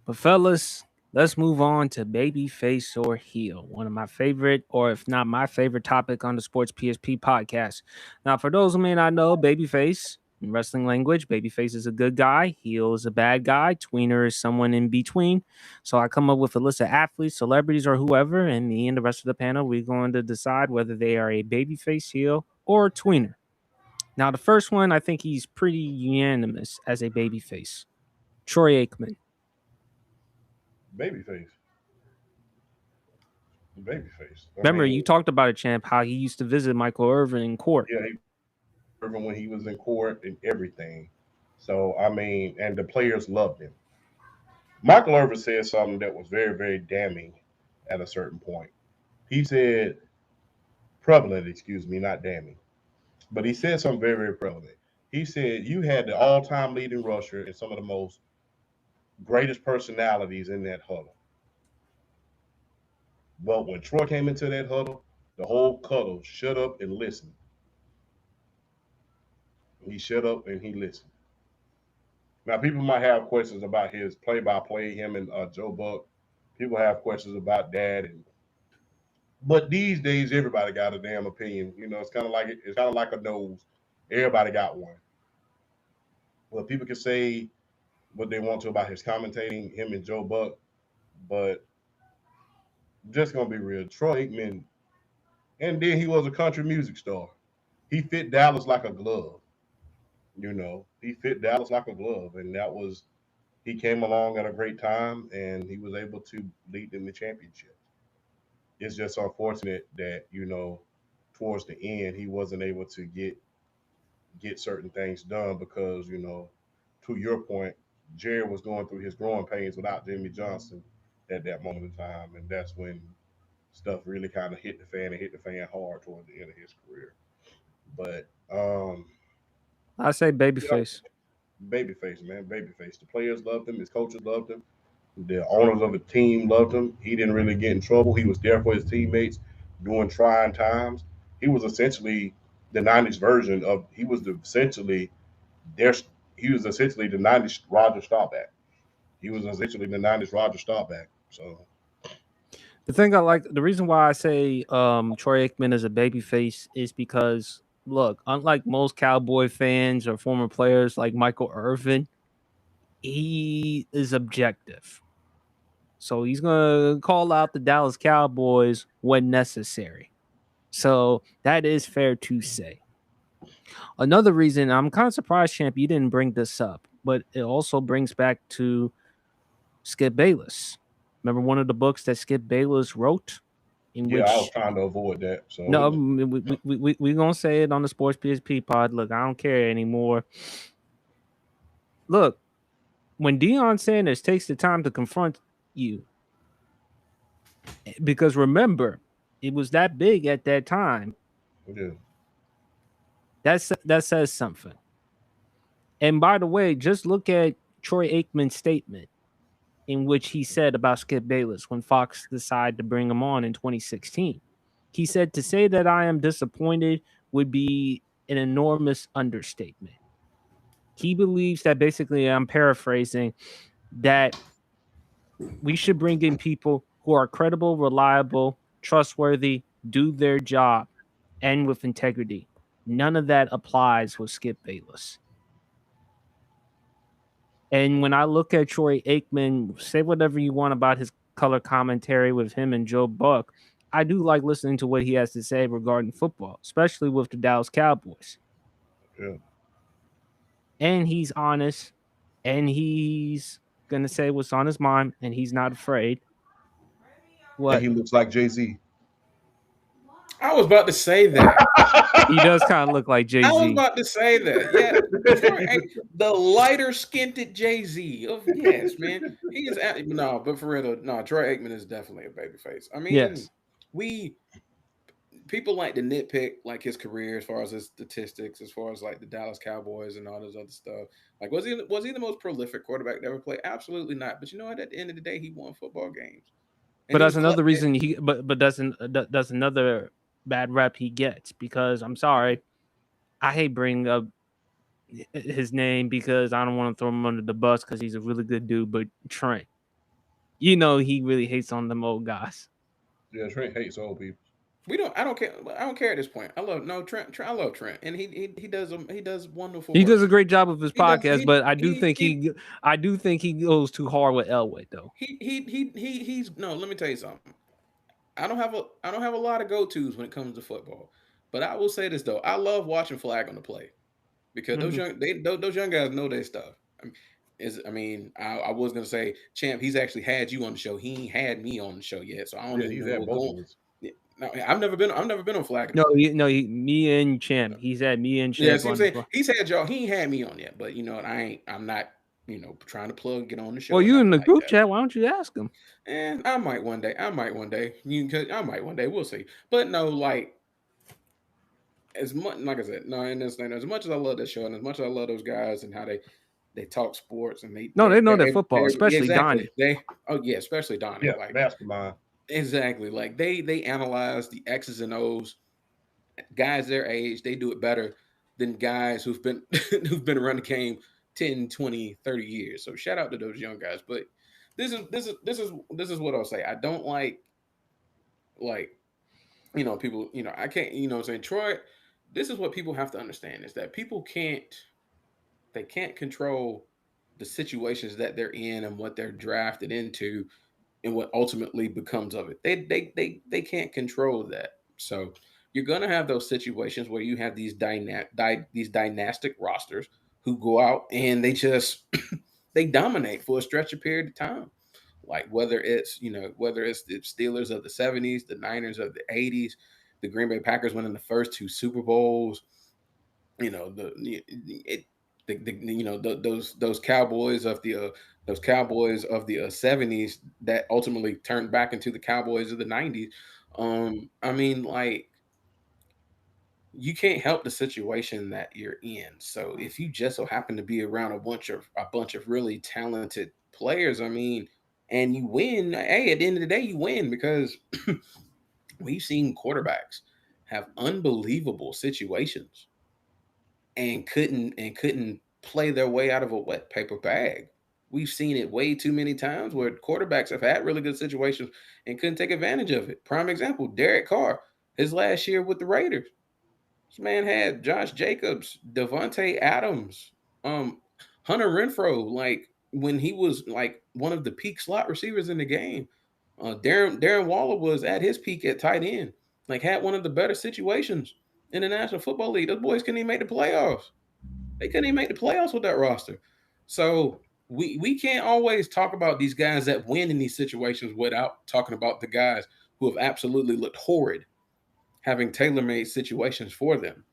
But fellas, let's move on to babyface or heel. One of my favorite, or if not my favorite topic on the Sports PSP podcast. Now, for those who may not know, babyface in wrestling language, babyface is a good guy, heel is a bad guy, tweener is someone in between. So I come up with a list of athletes, celebrities, or whoever, and me and the rest of the panel, we're going to decide whether they are a babyface, heel, or a tweener. Now, the first one, I think he's pretty unanimous as a babyface. Troy Aikman. Babyface. Babyface. I Remember, you mean, talked about it, champ, how he used to visit Michael Irvin in court. yeah, even when he was in court and everything. So, I mean, and the players loved him. Michael Irvin said something that was very, very damning at a certain point. He said, prevalent, excuse me, not damning, but he said something very, very prevalent. He said, you had the all time leading rusher and some of the most greatest personalities in that huddle. But when Troy came into that huddle, the whole cuddle shut up and listened. He shut up and he listened. Now, people might have questions about his play by play, him and Joe Buck. People have questions about that, but these days everybody got a damn opinion. It's kind of like a nose. Everybody got one. Well, people can say what they want to about his commentating, him and Joe Buck, but just gonna be real. Troy Aikman, and then he was a country music star. He fit Dallas like a glove. He fit Dallas like a glove, and that was he came along at a great time, and he was able to lead them to championship. It's just unfortunate that towards the end he wasn't able to get certain things done because to your point, Jerry was going through his growing pains without Jimmy Johnson at that moment in time, and that's when stuff really kind of hit the fan and hit the fan hard towards the end of his career. But I say yeah, babyface. babyface, man, babyface. The players loved him, his coaches loved him, the owners of the team loved him. He didn't really get in trouble. He was there for his teammates during trying times. He was essentially the '90s version of. Their. He was essentially the '90s Roger Staubach. He was essentially the '90s Roger Staubach. So The thing the reason why I say Troy Aikman is a babyface is because, look, unlike most Cowboy fans or former players like Michael Irvin, he is objective. So he's going to call out the Dallas Cowboys when necessary. So that is fair to say. Another reason, I'm kind of surprised, Champ, you didn't bring this up, but it also brings back to Skip Bayless. Remember one of the books that Skip Bayless wrote? In yeah, I was which, trying to avoid that. no, So we're going to say it on the Sports PSP pod. Look, I don't care anymore. Look, when Deion Sanders takes the time to confront you, because remember, it was that big at that time. yeah, That says something. And by the way, just look at Troy Aikman's statement in which he said about Skip Bayless when Fox decided to bring him on in 2016. He said, to say that I am disappointed would be an enormous understatement. He believes that, basically, I'm paraphrasing, that we should bring in people who are credible, reliable, trustworthy, do their job, and with integrity. None of that applies with Skip Bayless. And when I look at Troy Aikman, say whatever you want about his color commentary with him and Joe Buck, I do like listening to what he has to say regarding football, especially with the Dallas Cowboys. yeah. and he's honest, and he's gonna say what's on his mind, and he's not afraid. And What? he looks like Jay-Z. I was about to say that. He does kind of look like I was Jay-Z. about to say that. Yeah, the lighter skinned Jay-Z. Yes, man. He is no, but for real, no. Troy Aikman is definitely a babyface. I mean, Yes. people like to nitpick like his career as far as his statistics, as far as like the Dallas Cowboys and all this other stuff. Like, was he the most prolific quarterback to ever play? Absolutely not. But you know what? At the end of the day, he won football games, and But he was that's clutch. another reason that's another bad rep he gets, because I'm sorry, I hate bringing up his name because I don't want to throw him under the bus because he's a really good dude. But Trent, he really hates on them old guys. Yeah, Trent hates old people. We don't. I don't care. I don't care at this point. I love no Trent. I love Trent, and he does wonderful He work. does a great job of his He does. podcast, but I do think he goes too hard with Elway though. He's no. Let me tell you something. I don't have a lot of go tos when it comes to football, but I will say this though. I love watching flag on the play because Mhm. those young guys know their stuff. I was gonna say, champ. He's actually had you on the show. He ain't had me on the show yet, so I don't Yeah, even he's know had what both going. of us. Yeah, no, I've never been on flag on the No, play. me and Champ. He's had me and Yeah, Champ see, I'm on the saying phone. he's had y'all. He ain't had me on yet, but you know what? I'm not, trying to get on the show Well, or you in nothing the like group that. chat? Why don't you ask him? And I might one day. I might one day. I might one day. We'll see. But no, like as much, like I said, no, and this thing, as much as I love this show, and as much as I love those guys and how they talk sports and No, they know their football, yeah, especially exactly. Donnie. Oh yeah, especially Donnie. Yeah, Like mastermind. exactly. Like they analyze the X's and O's. Guys their age, they do it better than guys who've been who've been around the game 10, 20, 30 years. So shout out to those young guys. But this is what I'll say. I don't like people, I can't, what I'm saying, Troy, this is what people have to understand is that people can't control the situations that they're in and what they're drafted into and what ultimately becomes of it. They can't control that. So you're gonna have those situations where you have these dynastic rosters who go out and they just they dominate for a stretch of period of time. Like whether it's the Steelers of the 70s, the Niners of the 80s, the Green Bay Packers winning the first two Super Bowls, you know the it, those Cowboys of the 70s that ultimately turned back into the Cowboys of the 90s. I mean, like, you can't help the situation that you're in. So if you just so happen to be around a bunch of really talented players, I mean, and you win, hey, at the end of the day, you win because we've seen quarterbacks have unbelievable situations and couldn't play their way out of a wet paper bag. We've seen it way too many times where quarterbacks have had really good situations and couldn't take advantage of it. Prime example, Derek Carr, his last year with the Raiders. This man had Josh Jacobs, Devontae Adams, um, Hunter Renfro, like when he was like one of the peak slot receivers in the game. Darren Waller was at his peak at tight end, like had one of the better situations in the National Football League. Those boys couldn't even make the playoffs. They couldn't even make the playoffs with that roster. So we can't always talk about these guys that win in these situations without talking about the guys who have absolutely looked horrid, having tailor-made situations for them.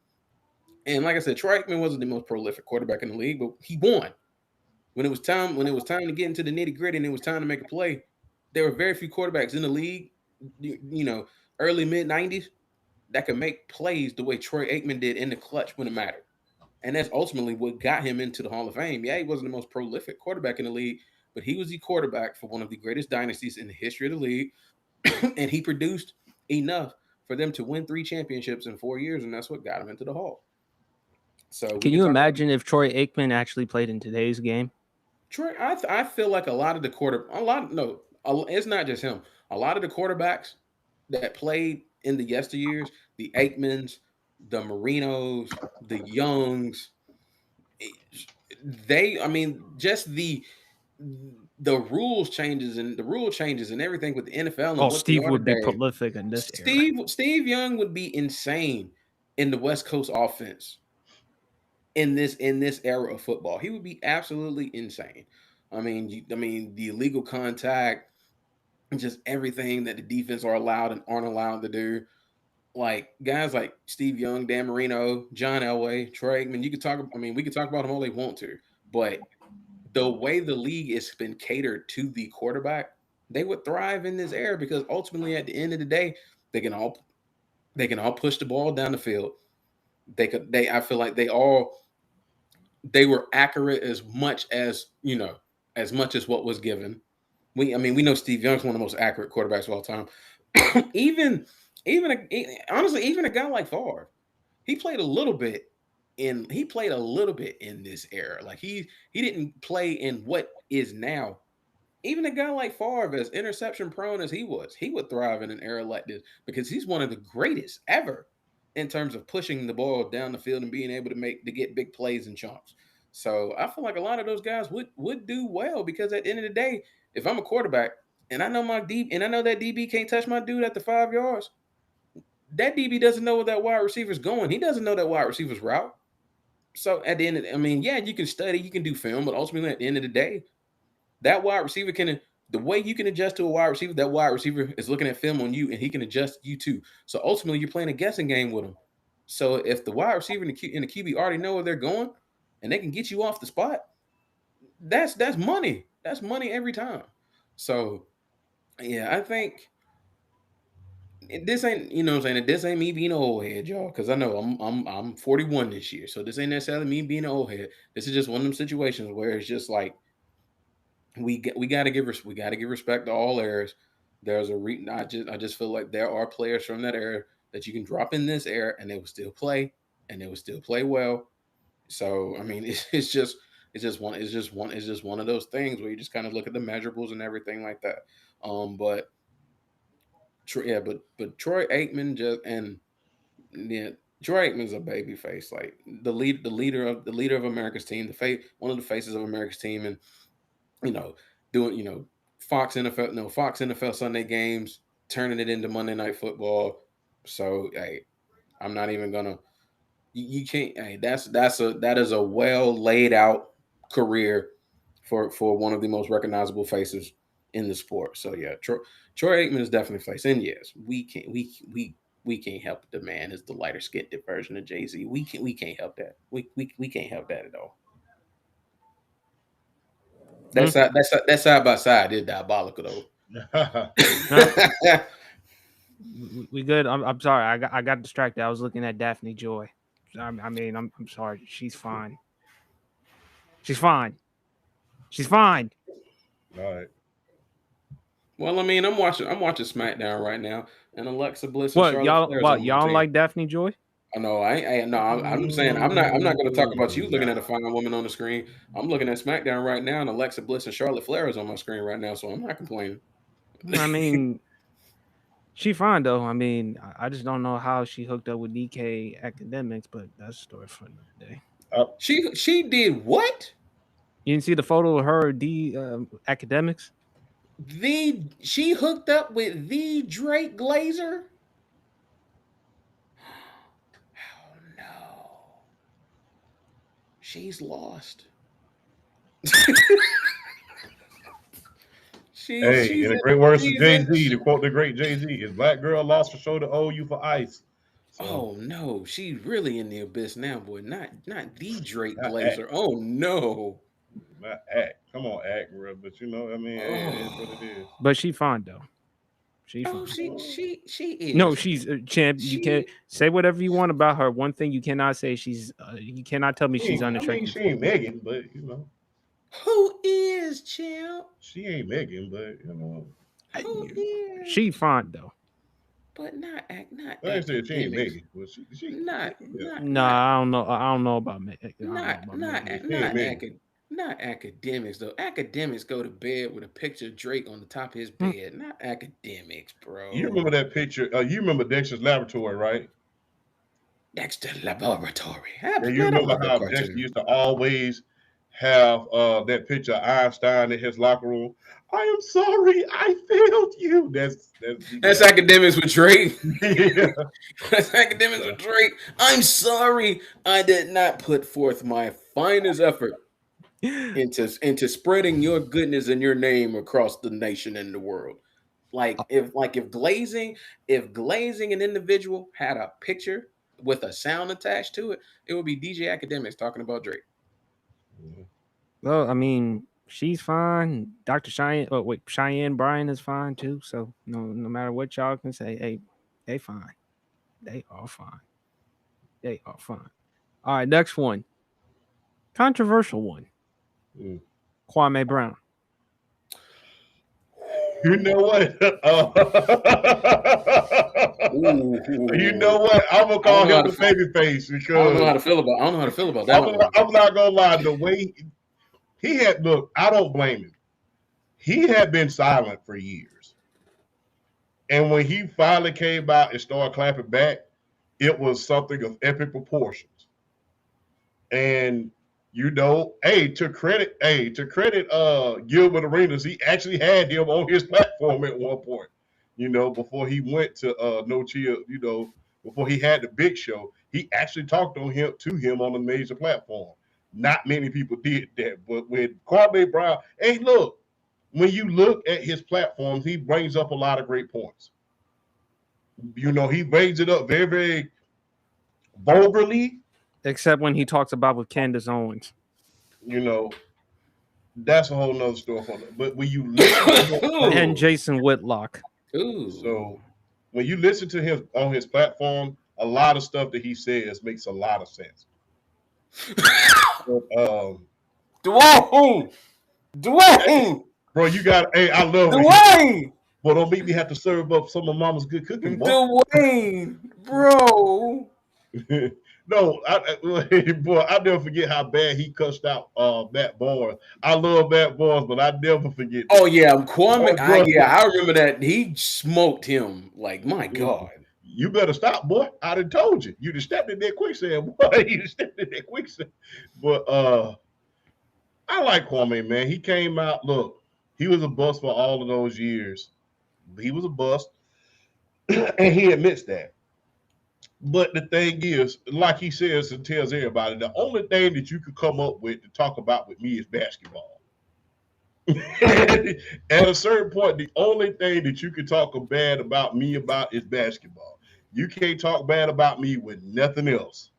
And like I said, Troy Aikman wasn't the most prolific quarterback in the league, but he won. When it was time to get into the nitty-gritty and it was time to make a play, there were very few quarterbacks in the league, early mid-90s that could make plays the way Troy Aikman did in the clutch when it mattered. And that's ultimately what got him into the Hall of Fame. Yeah, he wasn't the most prolific quarterback in the league, but he was the quarterback for one of the greatest dynasties in the history of the league. And he produced enough for them to win 3 championships in 4 years, and that's what got him into the Hall. So we Can can you talk about imagine if Troy Aikman actually played in today's game? Troy. I feel like a lot of the quarter, a lot no, it's not just him. A lot of the quarterbacks that played in the yesteryears, the Aikmans, the Marinos, the Youngs, I mean, just the rule changes and everything with the NFL and Oh, what they Steve are would be today. prolific in this era. Steve Young would be insane in the West Coast offense. in this era of football. He would be absolutely insane. I mean, the illegal contact, just everything that the defense are allowed and aren't allowed to do. Like guys like Steve Young, Dan Marino, John Elway, Troy Aikman. You could talk. I mean, we could talk about them all they want to, but the way the league has been catered to the quarterback, they would thrive in this era because ultimately, at the end of the day, they can all push the ball down the field. I feel like they were accurate as much as as much as what was given. We know Steve Young's one of the most accurate quarterbacks of all time. even honestly, even a guy like Favre, he played a little bit in this era. Like he didn't play in what is now. Even a guy like Favre, as interception prone as he would thrive in an era like this because he's one of the greatest ever in terms of pushing the ball down the field and being able to get big plays and chunks. So I feel like a lot of those guys would do well because at the end of the day, if I'm a quarterback and I know that DB can't touch my dude at the 5 yards, that DB doesn't know where that wide receiver's going. He doesn't know that wide receiver's route. So at the end of yeah, you can study, you can do film, but ultimately at the end of the day, that wide receiver the way you can adjust to a wide receiver, that wide receiver is looking at film on you and he can adjust you too. So ultimately you're playing a guessing game with him. So if the wide receiver and the QB already know where they're going and they can get you off the spot, that's money. That's money every time. So yeah, I think this ain't what I'm saying. This ain't me being an old head, y'all, because I know I'm 41 this year. So this ain't necessarily me being an old head. This is just one of them situations where it's just like we got to give respect to all eras. There's I just feel like there are players from that era that you can drop in this era and they will still play and they will still play well. So I mean, it's just one of those things where you just kind of look at the measurables and everything like that. But yeah, but Troy Aikman yeah, Troy Aikman's a baby face, like the leader of America's team, one of the faces of America's team, and you know, doing Fox NFL Sunday games, turning it into Monday Night Football. So hey, I'm not even gonna. You can't. Hey, that is a well laid out career for one of the most recognizable faces in the sport. So yeah, Troy Aikman is definitely a face, and yes, we can't help the man is the lighter skinned version of Jay-Z. We can't help that. We can't help that at all. That side by side is diabolical though. We good. I'm sorry. I got distracted. I was looking at Daphne Joy. I'm sorry. She's fine. She's fine. She's fine. All right. Well, I mean, I'm watching SmackDown right now, and Alexa Bliss and What Charlotte Flair is on my y'all don't team. like Daphne Joy? I know. No. I'm saying I'm not going to talk about you looking at a fine woman on the screen. I'm looking at SmackDown right now, and Alexa Bliss and Charlotte Flair is on my screen right now, so I'm not complaining. I mean, she fine though. I mean, I just don't know how she hooked up with DK Academics, but that's a story for another day. She did what? You didn't see the photo of her Academics? She hooked up with the Drake Glazer. Oh no, she's lost. Hey, in the great words of Jay-Z, to quote the great Jay-Z, is black girl lost for show to owe you for ice. So, oh no, she's really in the abyss now, boy. Not the Drake Glazer. Oh no. Not act. Come on, act, bro. But it is what it is. But she fine though. She is. No, she's a champ. You can't say whatever you want about her. One thing you cannot say, you cannot tell me she's unattractive. She ain't Megan, but Who is champ? She ain't Megan, but Who is? She fine though. But not I said she ain't Megan. Well, she not. I don't know. I don't know about Megan. Not academics though. Academics go to bed with a picture of Drake on the top of his bed. Not academics, bro. You remember that picture? You remember Dexter's Laboratory, right? Dexter's Laboratory. Yeah, you remember how Dexter used to always have that picture of Einstein in his locker room. I am sorry, I failed you. That's academics with Drake. Yeah. That's academics with Drake. I'm sorry, I did not put forth my finest effort into spreading your goodness and your name across the nation and the world. If glazing an individual had a picture with a sound attached to it, it would be DJ Academics talking about Drake. Well, I mean, she's fine. Dr. Cheyenne, oh wait, Cheyenne Bryan is fine too. So no matter what y'all can say, hey, they fine. They are fine. They are fine. All right, next one. Controversial one. Mm. Kwame Brown. You know what? You know Ooh. what? I'm gonna I don't call know how him to. the baby face I don't know how because to feel about. I don't know how to feel about that one. I'm not gonna lie. The way he had look, I don't blame him. He had been silent for years, and when he finally came out and started clapping back, it was something of epic proportions. And to credit Gilbert Arenas, he actually had him on his platform at one point, before he went to No Chill, before he had the big show, he actually talked to him on a major platform. Not many people did that, but with Kwame Brown, hey, look, when you look at his platforms, he brings up a lot of great points. He brings it up very, very vulgarly. Except when he talks about with Candace Owens. You know, that's a whole nother story. But when you listen to him, And Jason Whitlock. Ooh. so when you listen to him on his platform, a lot of stuff that he says makes a lot of sense. But, Dwayne. Dwayne. bro, hey, I love it. Dwayne. Well, don't make me have to serve up some of Mama's good cooking, boy. Dwayne, bro. No, boy, I never forget how bad he cussed out Matt Barnes. I love Matt Barnes, but I never forget that. Oh yeah, Kwame. Oh, I remember that he smoked him. Like my God. You better stop, boy. I done told you. You just stepped in that quicksand, boy. You just stepped in that quicksand. But I like Kwame, man. He came out. Look, he was a bust for all of those years. He was a bust, and he admits that. But the thing is, like he says and tells everybody, the only thing that you could come up with to talk about with me is basketball. At a certain point, the only thing that you can talk bad about me about is basketball. You can't talk bad about me with nothing else.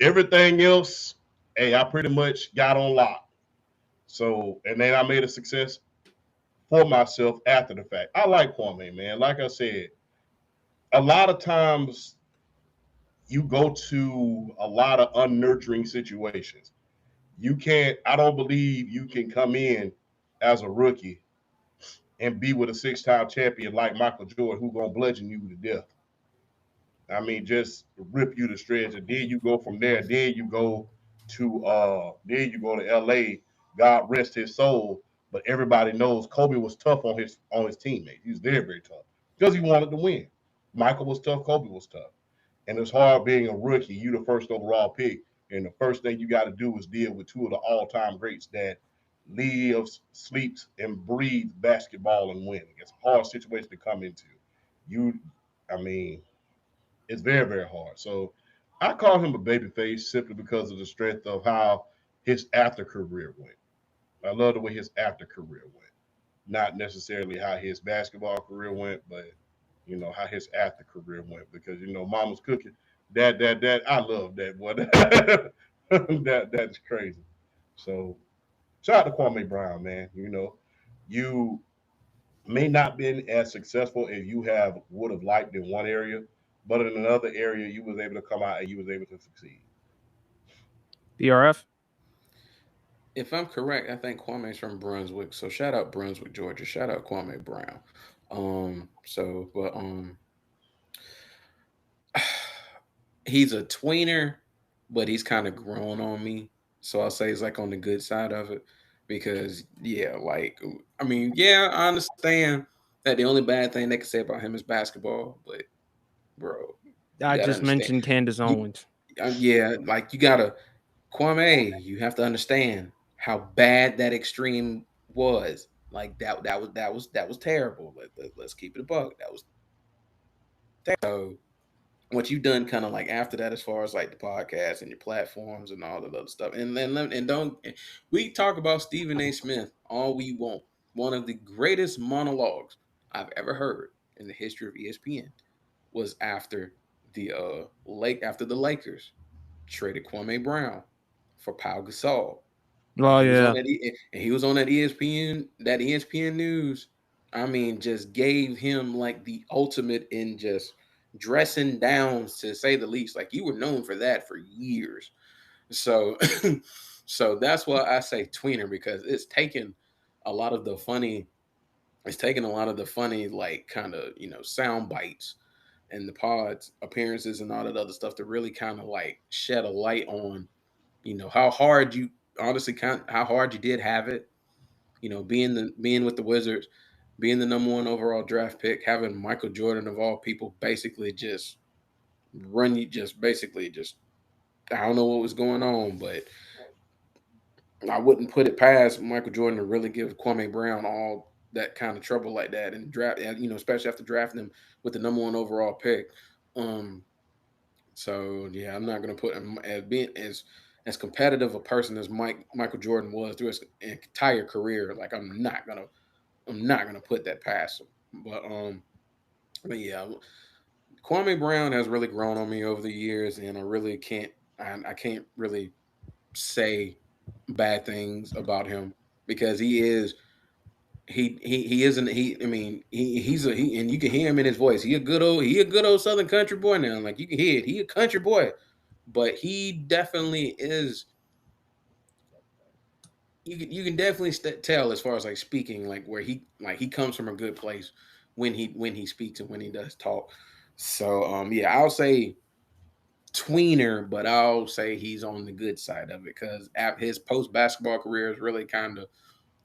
Everything else, hey, I pretty much got on lock. So, and then I made a success for myself after the fact. I like Kwame, man. Like I said, a lot of times you go to a lot of unnurturing situations. I don't believe you can come in as a rookie and be with a six-time champion like Michael Jordan who gonna bludgeon you to death. I mean, just rip you to shreds, and then you go from there. Then you go to LA. God rest his soul. But everybody knows Kobe was tough on his teammates. He was very, very tough because he wanted to win. Michael was tough. Kobe was tough. And it's hard being a rookie. You the first overall pick, and the first thing you got to do is deal with two of the all-time greats that lives, sleeps, and breathes basketball and winning. It's a hard situation to come into. You, I mean, it's very, very hard. So I call him a babyface simply because of the strength of how his after career went. I love the way his after career went. Not necessarily how his basketball career went, but how his after career went. Because Mama's cooking. That I love that boy. That's crazy. So shout out to Kwame Brown, man. You may not been as successful as you have would have liked in one area, but in another area you was able to come out and you was able to succeed. BRF. If I'm correct, I think Kwame's from Brunswick. So shout out Brunswick, Georgia. Shout out Kwame Brown. But he's a tweener, but he's kind of grown on me. So I'll say he's like on the good side of it. Because yeah, like I mean, yeah, I understand that the only bad thing they can say about him is basketball, but bro, you I gotta just understand. mentioned Candace You, Owens. yeah, like you gotta. Kwame, you have to understand how bad that extreme was. Like that was terrible. Let's keep it a buck. That was so. What you've done, kind of like after that, as far as like the podcast and your platforms and all that other stuff, and don't we talk about Stephen A. Smith all we want? One of the greatest monologues I've ever heard in the history of ESPN was after the Lakers traded Kwame Brown for Pau Gasol, and Oh yeah. he was on that ESPN news. I mean, just gave him like the ultimate in just dressing down, to say the least. Like, you were known for that for years. So, so that's why I say tweener, because a lot of the funny. It's taken a lot of the funny, like, kind of, sound bites and the pods appearances and all that other stuff to really kind of like shed a light on, how hard you honestly how hard you did have it, being with the Wizards, being the number one overall draft pick, having Michael Jordan of all people basically just run you, just basically just, I don't know what was going on, but I wouldn't put it past Michael Jordan to really give Kwame Brown all that kind of trouble like that and draft, especially after drafting him with the number one overall pick. Um, So yeah, I'm not gonna put him as being as competitive a person as Michael Jordan was through his entire career. Like, I'm not gonna put that past him. But yeah, Kwame Brown has really grown on me over the years, and I can't really say bad things about him, because he isn't he I mean he and you can hear him in his voice. He a good old Southern country boy now. Like, you can hear it. He a country boy, but he definitely is. You can definitely tell, as far as like speaking, like where he comes from a good place when he speaks and when he does talk. So yeah, I'll say tweener, but I'll say he's on the good side of it, because his post basketball career is really kind of,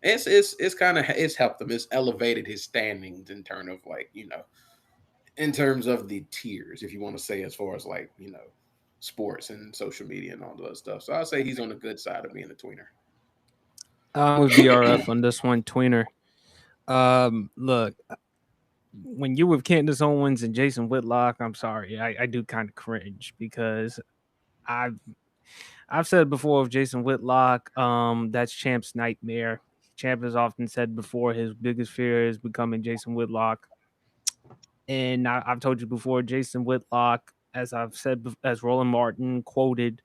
it's helped him. It's elevated his standings in terms of the tiers, if you want to say, as far as like, sports and social media and all that stuff. So I'll say he's on the good side of being a tweener. I'm with BRF on this one, tweener. Look, when you with Candace Owens and Jason Whitlock, I'm sorry, I do kind of cringe, because I've I've said before of Jason Whitlock, that's Champ's nightmare. Champ has often said before his biggest fear is becoming Jason Whitlock. And I've told you before, Jason Whitlock, as I've said, as Roland Martin quoted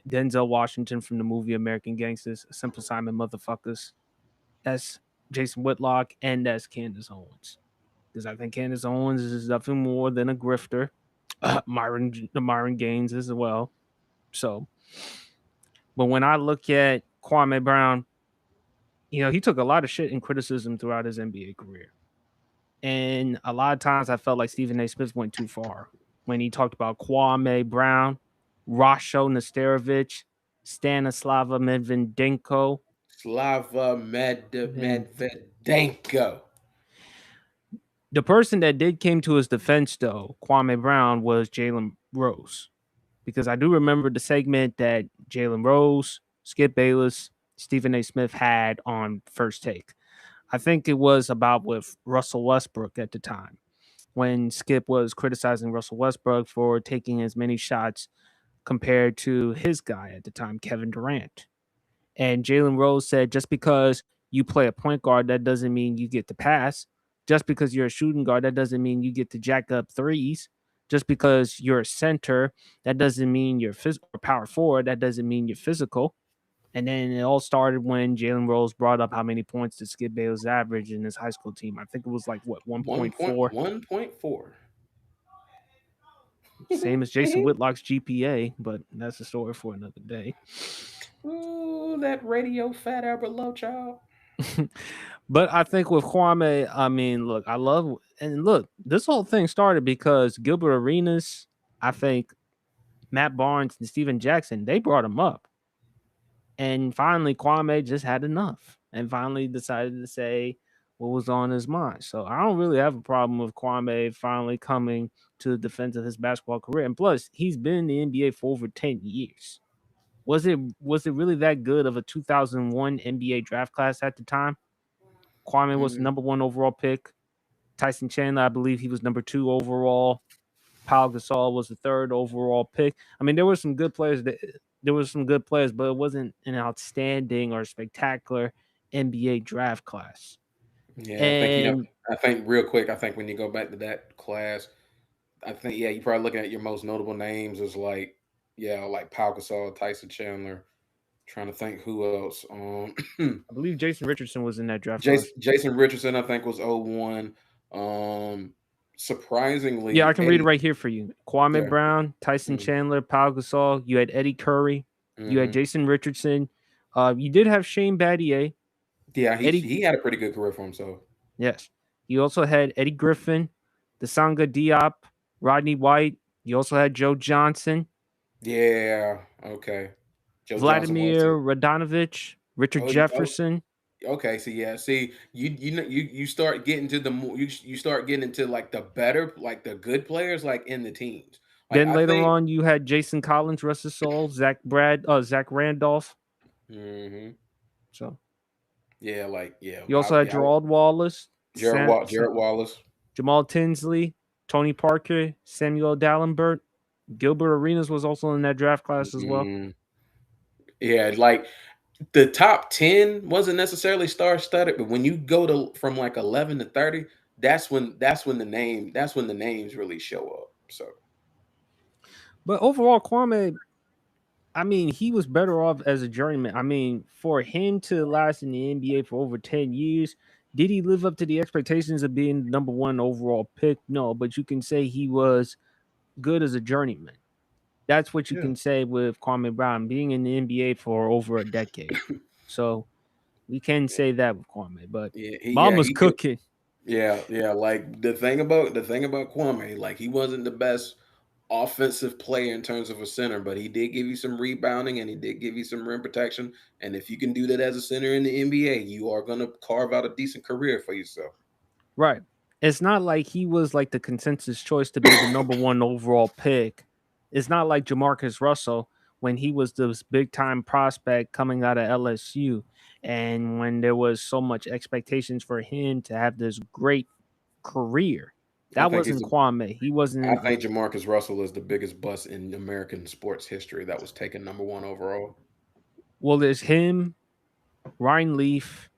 Denzel Washington from the movie American Gangsters, Simple Simon motherfuckers. That's Jason Whitlock, and that's Candace Owens. Because I think Candace Owens is nothing more than a grifter. Myron Gaines as well. So, but when I look at Kwame Brown, he took a lot of shit and criticism throughout his NBA career. And a lot of times I felt like Stephen A. Smith went too far when he talked about Kwame Brown, Rasho Nesterovic, Stanislava Medvedenko. Slava Medvedenko. The person that did came to his defense, though, Kwame Brown, was Jalen Rose. Because I do remember the segment that Jalen Rose, Skip Bayless, Stephen A. Smith had on First Take. I think it was about with Russell Westbrook at the time, when Skip was criticizing Russell Westbrook for taking as many shots compared to his guy at the time, Kevin Durant. And Jalen Rose said, just because you play a point guard, that doesn't mean you get to pass. Just because you're a shooting guard, that doesn't mean you get to jack up threes. Just because you're a center, that doesn't mean you're or power forward. That doesn't mean you're physical. And then it all started when Jalen Rose brought up how many points did Skip Bayless average in his high school team. I think it was like, what, 1.4? 1.4. Same as Jason Whitlock's GPA, but that's a story for another day. Ooh, that radio fat Albert Low child. But I think with Kwame, I mean, look, this whole thing started because Gilbert Arenas, I think Matt Barnes and Steven Jackson, they brought him up. And finally, Kwame just had enough and finally decided to say what was on his mind. So I don't really have a problem with Kwame finally coming to the defense of his basketball career. And plus, he's been in the NBA for over 10 years. Was it really that good of a 2001 NBA draft class at the time? Kwame was the Mm, number 1 overall pick. Tyson Chandler, I believe he was number 2 overall. Pau Gasol was the 3rd overall pick. I mean, there were some good players. There was some good players, but it wasn't an outstanding or spectacular NBA draft class. yeah, I think And I think real quick. I think when you go back to that class, I think you're probably looking at your most notable names as like like Pau Gasol, Tyson Chandler. Trying to think who else. I believe Jason Richardson was in that draft Jason class. Jason Richardson, I think, was 01. Yeah, I Surprisingly, can read it Eddie. right here for you. Kwame Yeah. Brown, Tyson Chandler, Pau Gasol. You had Eddie Curry. You had Mm-hmm. Jason Richardson. You did have Shane Battier. Yeah, he Eddie, he had a pretty good career for himself. yes. You also had Eddie Griffin, Dasanga Diop, Rodney White. You also had Joe Johnson, Yeah. Okay. Joe Johnson was Vladimir too. Radonovich, Richard Oh, Jefferson. okay. So yeah. See, you start getting to the more you start getting into like the better, like the good players, like in the teams. Like Then I later think. on, you had Jason Collins, Russell Soul, Zach Randolph. Hmm. So Yeah. Like yeah. you also had Gerald Wallace, Jared Wallace. Jamal Tinsley, Tony Parker, Samuel Dallenberg. Gilbert Arenas was also in that draft class as well. Mm, yeah. Like the top 10 wasn't necessarily star studded, but when you go to from like 11 to 30, that's when the names really show up. So But overall, Kwame, I mean, he was better off as a journeyman. I mean, for him to last in the NBA for over 10 years, did he live up to the expectations of being the number 1 overall pick? No, but you can say he was good as a journeyman. That's what you Yeah, can say with Kwame Brown being in the NBA for over a decade. So we can say that with Kwame, but Mama's he could. cooking. Yeah, like the thing about Kwame, like he wasn't the best offensive player in terms of a center, but he did give you some rebounding and he did give you some rim protection. And if you can do that as a center in the NBA, you are gonna carve out a decent career for yourself. Right. It's not like he was like the consensus choice to be the number 1 overall pick. It's not like Jamarcus Russell when he was this big time prospect coming out of LSU and when there was so much expectations for him to have this great career. I That think he's wasn't Kwame. He I wasn't think Jamarcus Russell is the biggest bust in American sports history that was taken #1 overall. well, there's him, Ryan Leaf,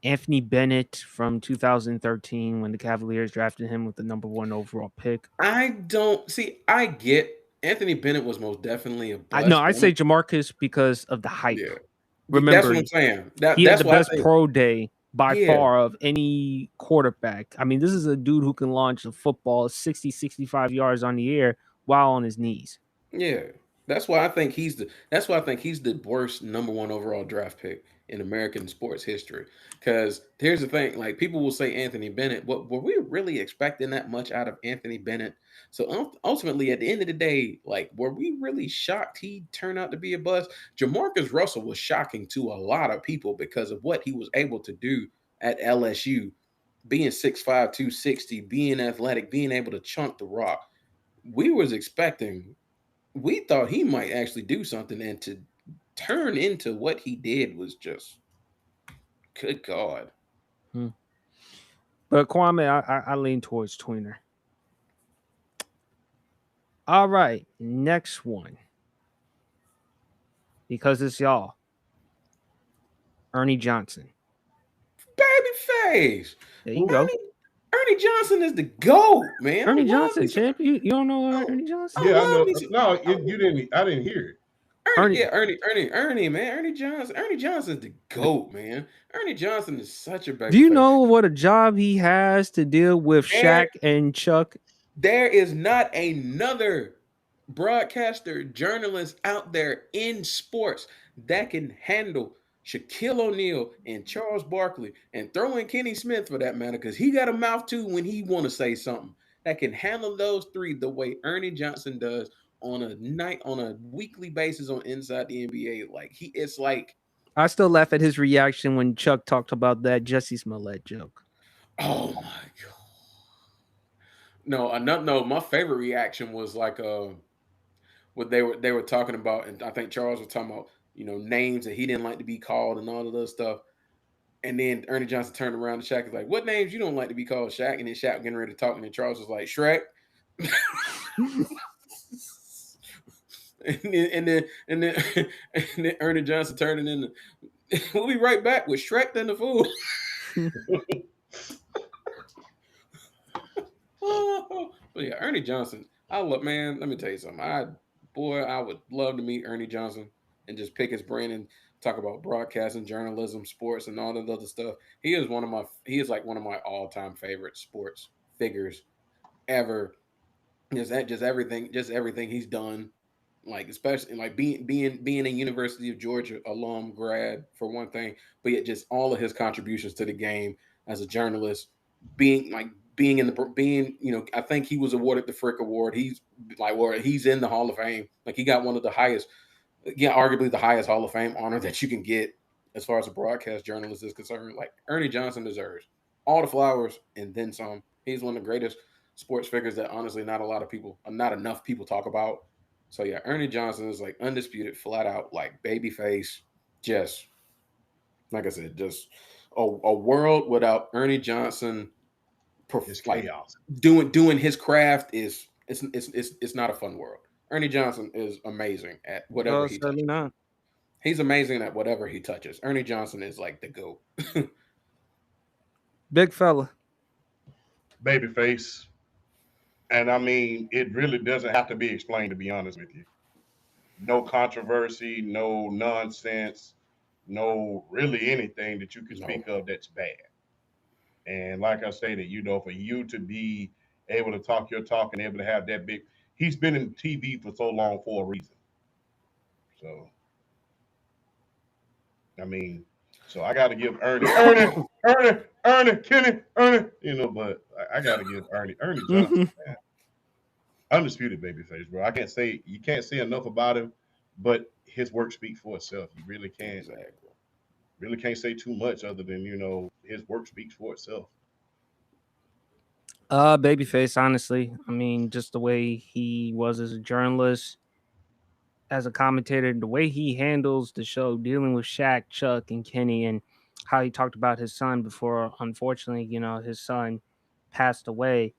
Anthony Bennett from 2013 when the Cavaliers drafted him with the number 1 overall pick. I don't see. I get Anthony Bennett was most definitely a I no, bust, I but say Jamarcus because of the hype. yeah, that's Remember, what I'm saying. That he had that's the what I best think. pro day by Yeah, far of any quarterback. I mean, this is a dude who can launch a football 60, 65 yards on the air while on his knees. yeah. That's why I think he's the worst #1 overall draft pick in American sports history. Because here's the thing: like people will say Anthony Bennett. What were we really expecting that much out of Anthony Bennett? So ultimately, at the end of the day, like were we really shocked he turned out to be a bust? Jamarcus Russell was shocking to a lot of people because of what he was able to do at LSU, being 6'5", 260, being athletic, being able to chunk the rock. We was expecting we thought he might actually do something, and to turn into what he did was just good God. Hmm. But Kwame, I lean towards Tweener. All right, next one. Because it's y'all. Ernie Johnson. Babyface. There you go. Ernie Johnson is the GOAT, man. I Ernie love Johnson, me some champ. You don't know oh, Ernie Johnson? I yeah, I love know. me some No, I, you didn't. I didn't hear it. Ernie, Ernie, yeah, Ernie, man. Ernie Johnson's the GOAT, man. Ernie Johnson is such a do you babyface. know what a job he has to deal with There Shaq and Chuck? There is not another broadcaster, journalist out there in sports that can handle Shaquille O'Neal and Charles Barkley and throw in Kenny Smith for that matter, because he got a mouth too when he want to say something. That can handle those three the way Ernie Johnson does on a weekly basis on Inside the NBA. Like it's like, I still laugh at his reaction when Chuck talked about that Jesse Smollett joke. oh my god. No, no. My favorite reaction was like, what they were talking about, and I think Charles was talking about, names that he didn't like to be called and all of those stuff. And then Ernie Johnson turned around to Shaq, is like, "What names you don't like to be called, Shaq?" And then Shaq getting ready to talk, and then Charles was like, "Shrek." and then Ernie Johnson turning into. We'll be right back with Shrek and the Fool. But yeah, Ernie Johnson. Let me tell you something. I would love to meet Ernie Johnson and just pick his brain and talk about broadcasting, journalism, sports, and all that other stuff. He is like one of my all-time favorite sports figures ever. Just everything he's done. Like, especially like being a University of Georgia alum grad for one thing, but yet just all of his contributions to the game as a journalist, I think he was awarded the Frick Award. He's in the Hall of Fame. Like, he got one of the highest, arguably the highest Hall of Fame honor that you can get as far as a broadcast journalist is concerned. Like, Ernie Johnson deserves all the flowers and then some. He's one of the greatest sports figures that honestly not enough people talk about. So yeah, Ernie Johnson is like undisputed, flat out, like babyface. Just like I said, just a world without Ernie Johnson. It's chaos. Doing his craft it's not a fun world. Ernie Johnson is amazing at whatever he touches. Not. He's amazing at whatever he touches. Ernie Johnson is like the GOAT. Big fella. Babyface. And I mean, it really doesn't have to be explained, to be honest with you. No controversy, no nonsense, no really anything that you can speak of that's bad. And like I stated, for you to be able to talk your talk and able to have that big, he's been in TV for so long for a reason. So, I mean, I got to give Ernie, Kenny, but I got to give Ernie Johnson, man. Undisputed babyface, bro. You can't say enough about him, but his work speaks for itself. You really can't. Exactly. Really can't say too much other than his work speaks for itself. Babyface, honestly. I mean, just the way he was as a journalist, as a commentator, the way he handles the show, dealing with Shaq, Chuck, and Kenny, and how he talked about his son before, unfortunately, his son passed away.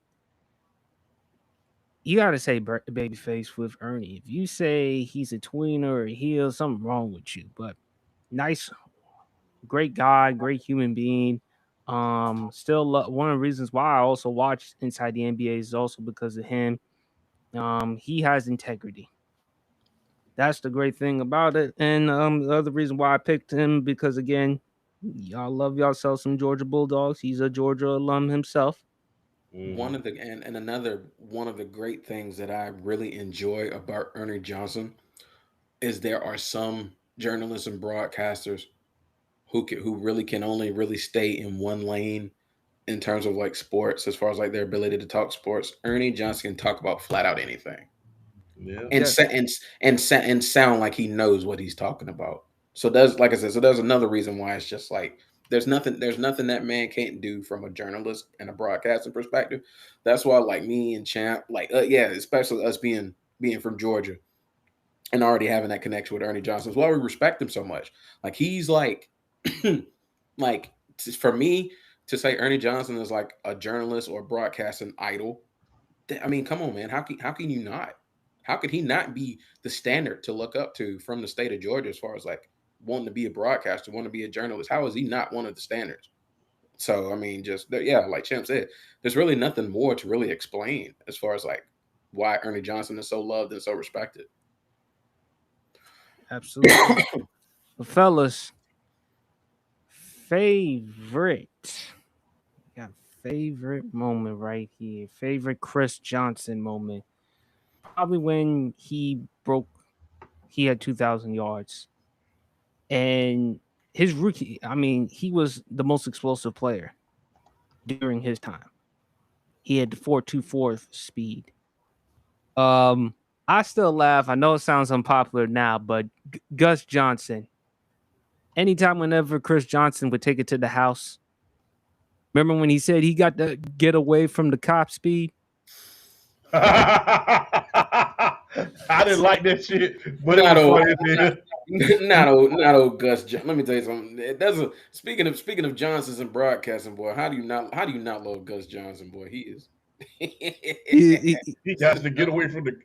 You got to say babyface with Ernie. If you say he's a tweener or a heel, something wrong with you. But nice, great guy, great human being. Still one of the reasons why I also watch Inside the NBA is also because of him. He has integrity. That's the great thing about it. And the other reason why I picked him, because again, y'all love yourself some Georgia Bulldogs. He's a Georgia alum himself. Mm-hmm. Another one of the great things that I really enjoy about Ernie Johnson is there are some journalists and broadcasters who really can only really stay in one lane in terms of like sports, as far as like their ability to talk sports. Ernie Johnson can talk about flat out anything, and sound like he knows what he's talking about. So there's another reason why it's just like there's nothing that man can't do from a journalist and a broadcasting perspective. That's why like me and Champ, especially us being from Georgia and already having that connection with Ernie Johnson, is why we respect him so much. Like he's like like for me to say Ernie Johnson is like a journalist or broadcasting idol. I mean, come on, man. How can you not? How could he not be the standard to look up to from the state of Georgia as far as like wanting to be a broadcaster, wanting to be a journalist? How is he not one of the standards? So, I mean, like Champ said, there's really nothing more to really explain as far as like why Ernie Johnson is so loved and so respected. Absolutely. Well, fellas, favorite moment right here. Favorite Chris Johnson moment. Probably when he had 2,000 yards. And his rookie, I mean, he was the most explosive player during his time. He had the 4.24 speed. I still laugh. I know it sounds unpopular now, but Gus Johnson. Anytime, whenever Chris Johnson would take it to the house, remember when he said he got to get away from the cop speed? I didn't like that shit, but it Not was old, funny as hell. not old Gus. Let me tell you something. That's a speaking of Johnsons and broadcasting, boy. How do you not love Gus Johnson, boy? He is. He has to get away from the.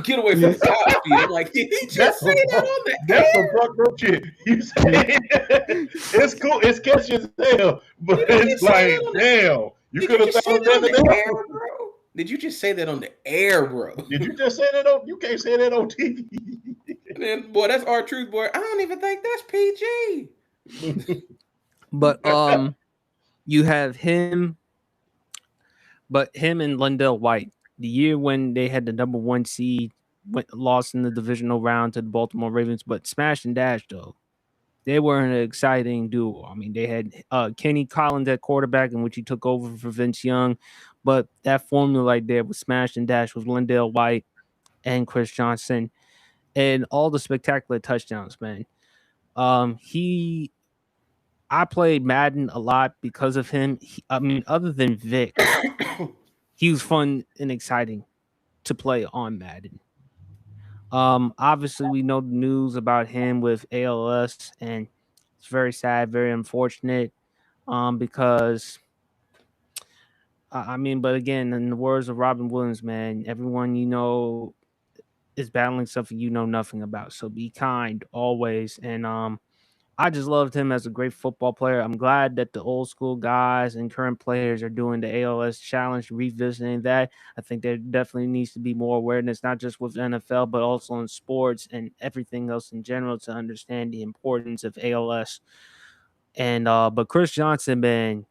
Get away from yeah. the cop speed. I'm like, did he just That's say some that on the that's some air? fucked up shit. You say it's cool, it's catchy as hell, but Did he it's just say like, that on the? damn, you Did could you have just say thought that on of the that. air, bro? Did you just say that on the air, bro? Did you just say that on? You can't say that on TV. And then, boy, that's our truth, boy. I don't even think that's PG. But you have him, but him and Lindell White. The year when they had the number one seed, lost in the divisional round to the Baltimore Ravens, but smash and dash though. They were an exciting duo. I mean, they had Kenny Collins at quarterback, in which he took over for Vince Young. But that formula right there was smash and dash with Lindell White and Chris Johnson, and all the spectacular touchdowns, man. He I played Madden a lot because of him. I mean, other than Vic, he was fun and exciting to play on Madden. Obviously, we know the news about him with ALS, and it's very sad, very unfortunate. Because I mean, but again, in the words of Robin Williams, man, everyone you know is battling something you know nothing about. So be kind always. And I just loved him as a great football player. I'm glad that the old school guys and current players are doing the ALS challenge, revisiting that. I think there definitely needs to be more awareness, not just with NFL, but also in sports and everything else in general, to understand the importance of ALS. And but Chris Johnson, man,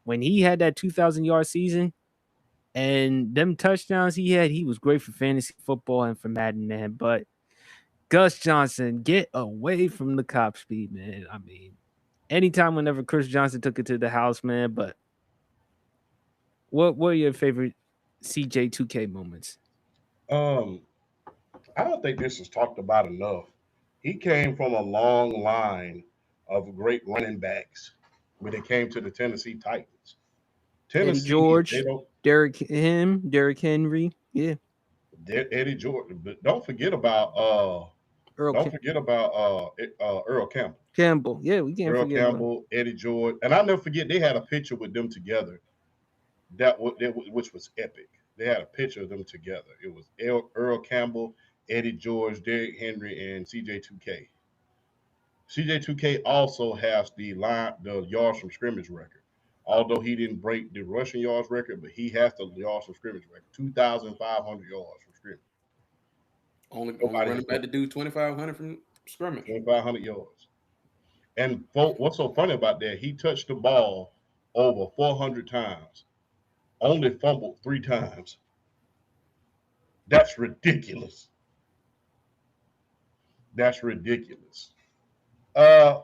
when he had that 2,000-yard season and them touchdowns he was great for fantasy football and for Madden, man. But Gus Johnson, get away from the cop speed, man. I mean, anytime whenever Chris Johnson took it to the house, man. But what were your favorite CJ2K moments? Um, I don't think this is talked about enough. He came from a long line of great running backs when it came to the Tennessee Titans. Eddie Tennessee, they George, don't. Derrick Henry, yeah, Eddie Jordan, but Earl don't forget about Earl Campbell. Campbell, yeah, we can't Earl forget about. Campbell, Eddie Jordan, and I'll never forget they had a picture with them together which was epic. They had a picture of them together. It was Earl Campbell, Eddie George, Derrick Henry, and CJ2K. CJ2K also has the yards from scrimmage record. Although he didn't break the rushing yards record, but he has the yards from scrimmage record, 2,500 yards from scrimmage. Only Nobody has running done back to do 2,500 from scrimmage. 2,500 yards. And what's so funny about that? He touched the ball over 400 times, only fumbled 3 times. That's ridiculous. That's ridiculous. Uh,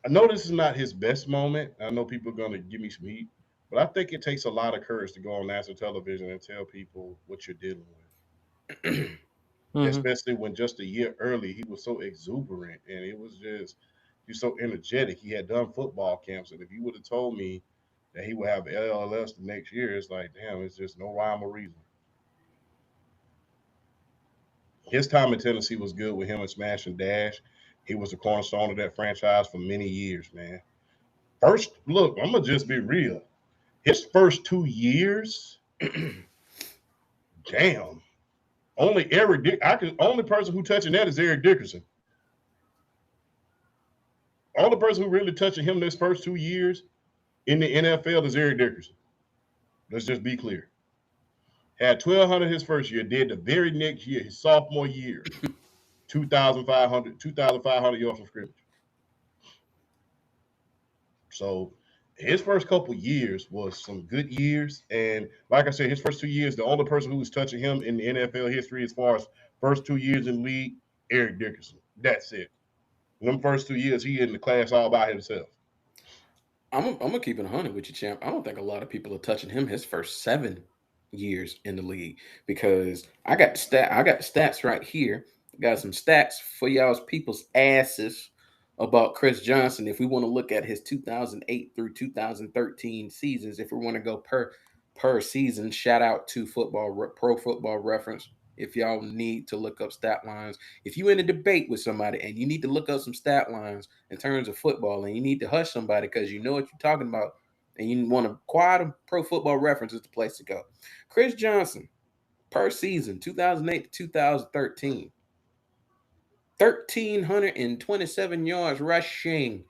I know this is not his best moment. I know people are going to give me some heat, but I think it takes a lot of courage to go on national television and tell people what you're dealing with. Mm-hmm. Especially when just a year early he was so exuberant and he was so energetic. He had done football camps, and if you would have told me that he would have LLS the next year, it's like, damn, it's just no rhyme or reason. His time in Tennessee was good with him and Smash and Dash. He was the cornerstone of that franchise for many years, man. First, look, I'm gonna just be real. His first 2 years, damn. Only person who touching that is Eric Dickerson. Only person who really touching him this first 2 years in the NFL is Eric Dickerson. Let's just be clear. Had 1,200 his first year, did the very next year, his sophomore year, 2,500 yards from scrimmage. So his first couple years was some good years. And like I said, his first 2 years, the only person who was touching him in the NFL history as far as first 2 years in the league, Eric Dickerson. That's it. In them first 2 years, he in the class all by himself. I'm gonna keep it 100 with you, champ. I don't think a lot of people are touching him his first 7 years in the league because I got the stats right here. Got some stats for y'all's people's asses about Chris Johnson. If we want to look at his 2008 through 2013 seasons, if we want to go per season. Shout out to Pro Football Reference. If y'all need to look up stat lines, if you in a debate with somebody and you need to look up some stat lines in terms of football, and you need to hush somebody because you know what you're talking about, and you want to quiet them, Pro Football Reference is the place to go. Chris Johnson per season, 2008 to 2013, 1,327 yards rushing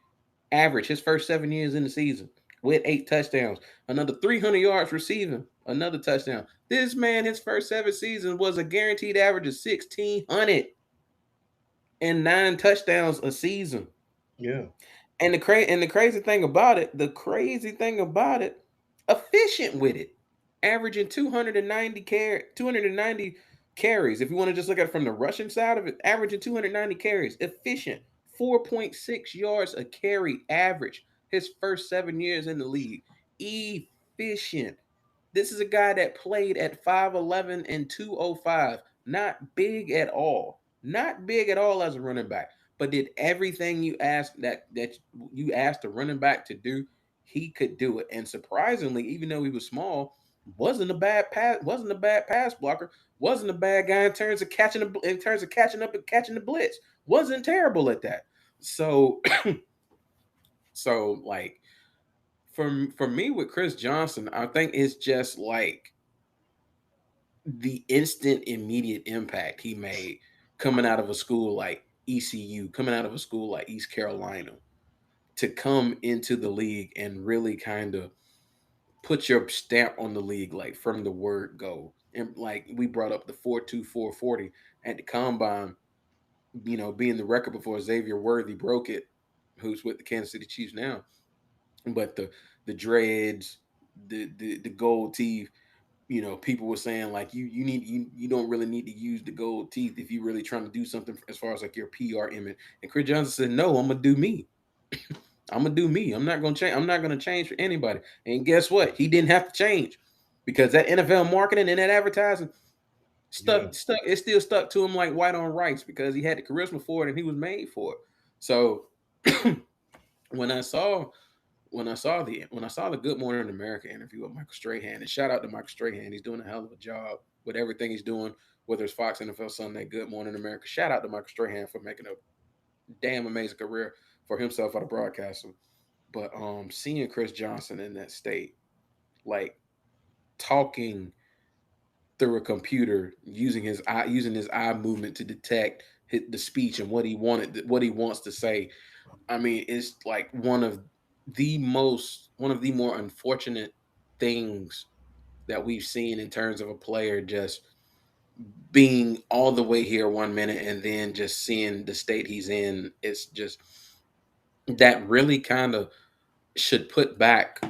average his first 7 years in the season with 8 touchdowns. Another 300 yards receiving, another touchdown. This man, his first 7 seasons was a guaranteed average of 1,600 and 9 touchdowns a season. Yeah. And the crazy thing about it, efficient with it, averaging 290 carries. If you want to just look at it from the rushing side of it, averaging 290 carries, efficient, 4.6 yards a carry average. His first 7 years in the league, efficient. This is a guy that played at 5'11 and 205. Not big at all. Not big at all as a running back, but did everything that you asked a running back to do. He could do it. And surprisingly, even though he was small, wasn't a bad pass blocker, wasn't a bad guy in terms of catching up and catching the blitz. Wasn't terrible at that. So so like for me with Chris Johnson, I think it's just like the instant immediate impact he made coming out of a school like ECU, coming out of a school like East Carolina, to come into the league and really kind of put your stamp on the league, like from the word go. And like we brought up the 4.24 40 at the combine, being the record before Xavier Worthy broke it, who's with the Kansas City Chiefs now. But the dreads, the gold teeth, people were saying like you don't really need to use the gold teeth if you really trying to do something as far as like your PR image. And Chris Johnson said, "No, I'm gonna do me. I'm gonna do me. I'm not gonna change. I'm not gonna change for anybody." And guess what? He didn't have to change because that NFL marketing and that advertising Yeah. stuck. It still stuck to him like white on rice because he had the charisma for it and he was made for it. So when I saw when I saw the Good Morning America interview with Michael Strahan, and shout out to Michael Strahan, he's doing a hell of a job with everything he's doing, whether it's Fox NFL Sunday, Good Morning America. Shout out to Michael Strahan for making a damn amazing career for himself out of broadcasting. But seeing Chris Johnson in that state, like talking through a computer, using his eye movement to detect the speech and what he wants to say. I mean, it's like one of the more unfortunate things that we've seen in terms of a player just being all the way here 1 minute and then just seeing the state he's in. It's just that really kind of should put back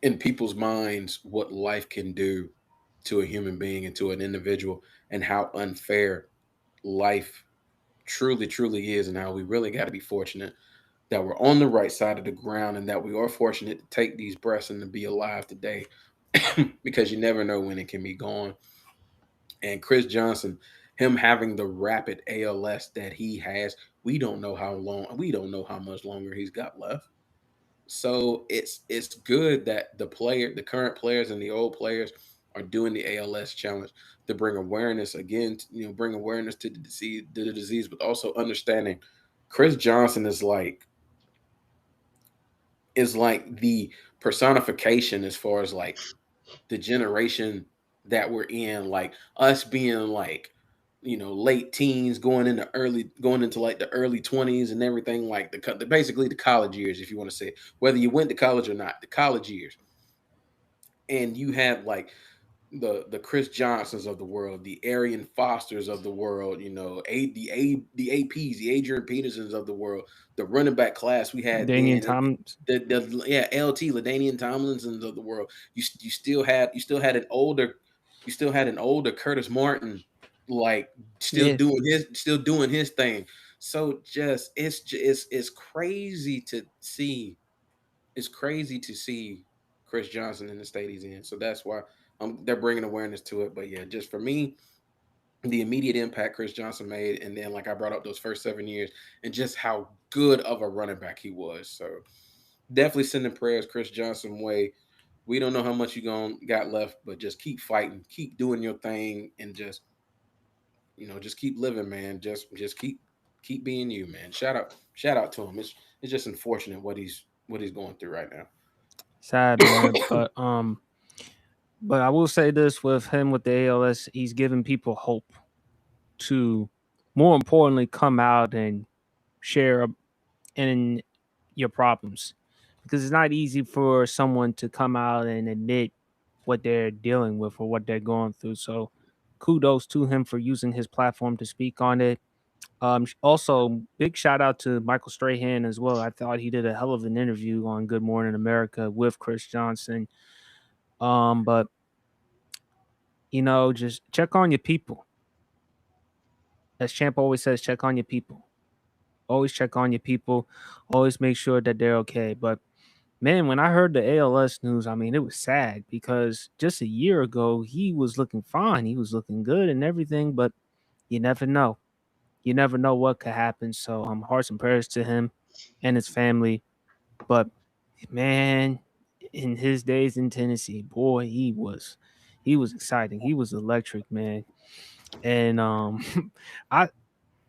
in people's minds what life can do to a human being and to an individual, and how unfair life truly is, and how we really got to be fortunate that we're on the right side of the ground and that we are fortunate to take these breaths and to be alive today. Because you never know when it can be gone. And Chris Johnson, him having the rapid ALS that he has, we don't know how much longer he's got left. So it's good that the current players and the old players are doing the ALS challenge to bring awareness again, bring awareness to the disease, but also understanding Chris Johnson is like the personification as far as like the generation that we're in, like us being like late teens going into like the early 20s and everything, like basically the college years, if you want to say it. Whether you went to college or not, the college years. And you have like the Chris Johnsons of the world, the Arian Fosters of the world, the APs, the Adrian Petersons of the world, the running back class we had Daniel then, Thomas. LT Ladainian Tomlinsons of the world. You still had an older Curtis Martin, like Yeah. still doing his thing. So it's crazy to see. It's crazy to see Chris Johnson in the state he's in. So that's why they're bringing awareness to it. But yeah, just for me, the immediate impact Chris Johnson made, and then like I brought up those first 7 years, and just how good of a running back he was. So definitely sending prayers Chris Johnson way. We don't know how much you got left, but just keep fighting, keep doing your thing, and just keep living, man. Just keep being you, man. Shout out to him. It's just unfortunate what he's going through right now. Sad, man. But I will say this with him with the ALS, he's giving people hope to, more importantly, come out and share in your problems, because it's not easy for someone to come out and admit what they're dealing with or what they're going through. So, kudos to him for using his platform to speak on it. Also, big shout out to Michael Strahan as well. I thought he did a hell of an interview on Good Morning America with Chris Johnson. But just check on your people. As Champ always says, check on your people. Always check on your people. Always make sure that they're okay. But man, when I heard the ALS news, I mean, it was sad because just a year ago, he was looking fine. He was looking good and everything, but you never know. You never know what could happen. So, hearts and prayers to him and his family. But man, in his days in Tennessee, boy, he was exciting. He was electric, man. And I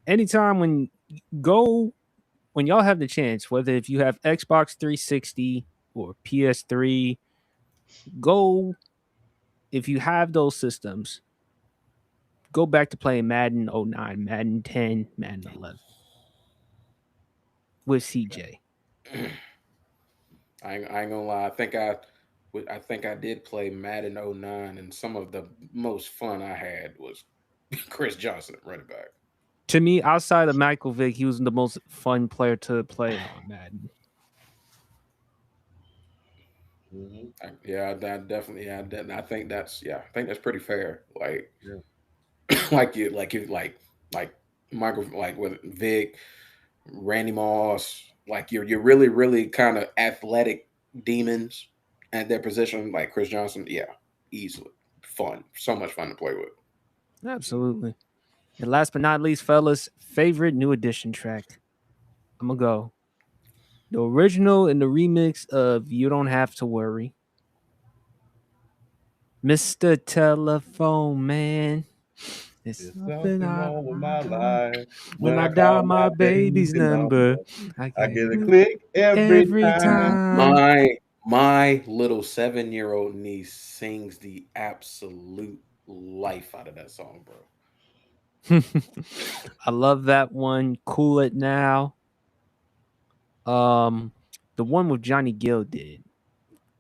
anytime go when y'all have the chance, whether if you have Xbox 360 or PS3, go if you have those systems, go back to playing Madden 09, Madden 10, Madden 11 with CJ. I ain't gonna lie. I think I did play Madden '09, and some of the most fun I had was Chris Johnson, running back. To me, outside of Michael Vick, he was the most fun player to play on Madden. Mhm. Yeah, that definitely. Yeah, I think that's pretty fair. Like, Yeah. like Michael, like with Vic, Randy Moss, like you're really really kind of athletic demons at their position. Like Chris Johnson, yeah, easily fun, so much fun to play with. Absolutely. And last but not least, fellas, favorite new edition track. I'm gonna go the original and the remix of "You Don't Have to Worry." Mr. Telephone Man. It's There's something something I wrong with my life. when When I I dial call my my baby's baby number, number, I I get get a it click every every time. time. My little 7-year-old niece sings the absolute life out of that song, bro. I love that one. Cool It Now. Um, the one with Johnny Gill did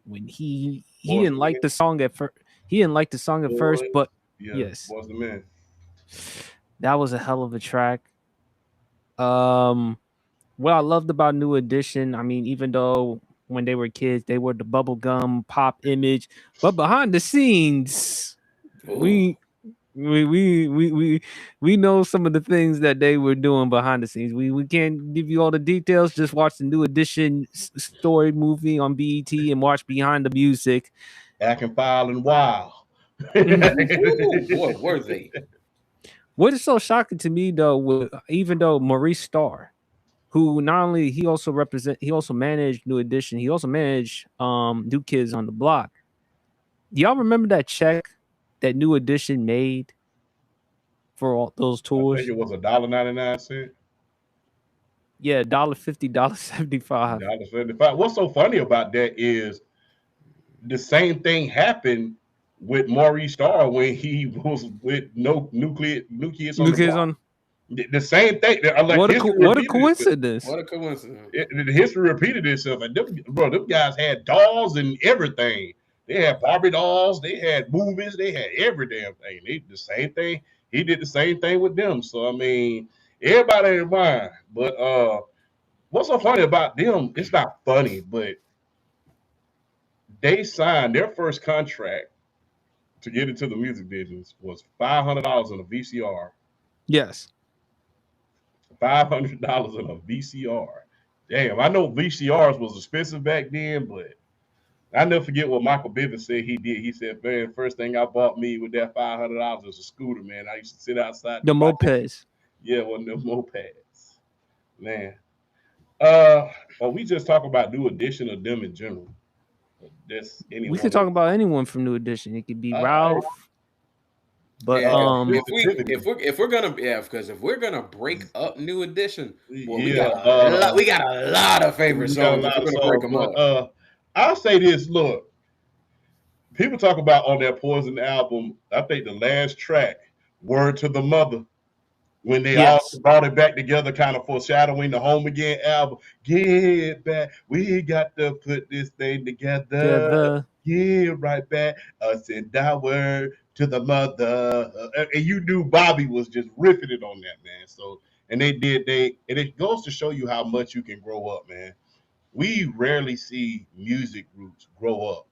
when he Boys didn't the like men. the song at first. He didn't like the song at first, Boys. but Yeah, yes, boys the men. that was a hell of a track. Um, what I loved about New Edition, I mean, even though when they were kids, they were the bubblegum pop image, but behind the scenes, Ooh. we we we we we we know some of the things that they were doing behind the scenes. We can't give you all the details. Just watch the New Edition story movie on BET and watch Behind the Music. Acting foul and wild. Ooh, boy, were they? What is so shocking to me though, even though Maurice Starr, who not only he also managed New Edition, he also managed New Kids on the Block. Do y'all remember that check that New Edition made for all those I think tours? it was $1.99. Yeah, $1.50, $1.75. $1.75. What's so funny about that is the same thing happened with Maurice Starr when he was with no nuclear new kids on New the Kids block. on The same thing. Like history what a repeated itself. coincidence. What a coincidence. The history repeated itself. And them guys had dolls and everything. They had Barbie dolls. They had movies. They had every damn thing. They the same thing. He did the same thing with them. So I mean, everybody ain't mind. But what's so funny about them? It's not funny, but they signed their first contract to get into the music business was $500 on a VCR. Yes. $500 on a VCR. Damn, I know VCRs was expensive back then, but I never forget what Michael Bivins said he did. He said, "Man, first thing I bought me with that $500 was a scooter, man. I used to sit outside The do my thing." mopeds. Yeah, one of them mopeds, man. We just talk about New Edition of them in general. This We anyone. could talk about anyone from New Edition. It could be Right. Ralph, but Yeah, if we're gonna because if we're gonna break up New Edition, boy, Yeah, we got a lot of favorite we got a songs if lot we're of gonna break songs, them but up. I'll say this. Look, people talk about on that Poison album. I think the last track, "Word to the Mother," when they all yes, brought it back together, kind of foreshadowing the Home Again album. Get back, we got to put this thing together. together. Get right back, us and our word to the mother. And you knew Bobby was just riffing it on that, man. So, and and it goes to show you how much you can grow up, man. We rarely see music groups grow up.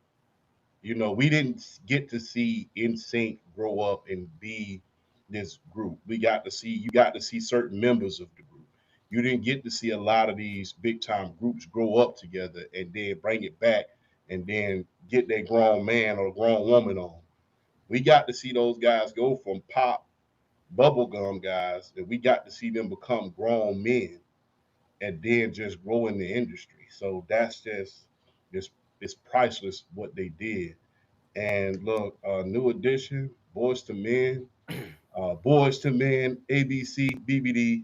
You know, we didn't get to see NSYNC grow up and be this group. You got to see certain members of the group. You didn't get to see a lot of these big time groups grow up together and then bring it back and then get that grown man or grown woman on. We got to see those guys go from pop bubblegum guys, and we got to see them become grown men and then just grow in the industry. So that's just it's priceless what they did. And look, New Edition, Boys to Men, ABC, BBD,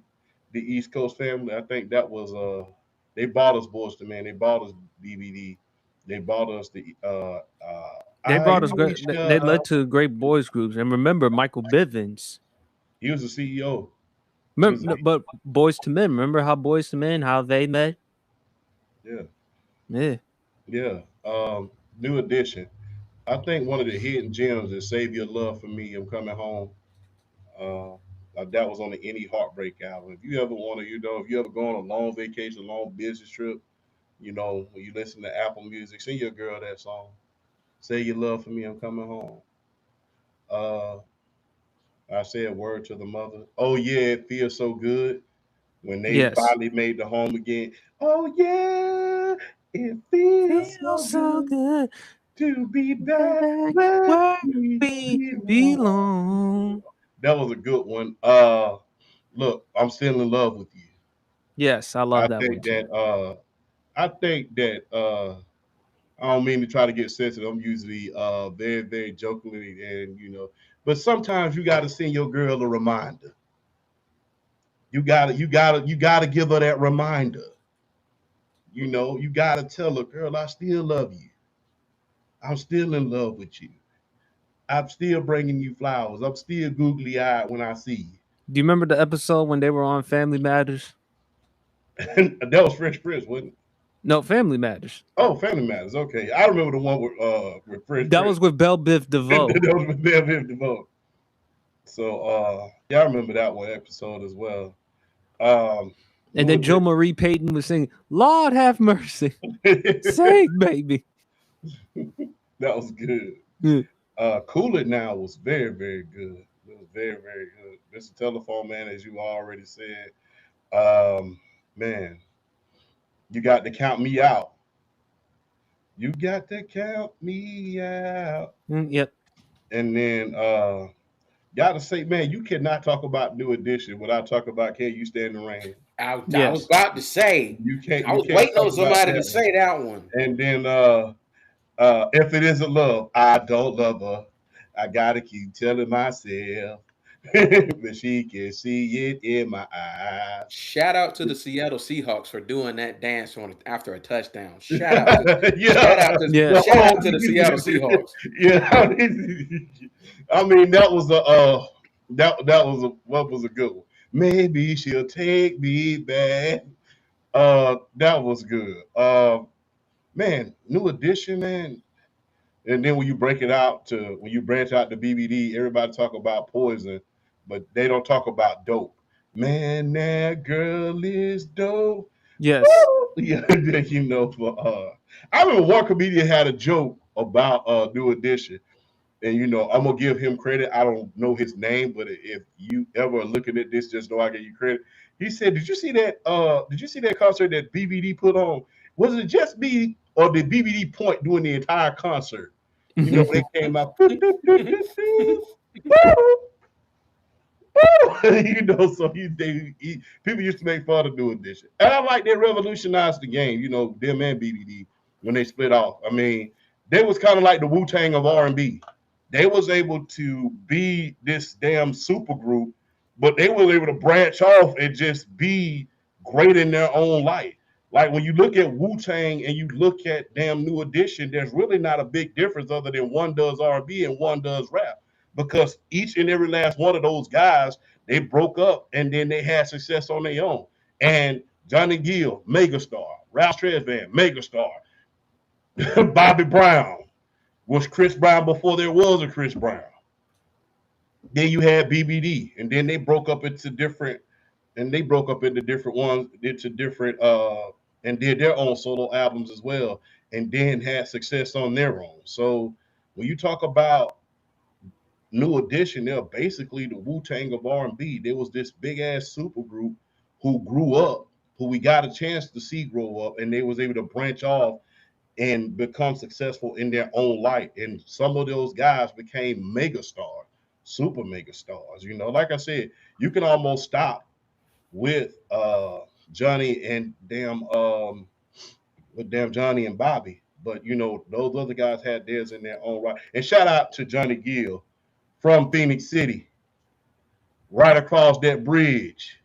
the East Coast family. I think that was they bought us Boys to Men, they bought us BBD, they bought us the They brought us great. They Aisha. led to great boys groups. And remember Michael Bivins. He was the CEO. He was Remember, but Boys to Men. Remember how Boys to Men how they met? yeah, Yeah, yeah. New Edition. I think one of the hidden gems is "Save Your Love for Me." I'm coming home. Uh, that was on the Any Heartbreak album. If you ever want to, if you ever go on a long vacation, a long business trip, when you listen to Apple Music, sing your girl that song. Say your love for me, I'm coming home. Uh, I said word to the mother. Oh yeah, it feels so good when they yes. finally made the home again. Oh yeah, it feels Feels so so good good. to be back Back where where we we belong. belong. That was a good one. Look, I'm still in love with you. Yes, I I love that one think too. that I think that I don't mean to try to get sensitive. I'm usually very, very jokingly and but sometimes you gotta send your girl a reminder. You gotta give her that reminder. You gotta tell her, girl, I still love you. I'm still in love with you. I'm still bringing you flowers. I'm still googly eyed when I see Do you remember the episode when they were on Family Matters? you. That was Fresh Prince, wasn't it? No, Family Matters. Oh, Family Matters. Okay, I remember the one with Fresh That Prince. was with Belle Biv DeVoe. That was with Bev Him DeVoe. So yeah, I remember that one episode as well. And New then Joe Edition. Marie Payton was singing, Lord have mercy. That Sing, baby. was good. Yeah. Cool It Now was very, very good. It was very, very good. Mr. Telephone Man, as you already said. Man, you got to count me out. You got to count me out. Yep. And then gotta say, man, you cannot talk about New Edition without talking about Can You Stand the Rain? I was Yes. about to say, I You was can't waiting talk on about somebody to that one. say that one. And then if it isn't love, I don't love her. I gotta keep telling myself, but she can see it in my eyes. Shout out to the Seattle Seahawks for doing that dance after a touchdown. Yeah, Yeah. the Shout whole out to the Seattle Seahawks. yeah. I mean, that was that was what was a good one. Maybe she'll take me back. That was good. Man, New Edition, man. And then when you branch out to BBD, everybody talk about Poison, but they don't talk about Dope. Man, that girl is dope. Yes. Woo! Yeah, I remember one comedian had a joke about New Edition, and I'm gonna give him credit. I don't know his name, but if you ever looking at this, just know I give you credit. He said, "Did you see that? Did you see that concert that BBD put on? Was it just me, or did BBD point during the entire concert? They came out, so people used to make fun of New Edition, and I like they revolutionized the game. Them and BBD when they split off. I mean." They was kind of like the Wu-Tang of R&B. They was able to be this damn super group, but they were able to branch off and just be great in their own light. Like when you look at Wu-Tang and you look at damn New Edition, there's really not a big difference other than one does R&B and one does rap. Because each and every last one of those guys, they broke up and then they had success on their own. And Johnny Gill, megastar. Ralph Tresvant, megastar. Bobby Brown was Chris Brown before there was a Chris Brown. Then you had BBD, and then they broke up into different, and they broke up into different ones, into different, and did their own solo albums as well, and then had success on their own. So when you talk about New Edition, they're basically the Wu Tang of R&B. There was this big ass super group who grew up, who we got a chance to see grow up, and they was able to branch off and become successful in their own light. And some of those guys became mega stars, super mega stars. You know, like I said, you can almost stop with Johnny and damn Johnny and Bobby. But you know, those other guys had theirs in their own right. And shout out to Johnny Gill from Phoenix City, right across that bridge.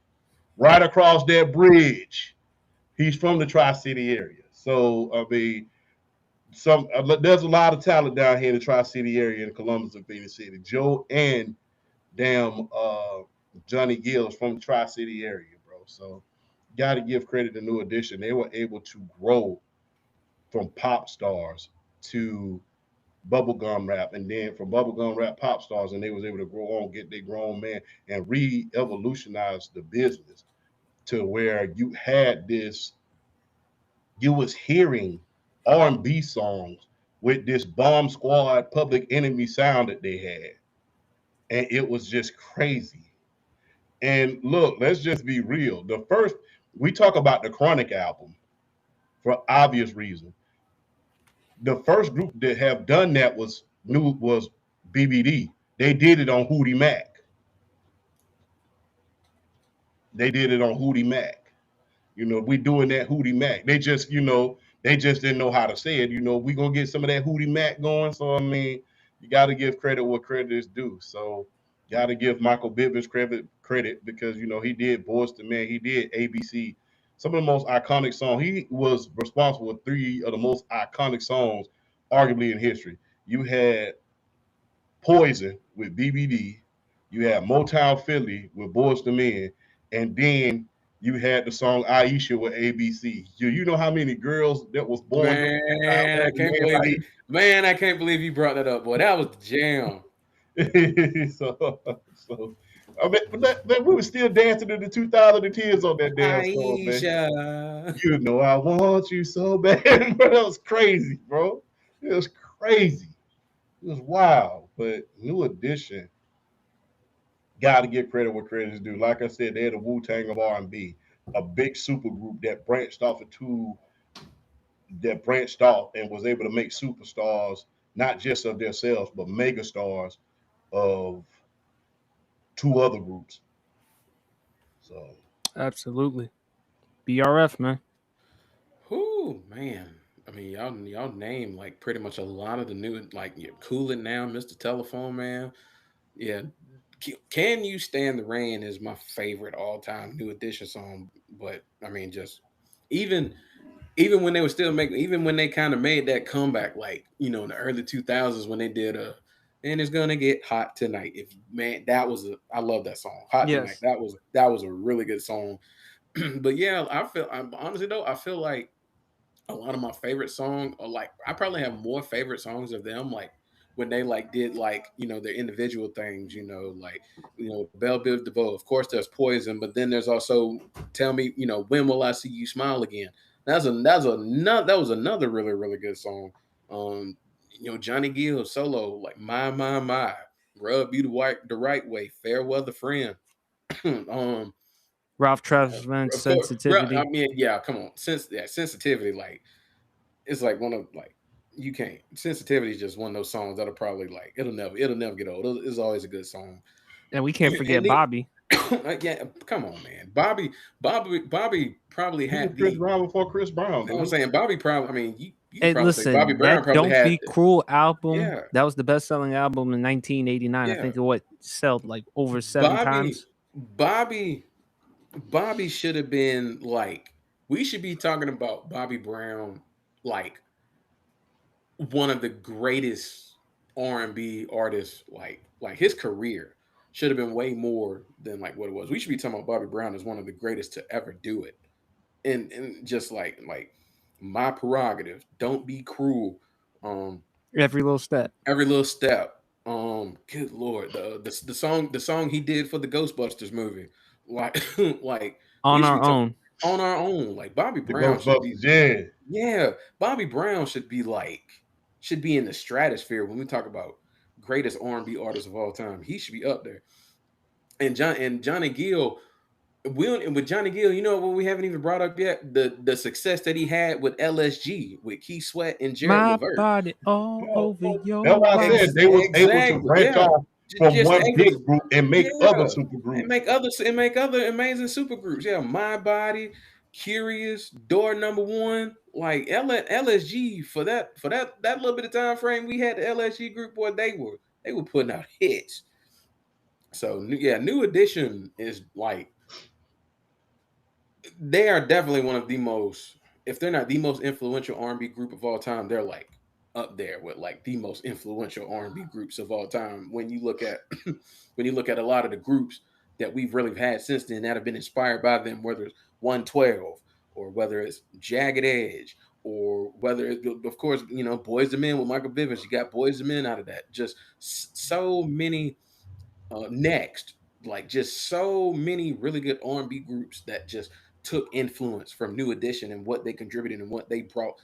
Right across that bridge. He's from the Tri-City area. So I mean, there's a lot of talent down here in the Tri-City area in Columbus and Phoenix City. Joe and damn Johnny Gill is from the Tri-City area, bro. So got to give credit to New Edition. They were able to grow from pop stars to bubblegum rap, and then from bubblegum rap pop stars, and they was able to grow on, get their grown man, and re-evolutionize the business to where you had this, you was hearing R&B songs with this Bomb Squad Public Enemy sound that they had. And it was just crazy. And look, let's just be real. The first, we talk about the Chronic album for obvious reasons. The first group that have done that was BBD. They did it on Hootie Mac. They did it on Hootie Mac. You know, we doing that Hootie Mac. They just, you know, they just didn't know how to say it. You know, we gonna get some of that Hootie Mac going. So I mean, you got to give credit where credit is due. So, got to give Michael Bivins credit because you know he did Boys to Men, he did ABC, some of the most iconic songs. He was responsible for three of the most iconic songs, arguably in history. You had Poison with BBD, you had Motown Philly with Boys to Men, and then you had the song Aisha with ABC. You know how many girls that was born during that time? Man, I can't believe you brought that up, boy. That was the jam. so I mean, but we were still dancing in the 2010s on that damn song, man. Aisha. You know I want you so bad, bro. That was crazy, bro. It was crazy. It was wild. But New Edition got to give credit where credit is due. Like I said, they're the Wu Tang of R&B, a big super group that branched off and was able to make superstars, not just of themselves, but mega stars of two other groups. So Absolutely. BRF, man. Whoo, man. I mean, y'all name like pretty much a lot of the new, like, you're cooling now, Mr. Telephone Man. Yeah. Can You Stand the Rain is my favorite all-time New Edition song. But I mean, just even when they were still making, even when they kind of made that comeback, like, you know, in the early 2000s when they did and it's gonna get hot tonight. If man, I love that song, Hot Tonight. Yes. That was a really good song. But yeah, honestly though, I feel like a lot of my favorite songs, or like I probably have more favorite songs of them, like when they like did, like, you know, their individual things, you know, like, you know, Belle Biv DeVoe. Of course, there's Poison, but then there's also Tell Me, you know, When Will I See You Smile Again? That was another really really good song. Um, you know, Johnny Gill solo, like My, Rub You the Right Way, Fair Weather Friend. um, Ralph Tresvant, of course, bro, Sensitivity. I mean, yeah, come on, sensitivity, like it's like one of like you can't sensitivity is just one of those songs that'll probably like it'll never get old. It's always a good song. And we can't forget And Bobby. yeah, come on, man. Bobby probably he was had Chris the. Brown before Chris Brown, I'm dude. saying Bobby probably. I mean, You could Hey, probably say Bobby listen, Brown that probably "Don't had. Be Cruel" album, Yeah, that was the best-selling album in 1989. I yeah. think it what sold like over 7 Bobby, times. Bobby, Bobby should have been like. We should be talking about Bobby Brown like one of the greatest R&B artists. Like his career should have been way more than like what it was. We should be talking about Bobby Brown as one of the greatest to ever do it. And just like my prerogative. Don't be cruel. Um, Every Little Step. every little step. Good lord, the song he did for the Ghostbusters movie, like like we On should be Our talking Own. on our own. Like Bobby The Brown should be, Ghostbusters, yeah. yeah, Bobby Brown should be in the stratosphere when we talk about greatest R&B artist of all time. He should be up there. And Johnny Gill, with Johnny Gill, you know what we haven't even brought up yet? The success that he had with LSG with Keith Sweat and Jared My Levert. body all Come on. over That's your why I body. said they was able to Exactly. branch Yeah. off from Just one able to, big group and make other yeah, super and groups. make other amazing super groups. Yeah, My Body, Curious, Door Number One, like LSG for that little bit of time frame we had the LSG group, boy, they were putting out hits. So yeah, New Edition is like they are definitely one of the most, if they're not the most influential R&B group of all time, they're like up there with like the most influential R&B groups of all time. When you look at when you look at a lot of the groups that we've really had since then that have been inspired by them, whether it's 112 or whether it's Jagged Edge or whether it's, of course, Boys to Men with Michael Bivins. You got Boys to Men out of that. Just so many next, like just so many really good R&B groups that just took influence from New Edition and what they contributed and what they brought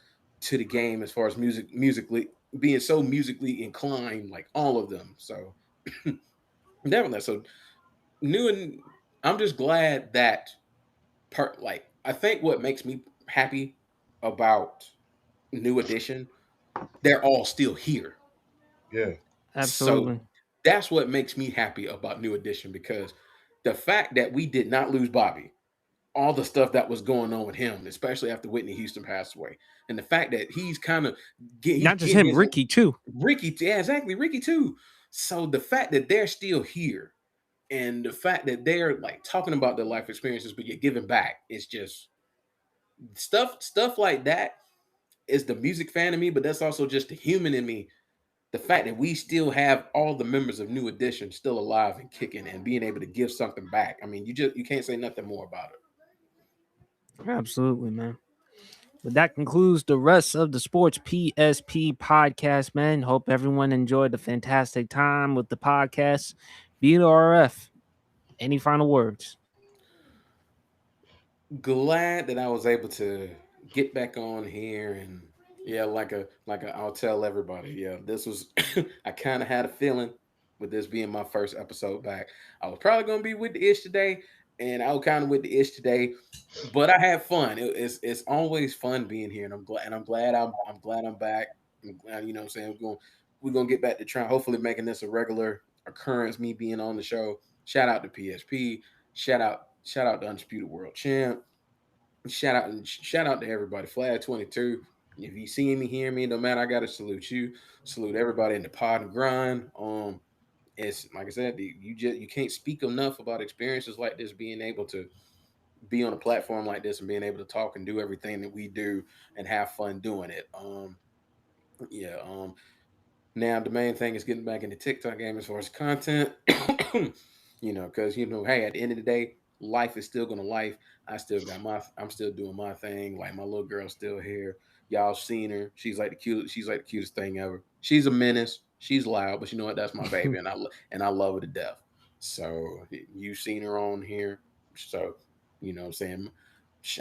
to the game as far as musically being so musically inclined, like all of them. So definitely, so new and I'm just glad that part. Like I think what makes me happy about New Edition, they're all still here. Yeah. So Absolutely. that's what makes me happy about New Edition, because the fact that we did not lose Bobby, all the stuff that was going on with him, especially after Whitney Houston passed away, and the fact that he's kind of he's Not just getting him, his Ricky too. Ricky, yeah, exactly, Ricky too. So the fact that they're still here and the fact that they're like talking about their life experiences, but you're giving back, it's just stuff like that is the music fan in me, but that's also just the human in me. The fact that we still have all the members of New Edition still alive and kicking and being able to give something back. I mean, you can't say nothing more about it. Absolutely, man. But that concludes the rest of the Sports PSP podcast, man. Hope everyone enjoyed the fantastic time with the podcast. BRF, any final words? Glad that I was able to get back on here, and yeah, I'll tell everybody, yeah, this was I kind of had a feeling with this being my first episode back. I was probably gonna be with the ish today, and I was kind of with the ish today, but I had fun. It's always fun being here, and I'm glad I'm back. I'm glad, what I'm saying, we're gonna get back to trying, hopefully making this a regular occurrence. Me being on the show. Shout out to PSP. Shout out to Undisputed World Champ. Shout out to everybody. Flag 22. If you see me, hear me, no matter, I gotta salute you. Salute everybody in the pod and grind. It's like I said, you can't speak enough about experiences like this, being able to be on a platform like this and being able to talk and do everything that we do and have fun doing it. Yeah. Now the main thing is getting back in the TikTok game as far as content. Because hey, at the end of the day, life is still gonna life. I'm still doing my thing. Like my little girl's still here. Y'all seen her. She's like the cutest thing ever. She's a menace. She's loud, but you know what? That's my baby, and I love her to death. So you've seen her on here. So what I'm saying,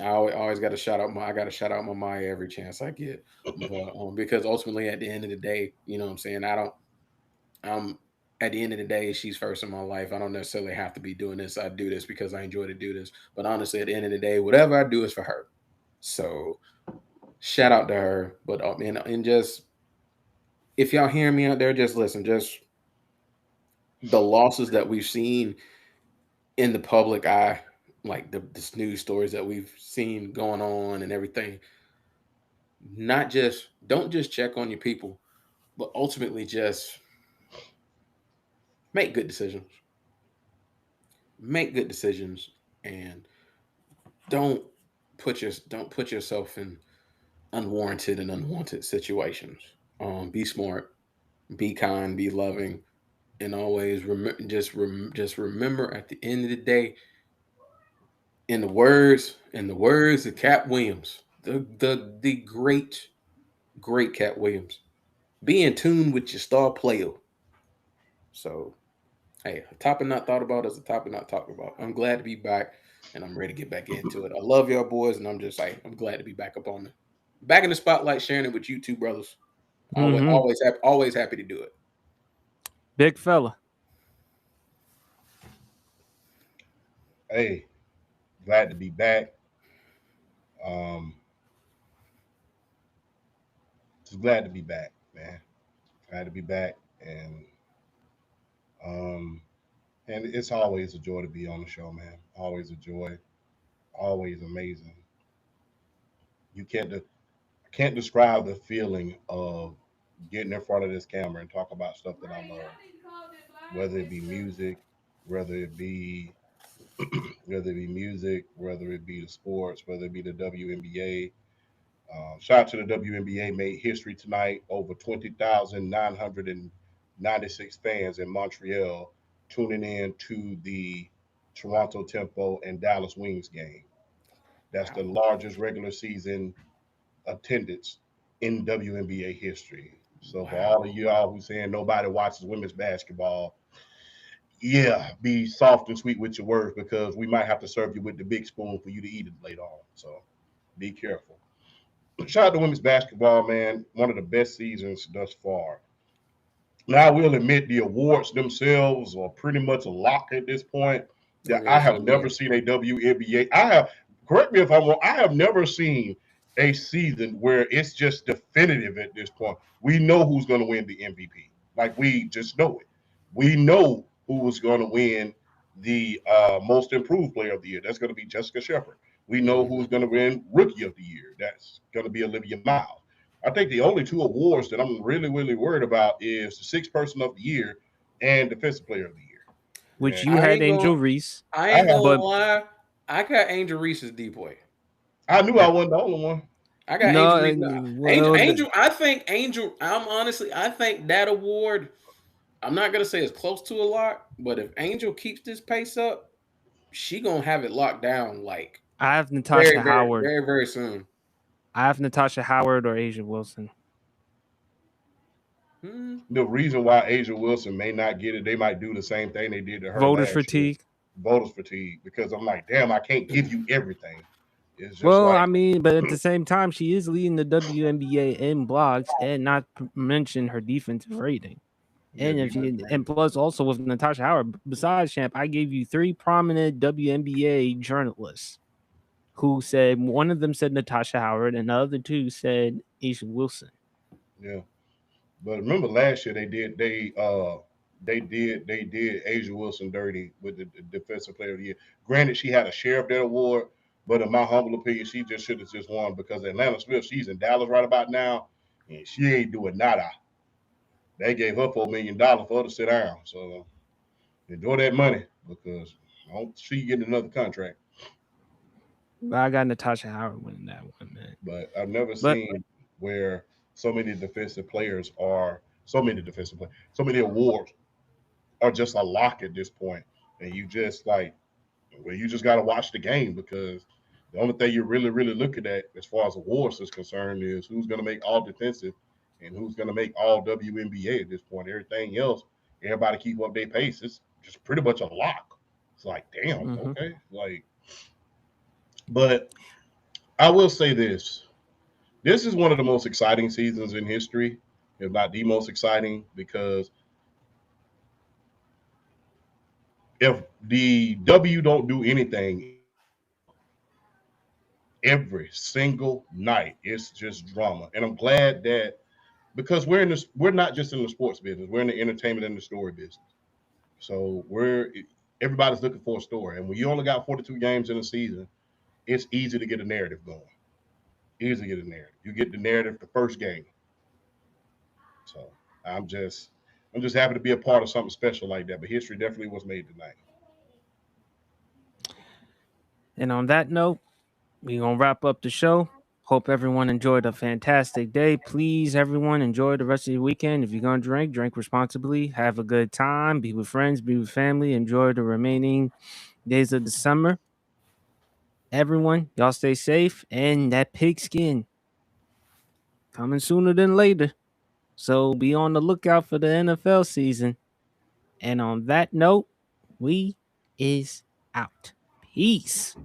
I always got to shout out I got to shout out my Maya every chance I get. But because ultimately at the end of the day, what I'm saying, I'm at the end of the day, she's first in my life. I don't necessarily have to be doing this. I do this because I enjoy to do this. But honestly, at the end of the day, whatever I do is for her. So shout out to her. But and just, if y'all hear me out there, just listen. Just the losses that we've seen in the public eye, like the news stories that we've seen going on and everything. Not just don't just check on your people, but ultimately just make good decisions. Make good decisions, and don't don't put yourself in unwarranted and unwanted situations. Be smart, be kind, be loving, and always just remember at the end of the day, in the words of Cat Williams, the great Cat Williams, be in tune with your star player. So hey, a topic not thought about is a topic not talked about. I'm glad to be back, and I'm ready to get back into it. I love y'all boys, and I'm just like I'm glad to be back up on the back in the spotlight, sharing it with you two brothers. Mm-hmm. Always happy to do it. Big fella. Hey, glad to be back. Um, just glad to be back, man. Glad to be back, um, and it's always a joy to be on the show, man. Always a joy. Always amazing. You can't describe the feeling of getting in front of this camera and talk about stuff that I love, whether it be music, whether it be whether it be music, whether it be the sports, whether it be the WNBA. Shout out to the WNBA, made history tonight. Over 20,996 fans in Montreal tuning in to the Toronto Tempo and Dallas Wings game. That's the Wow. largest regular season attendance in WNBA history. So for all of Wow. y'all who saying nobody watches women's basketball, yeah, be soft and sweet with your words because we might have to serve you with the big spoon for you to eat it later on. So be careful. Shout out to women's basketball, man. One of the best seasons thus far. Now, I will admit the awards themselves are pretty much a lock at this point. Oh That I yes, have never indeed. seen a WNBA. I have, correct me if I'm wrong, I have never seen a season where it's just definitive at this point. We know who's going to win the MVP. Like, we just know it. We know who was going to win the most improved player of the year. That's going to be Jessica Shepard. We know who's Hmm. going to win rookie of the year. That's going to be Olivia Miles. I think the only two awards that I'm really worried about is the sixth person of the year and defensive player of the year. Which And you I had ain't Angel gonna. Reese, I I ain't have, gonna but lie. I got Angel Reese's D boy. I knew I that wasn't the only one. I got no, Angel Reese. No, Angel. well, Angel. I think Angel. I think that award. I'm not gonna say it's close to a lot, but if Angel keeps this pace up, she gonna have it locked down like I have Natasha Howard. very soon. I have Natasha Howard or Asia Wilson. Hmm. The reason why Asia Wilson may not get it, they might do the same thing they did to her Voters last year. fatigue. Voters fatigue. Because I'm like, damn, I can't give you everything. It's just Well, like, I mean, but at the same time, she is leading the WNBA in blocks, and not mention her defensive rating. yeah, And if defense you and rating. plus also with Natasha Howard, besides Champ, I gave you three prominent WNBA journalists who said one of them said Natasha Howard, and the other two said Asia Wilson. Yeah. But remember last year they did Asia Wilson dirty with the defensive player of the year. Granted, she had a share of that award, but in my humble opinion, she just should have just won because Atlanta Smith, she's in Dallas right about now, and she ain't doing nada. They gave her $4 million for her to sit down. So enjoy that money because I don't see you getting another contract. But I got Natasha Howard winning that one, man. But I've never But seen where so many awards are just a lock at this point, and you just like, well, you just got to watch the game because the only thing you're really looking at as far as awards is concerned is who's going to make all defensive and who's going to make all WNBA at this point. Everything else, everybody keep up their pace. It's just pretty much a lock. It's like, damn, mhm. okay, like, but I will say this: this is one of the most exciting seasons in history, if not the most exciting, because if the W don't do anything every single night. It's just drama, and I'm glad that because we're not just in the sports business, we're in the entertainment and the story business. So everybody's looking for a story, and when you only got 42 games in a season, it's easy to get a narrative going. Easy to get a narrative. You get the narrative the first game. So I'm just happy to be a part of something special like that. But history definitely was made tonight. And on that note, we're going to wrap up the show. Hope everyone enjoyed a fantastic day. Please, everyone, enjoy the rest of your weekend. If you're going to drink responsibly. Have a good time. Be with friends, be with family. Enjoy the remaining days of the summer. Everyone, y'all stay safe. And that pigskin coming sooner than later. So be on the lookout for the NFL season. And on that note, we is out. Peace.